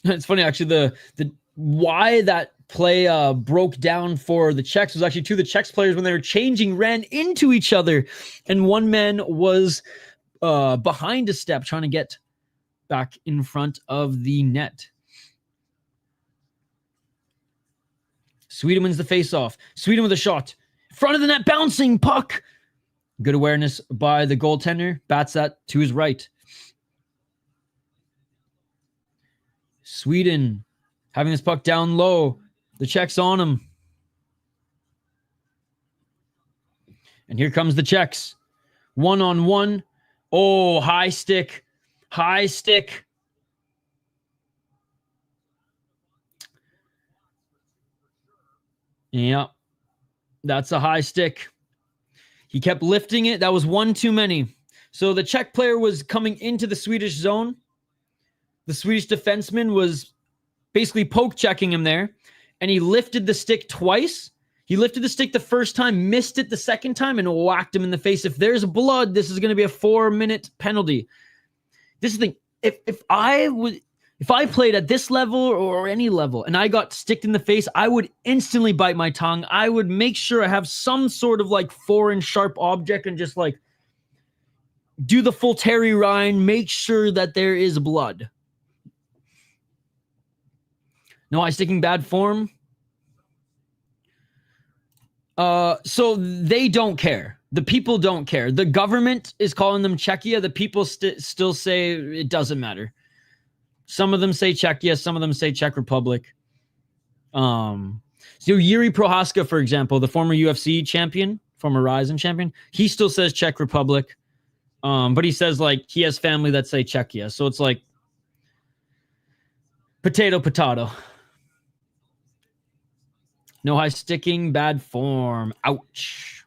It's funny, actually, the why that play broke down for the Czechs was actually two of the Czechs players, when they were changing, ran into each other, and one man was behind a step trying to get back in front of the net. Sweden wins the faceoff. Sweden with a shot. Front of the net, bouncing puck. Good awareness by the goaltender. Bats that to his right. Sweden having this puck down low. The Czechs on him. And here comes the Czechs. 1-on-1. Oh, high stick. High stick. Yeah. That's a high stick. He kept lifting it. That was one too many. So the Czech player was coming into the Swedish zone. The Swedish defenseman was basically poke checking him there. And he lifted the stick twice. He lifted the stick the first time, missed it the second time, and whacked him in the face. If there's blood, this is going to be a 4-minute penalty. This is the thing. If I played at this level or any level and I got sticked in the face, I would instantly bite my tongue. I would make sure I have some sort of like foreign sharp object and just like do the full Terry Ryan, make sure that there is blood. No eye sticking, bad form. So they don't care. The people don't care. The government is calling them Czechia. The people still say it doesn't matter. Some of them say Czechia. Some of them say Czech Republic. So Yuri Prohaska, for example, the former UFC champion, former Ryzen champion, he still says Czech Republic. But he says like he has family that say Czechia. So it's like potato, potato. No high sticking, bad form. Ouch.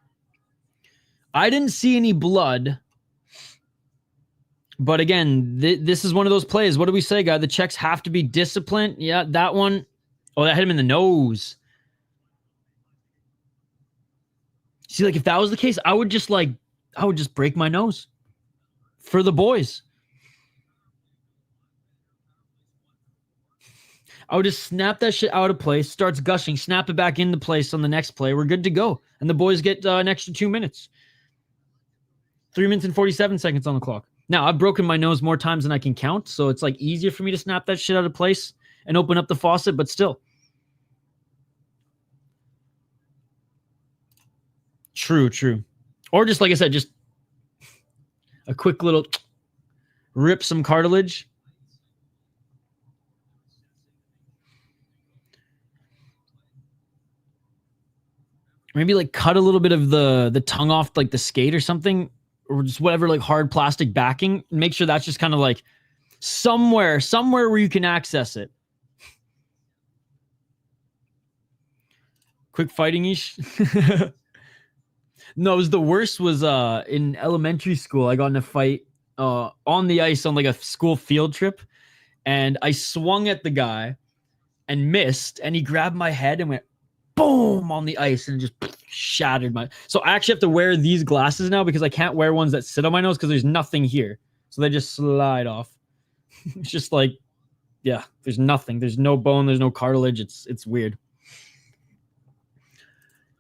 I didn't see any blood. But again, this is one of those plays. What do we say, guy? The Czechs have to be disciplined. Yeah, that one. Oh, that hit him in the nose. See, like if that was the case, I would just break my nose for the boys. I would just snap that shit out of place, starts gushing, snap it back into place on the next play. We're good to go. And the boys get an extra 2 minutes. 3 minutes and 47 seconds on the clock. Now, I've broken my nose more times than I can count, so it's like easier for me to snap that shit out of place and open up the faucet, but still. True. Or just like I said, just a quick little rip some cartilage. Maybe like cut a little bit of the tongue off like the skate or something, or just whatever, like hard plastic backing. Make sure that's just kind of like somewhere where you can access it. Quick fighting-ish. No, it was the worst was in elementary school. I got in a fight on the ice on like a school field trip, and I swung at the guy and missed, and he grabbed my head and went boom on the ice and just shattered my. So I actually have to wear these glasses now because I can't wear ones that sit on my nose because there's nothing here. So they just slide off. It's just like, yeah, there's nothing. There's no bone. There's no cartilage. It's weird.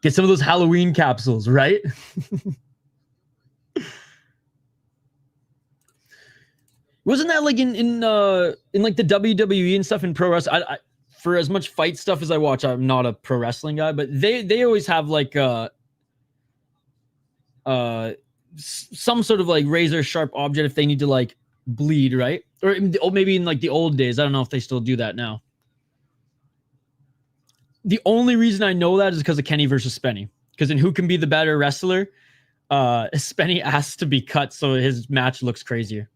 Get some of those Halloween capsules, right? Wasn't that like in like the WWE and stuff in pro wrestling? I for as much fight stuff as I watch, I'm not a pro wrestling guy, but they always have like some sort of like razor sharp object if they need to like bleed, right? Or maybe in like the old days. I don't know if they still do that now. The only reason I know that is because of Kenny versus Spenny. Because in Who Can Be the Better Wrestler, Spenny asked to be cut so his match looks crazier.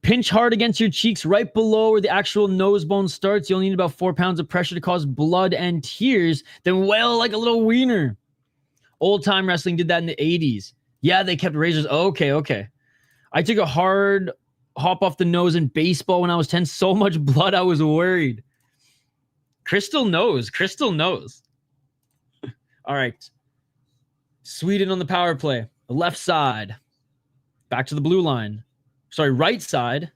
Pinch hard against your cheeks right below where the actual nose bone starts. You only need about 4 pounds of pressure to cause blood and tears. Then wail like a little wiener. Old time wrestling did that in the 80s. Yeah, they kept razors. Okay. I took a hard hop off the nose in baseball when I was 10. So much blood, I was worried. Crystal knows. All right. Sweden on the power play. The left side. Back to the blue line. Sorry, right side.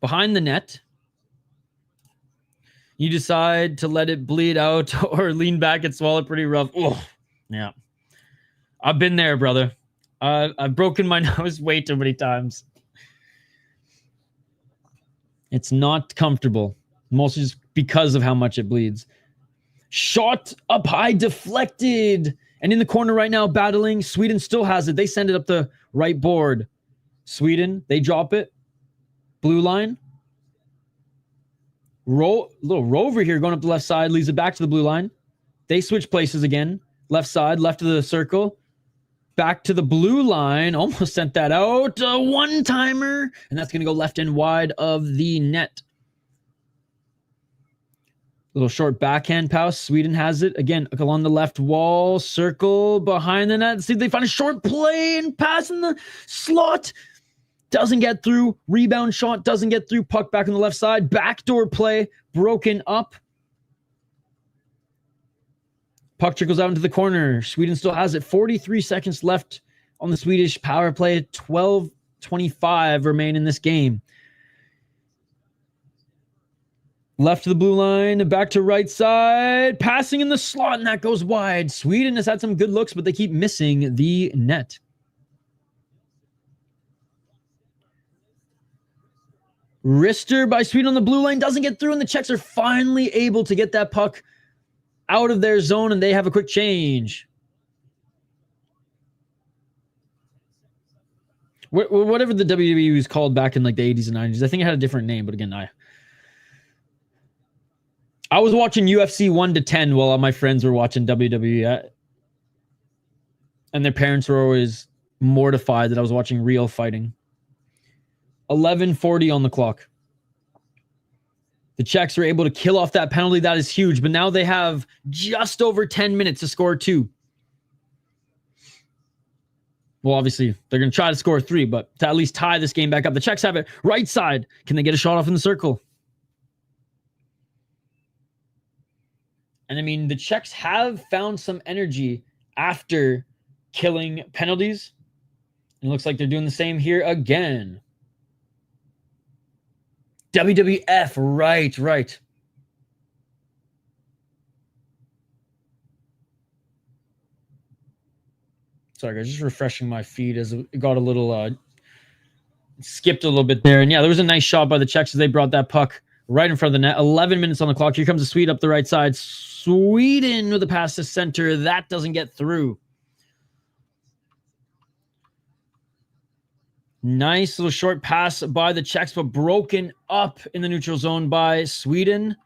Behind the net. You decide to let it bleed out or lean back and swallow pretty rough. Oh, yeah. I've been there, brother. I've broken my nose way too many times. It's not comfortable. Mostly just because of how much it bleeds. Shot up high, deflected. And in the corner right now, battling. Sweden still has it. They send it up the right board. Sweden, they drop it. Blue line. Little rover here going up the left side. Leaves it back to the blue line. They switch places again. Left side, left of the circle. Back to the blue line. Almost sent that out. A one-timer. And that's going to go left and wide of the net. Little short backhand pass. Sweden has it. Again, along the left wall. Circle behind the net. See if they find a short play and pass in the slot. Doesn't get through. Rebound shot. Doesn't get through. Puck back on the left side. Backdoor play. Broken up. Puck trickles out into the corner. Sweden still has it. 43 seconds left on the Swedish power play. 12:25 remain in this game. Left to the blue line, back to right side, passing in the slot, and that goes wide. Sweden has had some good looks, but they keep missing the net. Wrister by Sweden on the blue line doesn't get through, and the Czechs are finally able to get that puck out of their zone, and they have a quick change. Whatever the WWE was called back in like the 80s and 90s, I think it had a different name, but again, I was watching UFC 1 to 10 while all my friends were watching WWE. And their parents were always mortified that I was watching real fighting. 11:40 on the clock. The Czechs were able to kill off that penalty. That is huge. But now they have just over 10 minutes to score 2. Well, obviously, they're going to try to score 3, but to at least tie this game back up. The Czechs have it right side. Can they get a shot off in the circle? And I mean, the Czechs have found some energy after killing penalties. It looks like they're doing the same here again. WWF, right. Sorry, guys, just refreshing my feed as it got a little skipped a little bit there. And yeah, there was a nice shot by the Czechs as they brought that puck right in front of the net. 11 minutes on the clock. Here comes the Swede up the right side. Sweden with a pass to center. That doesn't get through. Nice little short pass by the Czechs, but broken up in the neutral zone by Sweden.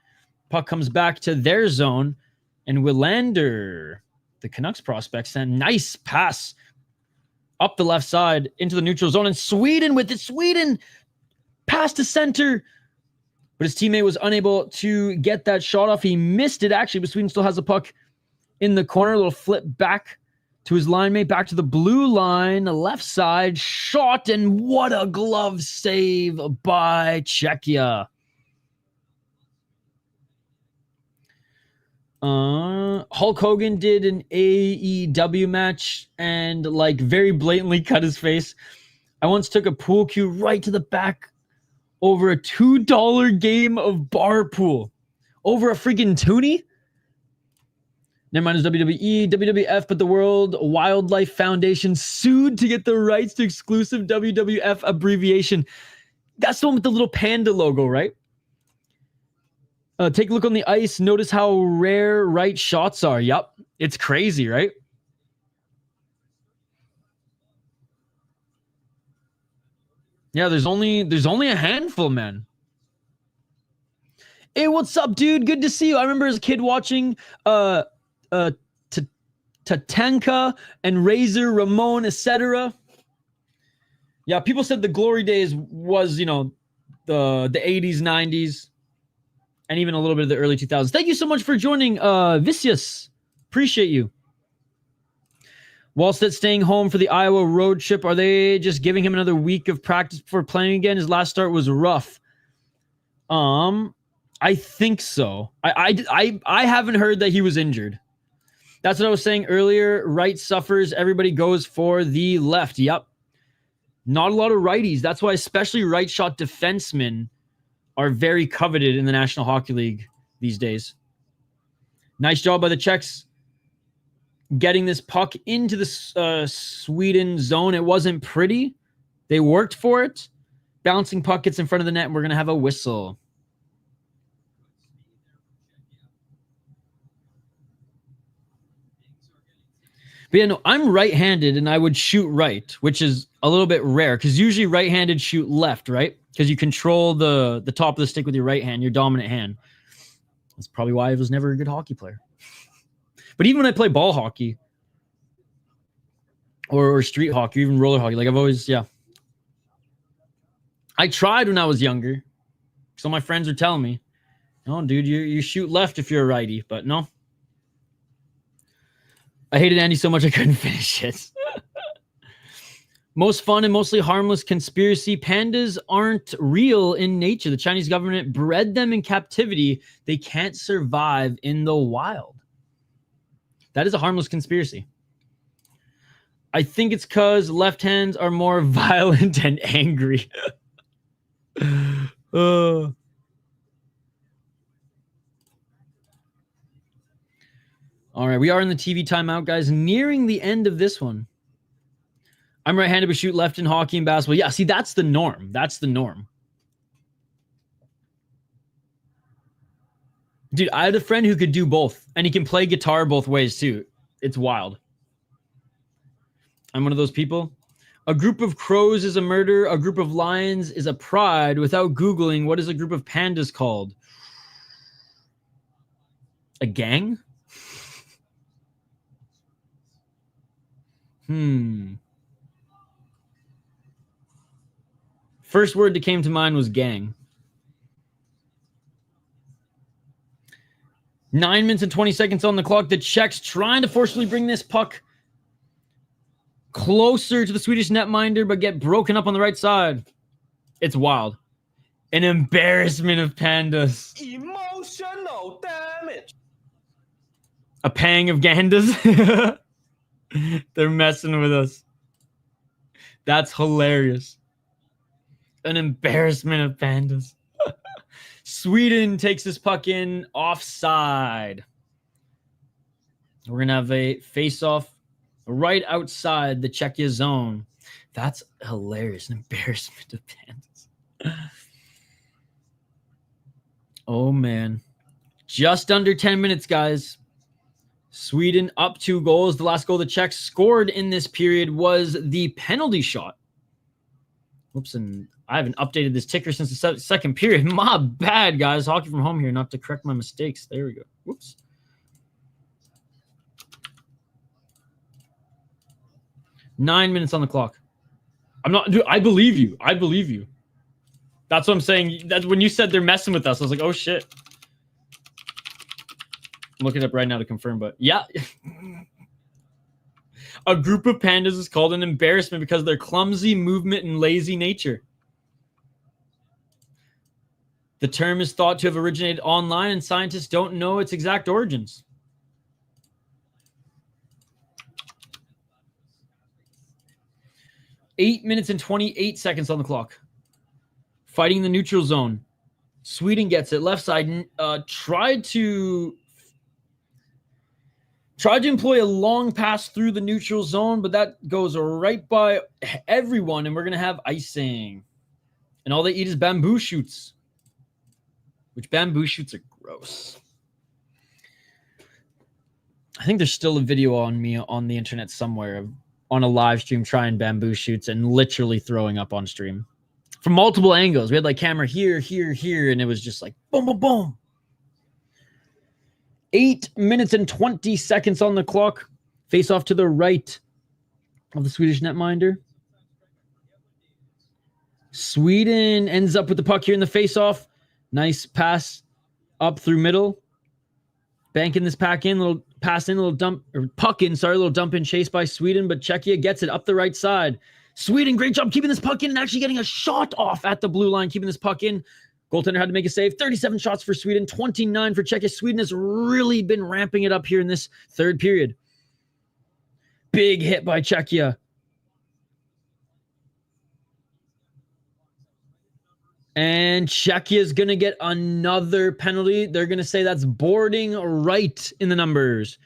Puck comes back to their zone. And Willander, the Canucks prospect, sent nice pass up the left side into the neutral zone. And Sweden with it. Sweden pass to center. But his teammate was unable to get that shot off. He missed it, actually, but Sweden still has the puck in the corner. A little flip back to his line mate, back to the blue line, left side, shot, and what a glove save by Czechia. Hulk Hogan did an AEW match and like very blatantly cut his face. I once took a pool cue right to the back over a $2 game of bar pool. Over a freaking toonie? Never mind, it's WWE, WWF, but the World Wildlife Foundation sued to get the rights to exclusive WWF abbreviation. That's the one with the little panda logo, right? Take a look on the ice. Notice how rare right shots are. Yup, it's crazy, right? Yeah, there's only a handful, man. Hey, what's up, dude? Good to see you. I remember as a kid watching Tatanka and Razor Ramon, etc. Yeah, people said the glory days was, the 80s, 90s, and even a little bit of the early 2000s. Thank you so much for joining, Vicious. Appreciate you. Wallstedt staying home for the Iowa road trip. Are they just giving him another week of practice before playing again? His last start was rough. I think so. I haven't heard that he was injured. That's what I was saying earlier. Right suffers. Everybody goes for the left. Yep. Not a lot of righties. That's why especially right shot defensemen are very coveted in the National Hockey League these days. Nice job by the Czechs getting this puck into the Sweden zone. It wasn't pretty. They worked for it. Bouncing puck gets in front of the net, and we're going to have a whistle. But yeah, no, I'm right-handed, and I would shoot right, which is a little bit rare, because usually right-handed shoot left, right? Because you control the top of the stick with your right hand, your dominant hand. That's probably why I was never a good hockey player. But even when I play ball hockey or street hockey, or even roller hockey, like I've always, yeah. I tried when I was younger. So my friends are telling me, no, dude, you shoot left if you're a righty, but no. I hated Andy so much I couldn't finish it. Most fun and mostly harmless conspiracy. Pandas aren't real in nature. The Chinese government bred them in captivity. They can't survive in the wild. That is a harmless conspiracy. I think it's because left hands are more violent and angry. All right, we are in the TV timeout, guys. Nearing the end of this one. I'm right-handed but shoot left in hockey and basketball. Yeah, see, that's the norm. That's the norm. Dude, I had a friend who could do both, and he can play guitar both ways, too. It's wild. I'm one of those people. A group of crows is a murder. A group of lions is a pride. Without Googling, what is a group of pandas called? A gang? First word that came to mind was gang. 9 minutes and 20 seconds on the clock. The Czechs trying to forcefully bring this puck closer to the Swedish netminder, but get broken up on the right side. It's wild. An embarrassment of pandas.
Emotional damage.
A pang of gandas. They're messing with us. That's hilarious. An embarrassment of pandas. Sweden takes this puck in offside. We're going to have a face-off right outside the Czechia zone. That's hilarious. An embarrassment of pandas. Oh, man. Just under 10 minutes, guys. Sweden up 2 goals. The last goal the Czechs scored in this period was the penalty shot. Whoops, and I haven't updated this ticker since the second period. My bad, guys. Hockey from home here, not to correct my mistakes. There we go. Whoops. Nine minutes on the clock. I'm not, dude, I believe you. I believe you. That's what I'm saying. That's when you said they're messing with us. I was like, oh, shit. I'm looking it up right now to confirm, but yeah. A group of pandas is called an embarrassment because of their clumsy movement and lazy nature. The term is thought to have originated online, and scientists don't know its exact origins. Eight minutes and 28 seconds on the clock. Fighting the neutral zone. Sweden gets it. Left side tried to employ a long pass through the neutral zone, but that goes right by everyone, and we're going to have icing. And all they eat is bamboo shoots, which bamboo shoots are gross. I think there's still a video on me on the internet somewhere of on a live stream trying bamboo shoots and literally throwing up on stream from multiple angles. We had like camera here, here, here, and it was just like boom, boom, boom. 8 minutes and 20 seconds on the clock. Face off to the right of the Swedish netminder. Sweden ends up with the puck here in the face-off. Nice pass up through middle. Banking this pack in, little pass in, little dump, or puck in, sorry, little dump in chase by Sweden, but Czechia gets it up the right side. Sweden, great job keeping this puck in and actually getting a shot off at the blue line, keeping this puck in. Goaltender had to make a save. 37 shots for Sweden, 29 for Czechia. Sweden has really been ramping it up here in this third period. Big hit by Czechia. And Czechia is going to get another penalty. They're going to say that's boarding right in the numbers.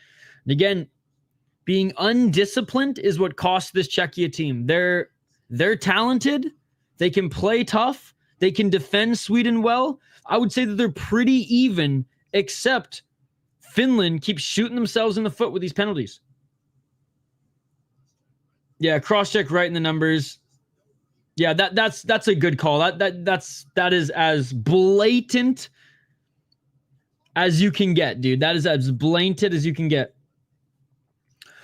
And again, being undisciplined is what cost this Czechia team. They're talented. They can play tough. They can defend Sweden well. I would say that they're pretty even, except Finland keeps shooting themselves in the foot with these penalties. Yeah, cross-check right in the numbers. Yeah, that's a good call. That is as blatant as you can get, dude. That is as blatant as you can get.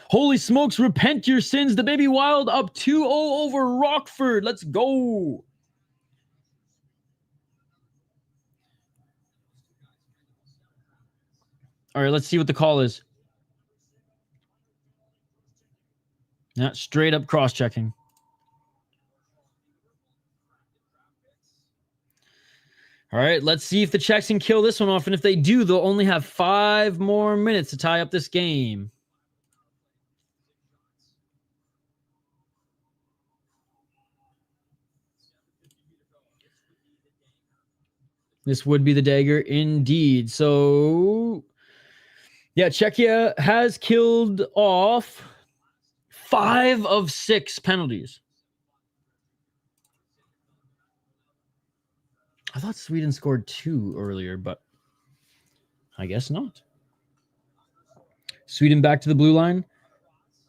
Holy smokes, repent your sins. The Baby Wild up 2-0 over Rockford. Let's go. All right, let's see what the call is. Yeah, straight up cross-checking. All right, let's see if the Czechs can kill this one off. And if they do, they'll only have 5 more minutes to tie up this game. This would be the dagger indeed. So, yeah, Czechia has killed off 5 of 6 penalties. I thought Sweden scored 2 earlier, but I guess not. Sweden back to the blue line.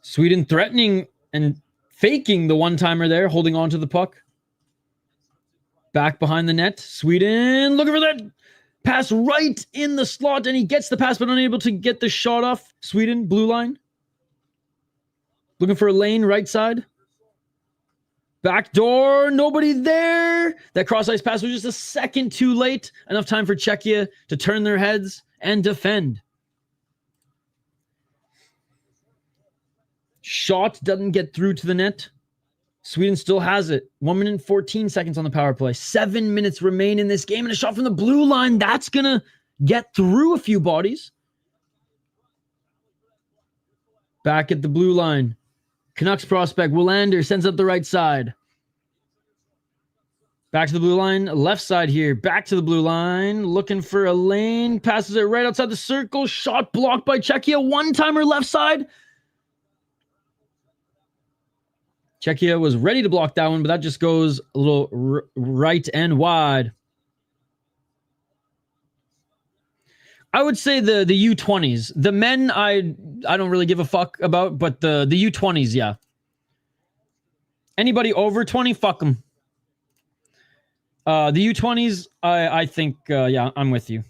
Sweden threatening and faking the one-timer there, holding on to the puck. Back behind the net. Sweden looking for that pass right in the slot, and he gets the pass, but unable to get the shot off. Sweden, blue line. Looking for a lane, right side. Back door, nobody there. That cross-ice pass was just a second too late. Enough time for Czechia to turn their heads and defend. Shot doesn't get through to the net. Sweden still has it. 1 minute and 14 seconds on the power play. 7 minutes remain in this game, and a shot from the blue line. That's going to get through a few bodies. Back at the blue line. Canucks prospect Willander sends up the right side. Back to the blue line, left side here. Back to the blue line, looking for a lane. Passes it right outside the circle. Shot blocked by Czechia. One-timer left side. Czechia was ready to block that one, but that just goes a little right and wide. I would say the U20s. The men, I don't really give a fuck about, but the U20s, yeah. Anybody over 20, fuck them. The U20s, I think, yeah, I'm with you.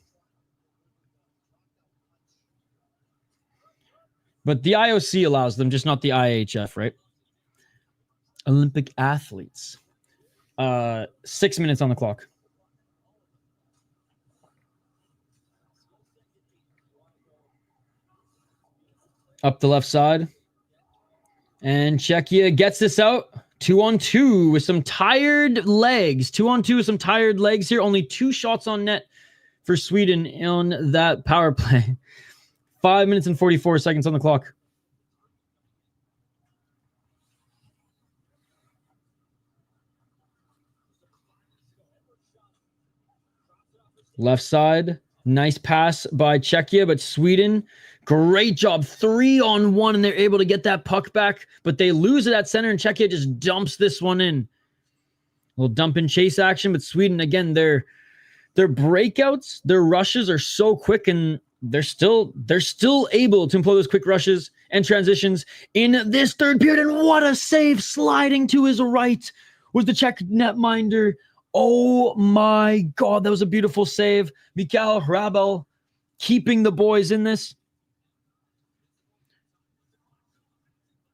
But the IOC allows them, just not the IIHF, right? Olympic athletes. 6 minutes on the clock. Up the left side. And Czechia gets this out. 2-on-2 with some tired legs. 2-on-2 with some tired legs here. Only 2 shots on net for Sweden on that power play. 5 minutes and 44 seconds on the clock. Left side. Nice pass by Czechia, but Sweden, great job. 3-on-1, and they're able to get that puck back, but they lose it at center, and Czechia just dumps this one in. A little dump and chase action, but Sweden, again, their breakouts, their rushes are so quick, and they're still able to employ those quick rushes and transitions in this third period. And what a save, sliding to his right was the Czech netminder. Oh my God, that was a beautiful save. Mikhail Hrabal keeping the boys in this.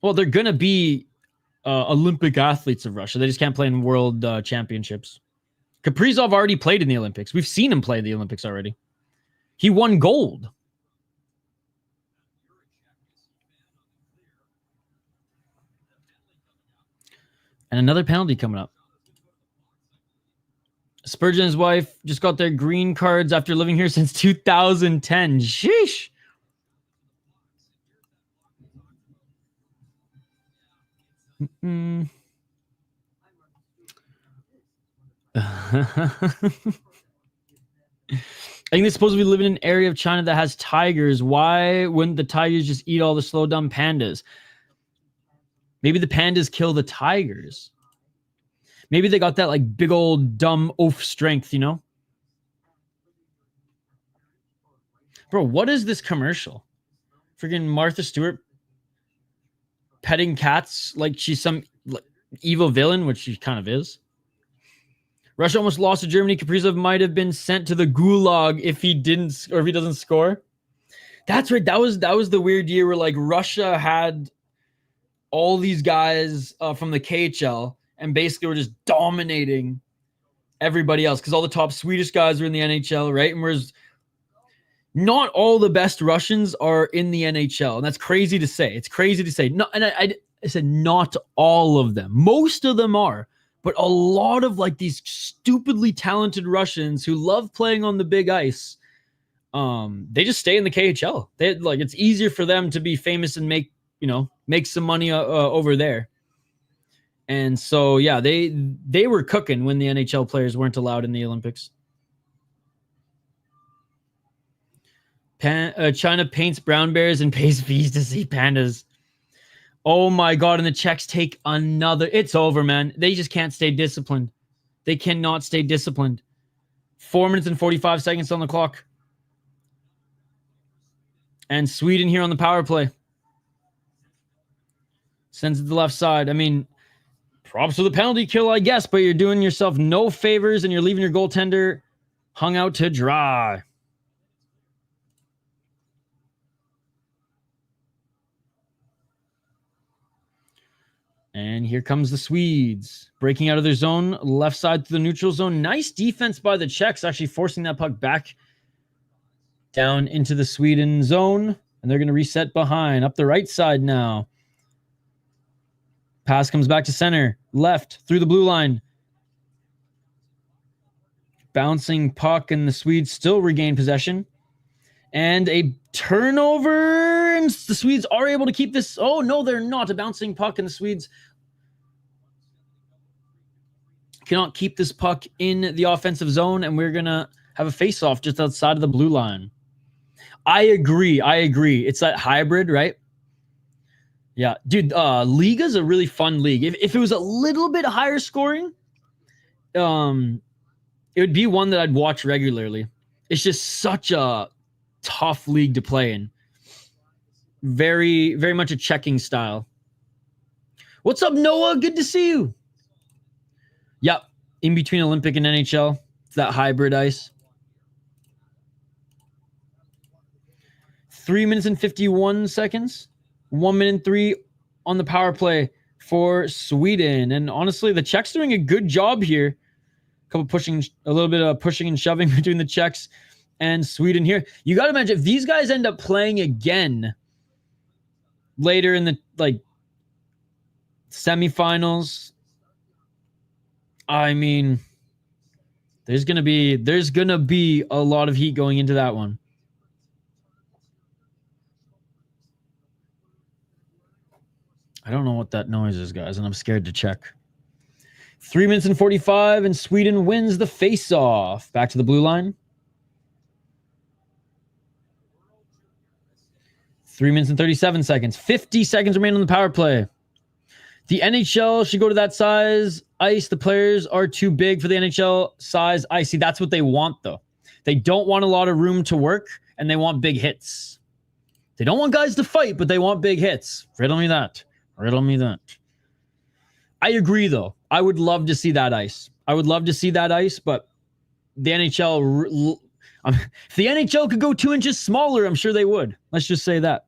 Well, they're going to be Olympic athletes of Russia. They just can't play in world championships. Kaprizov already played in the Olympics. We've seen him play the Olympics already. He won gold. And another penalty coming up. Spurgeon and his wife just got their green cards after living here since 2010. Sheesh. I think they're supposed to be living in an area of China that has tigers. Why wouldn't the tigers just eat all the slow, dumb pandas? Maybe the pandas kill the tigers. Maybe they got that like big old dumb oaf strength, you know? Bro, what is this commercial? Freaking Martha Stewart petting cats like she's some evil villain, which she kind of is. Russia almost lost to Germany. Kaprizov might have been sent to the gulag if he didn't, or if he doesn't score. That's right. That was the weird year where like Russia had all these guys from the KHL and basically were just dominating everybody else because all the top Swedish guys are in the NHL, right? And whereas not all the best Russians are in the NHL, and that's crazy to say. It's crazy to say. No, and I said not all of them. Most of them are. But a lot of like these stupidly talented Russians who love playing on the big ice, they just stay in the KHL. They like it's easier for them to be famous and make some money over there. And so yeah, they were cooking when the NHL players weren't allowed in the Olympics. China paints brown bears and pays fees to see pandas. Oh my God, and the Czechs take another. It's over, man. They just can't stay disciplined. They cannot stay disciplined. 4 minutes and 45 seconds on the clock. And Sweden here on the power play. Sends it to the left side. I mean, props to the penalty kill, I guess, but you're doing yourself no favors and you're leaving your goaltender hung out to dry. And here comes the Swedes. Breaking out of their zone, left side to the neutral zone. Nice defense by the Czechs, actually forcing that puck back down into the Sweden zone. And they're going to reset behind. Up the right side now. Pass comes back to center. Left, through the blue line. Bouncing puck, and the Swedes still regain possession. And a turnover, and the Swedes are able to keep this. Oh, no, they're not. A bouncing puck, and the Swedes cannot keep this puck in the offensive zone, and we're going to have a face-off just outside of the blue line. I agree. It's that hybrid, right? Yeah. Dude, Liga's a really fun league. If it was a little bit higher scoring, it would be one that I'd watch regularly. It's just such a tough league to play in. Very, very much a checking style. What's up, Noah? Good to see you. Yep. In between Olympic and NHL. It's that hybrid ice. 3 minutes and 51 seconds. 1 minute and 3 on the power play for Sweden. And honestly, the Czechs doing a good job here. A little bit of pushing and shoving between the Czechs and Sweden here. You got to imagine if these guys end up playing again later in the semifinals. I mean, there's gonna be a lot of heat going into that one. I don't know what that noise is, guys, and I'm scared to check. 3 minutes and 45, and Sweden wins the face-off. Back to the blue line. 3 minutes and 37 seconds. 50 seconds remain on the power play. The NHL should go to that size ice. The players are too big for the NHL size ice. See, that's what they want, though. They don't want a lot of room to work, and they want big hits. They don't want guys to fight, but they want big hits. Riddle me that. I agree, though. I would love to see that ice. But the NHL... if the NHL could go 2 inches smaller, I'm sure they would. Let's just say that.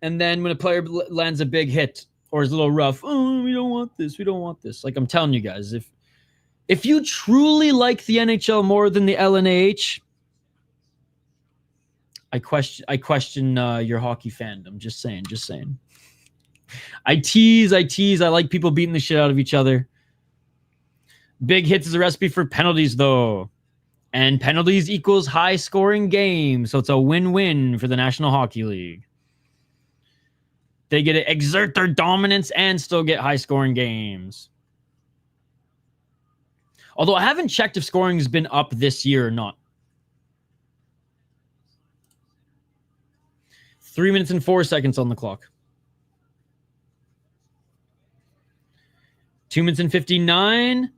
And then when a player lands a big hit or is a little rough, oh, we don't want this. We don't want this. Like I'm telling you guys, if you truly like the NHL more than the LNAH, I question your hockey fandom. Just saying. I tease. I like people beating the shit out of each other. Big hits is a recipe for penalties, though. And penalties equals high-scoring games. So it's a win-win for the National Hockey League. They get to exert their dominance and still get high-scoring games. Although I haven't checked if scoring has been up this year or not. 3 minutes and 4 seconds on the clock. 2 minutes and 59.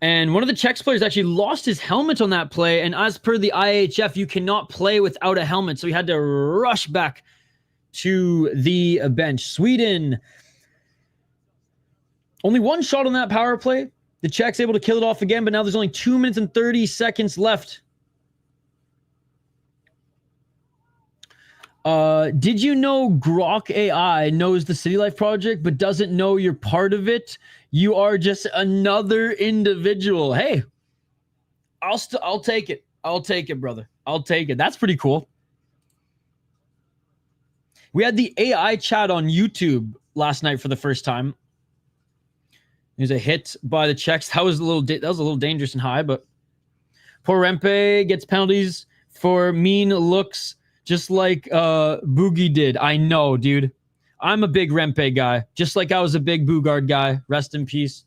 And one of the Czech players actually lost his helmet on that play. And as per the IIHF, you cannot play without a helmet. So he had to rush back to the bench. Sweden. Only one shot on that power play. The Czechs able to kill it off again, but now there's only 2 minutes and 30 seconds left. Did you know Grok AI knows the City Life project, but doesn't know you're part of it? You are just another individual. Hey, I'll take it. I'll take it, brother. I'll take it. That's pretty cool. We had the AI chat on YouTube last night for the first time. There's a hit by the Czechs. That was a little dangerous and high, but poor Rempe gets penalties for mean looks, just like Boogie did. I know, dude. I'm a big Rempe guy, just like I was a big Bugard guy. Rest in peace.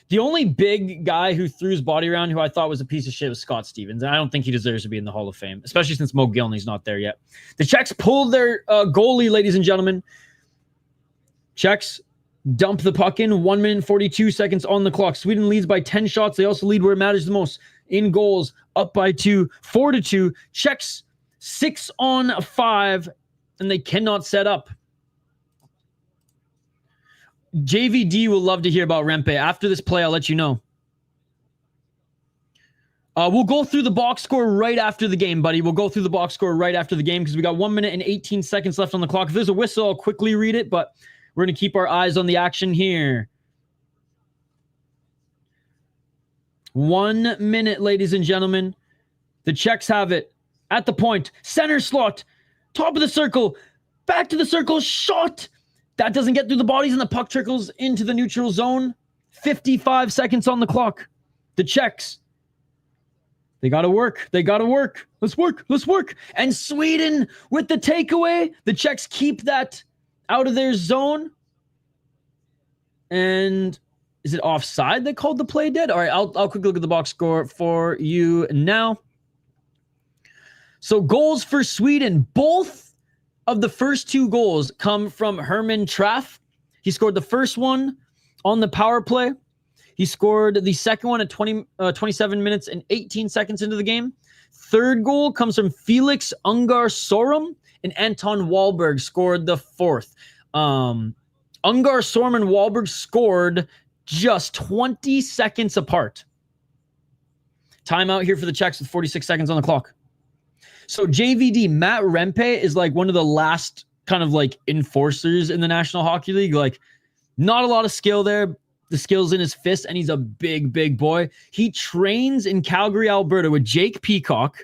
The only big guy who threw his body around who I thought was a piece of shit was Scott Stevens. And I don't think he deserves to be in the Hall of Fame, especially since Mo Gilney's not there yet. The Czechs pulled their goalie, ladies and gentlemen. Czechs dump the puck in. 1 minute and 42 seconds on the clock. Sweden leads by 10 shots. They also lead where it matters the most. In goals, up by 2, 4-2. Czechs 6-on-5, and they cannot set up. JVD will love to hear about Rempe. After this play, I'll let you know. We'll go through the box score right after the game, buddy. We'll go through the box score right after the game because we got 1 minute and 18 seconds left on the clock. If there's a whistle, I'll quickly read it, but we're going to keep our eyes on the action here. 1 minute, ladies and gentlemen. The Czechs have it at the point. Center slot. Top of the circle. Back to the circle. Shot. That doesn't get through the bodies, and the puck trickles into the neutral zone. 55 seconds on the clock. The Czechs. They got to work. They got to work. Let's work. Let's work. And Sweden with the takeaway. The Czechs keep that out of their zone. And is it offside that called the play dead? All right, I'll quickly look at the box score for you now. So goals for Sweden. Both of the first 2 goals come from Herman Traff. He scored the first one on the power play. He scored the second one at 27 minutes and 18 seconds into the game. Third goal comes from Felix Ungar-Sorum, and Anton Wahlberg scored the fourth. Ungar-Sorum and Wahlberg scored just 20 seconds apart. Timeout here for the Czechs with 46 seconds on the clock. So JVD, Matt Rempe is like one of the last kind of like enforcers in the National Hockey League. Like not a lot of skill there. The skill's in his fist, and he's a big, big boy. He trains in Calgary, Alberta with Jake Peacock.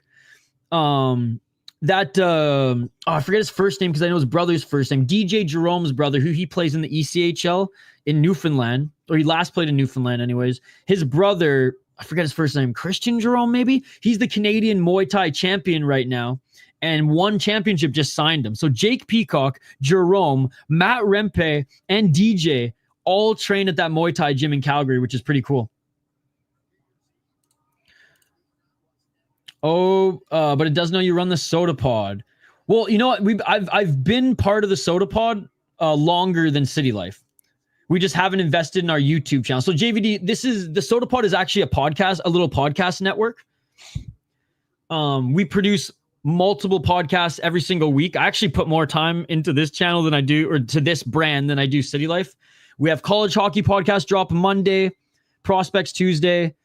I forget his first name because I know his brother's first name. DJ Jerome's brother, who he plays in the ECHL in Newfoundland, or he last played in Newfoundland anyways. His brother, I forget his first name, Christian Jerome maybe? He's the Canadian Muay Thai champion right now, and one championship just signed him. So Jake Peacock, Jerome, Matt Rempe, and DJ all train at that Muay Thai gym in Calgary, which is pretty cool. But it does know you run the Sota Pod. Well, you know what? I've been part of the Sota Pod longer than City Life. We just haven't invested in our YouTube channel. So JVD, the Sota Pod is actually a podcast, a little podcast network. We produce multiple podcasts every single week. I actually put more time into this channel than I do, or to this brand than I do City Life. We have college hockey podcast drop Monday, Prospects Tuesday,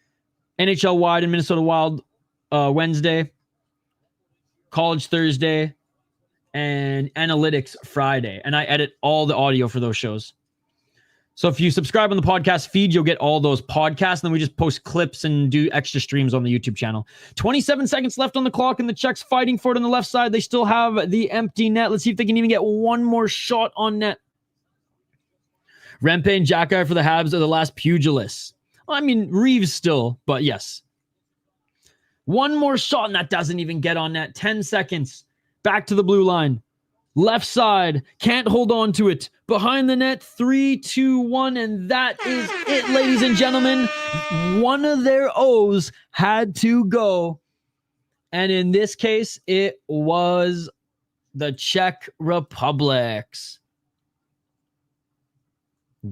NHL Wide and Minnesota Wild Wednesday, College Thursday, and Analytics Friday. And I edit all the audio for those shows. So if you subscribe on the podcast feed, you'll get all those podcasts. And then we just post clips and do extra streams on the YouTube channel. 27 seconds left on the clock, and the Czechs fighting for it on the left side. They still have the empty net. Let's see if they can even get one more shot on net. Rempe and Xhaka for the Habs are the last pugilists. Well, I mean, Reeves still, but yes. One more shot, and that doesn't even get on net. 10 seconds. Back to the blue line. Left side. Can't hold on to it. Behind the net. 3, 2, 1. And that is it, ladies and gentlemen. One of their O's had to go. And in this case, it was the Czech Republic's.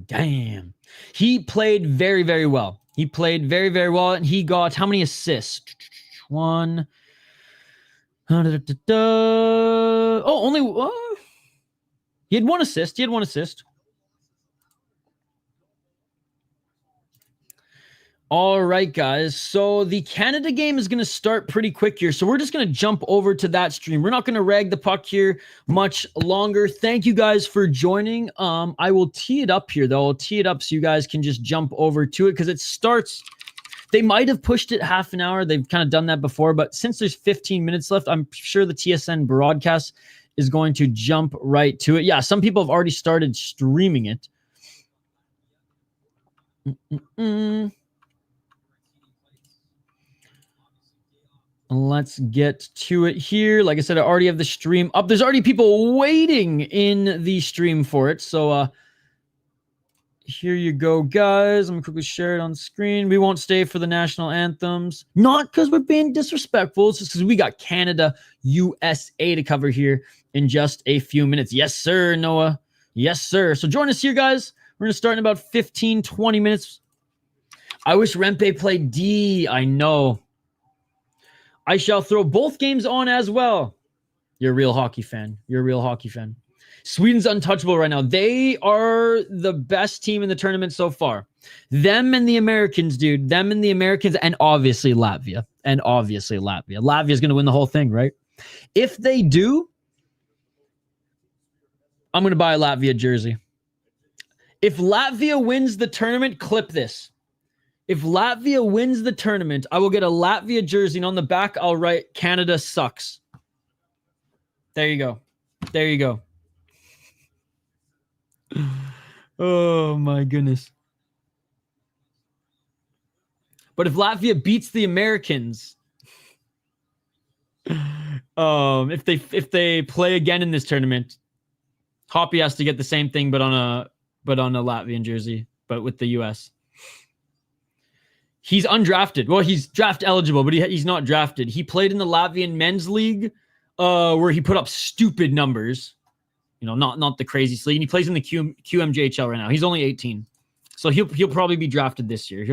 Damn. He played very, very well. He played very, very well. And he got how many assists? One. Oh, only. He had one assist. All right, guys. So the Canada game is going to start pretty quick here. So we're just going to jump over to that stream. We're not going to rag the puck here much longer. Thank you guys for joining. I will tee it up here, though. I'll tee it up so you guys can just jump over to it because it starts. They might have pushed it half an hour. They've kind of done that before. But since there's 15 minutes left, I'm sure the TSN broadcast is going to jump right to it. Yeah, some people have already started streaming it. Let's get to it here. Like I said, I already have the stream up. There's already people waiting in the stream for it. So here you go, guys. I'm going to quickly share it on screen. We won't stay for the national anthems. Not because we're being disrespectful. It's just because we got Canada, USA to cover here in just a few minutes. Yes, sir, Noah. Yes, sir. So join us here, guys. We're going to start in about 15, 20 minutes. I wish Rempe played D. I know. I shall throw both games on as well. You're a real hockey fan. Sweden's untouchable right now. They are the best team in the tournament so far. Them and the Americans, dude. Them and the Americans, and obviously Latvia. Latvia's going to win the whole thing, right? If they do, I'm going to buy a Latvia jersey. If Latvia wins the tournament, clip this. If Latvia wins the tournament, I will get a Latvia jersey, and on the back, I'll write, Canada sucks. There you go. Oh, my goodness. But if Latvia beats the Americans, if they play again in this tournament, Hoppy has to get the same thing, but on a Latvian jersey, but with the US. He's undrafted. Well, he's draft eligible, but he's not drafted. He played in the Latvian men's league, where he put up stupid numbers. You know, not the craziest league. And he plays in the QMJHL right now. He's only 18, so he'll probably be drafted this year.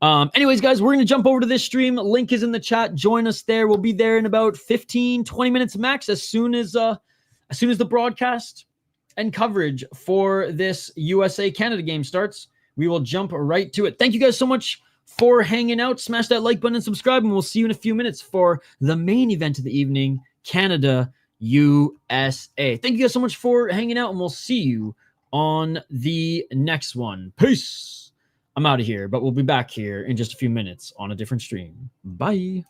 Anyways, guys, we're gonna jump over to this stream. Link is in the chat. Join us there. We'll be there in about 15, 20 minutes max. As soon as the broadcast and coverage for this USA Canada game starts, we will jump right to it. Thank you guys so much for hanging out. Smash that like button and subscribe, and we'll see you in a few minutes for the main event of the evening, Canada, USA. Thank you guys so much for hanging out, and we'll see you on the next one. Peace. I'm out of here, but we'll be back here in just a few minutes on a different stream. Bye.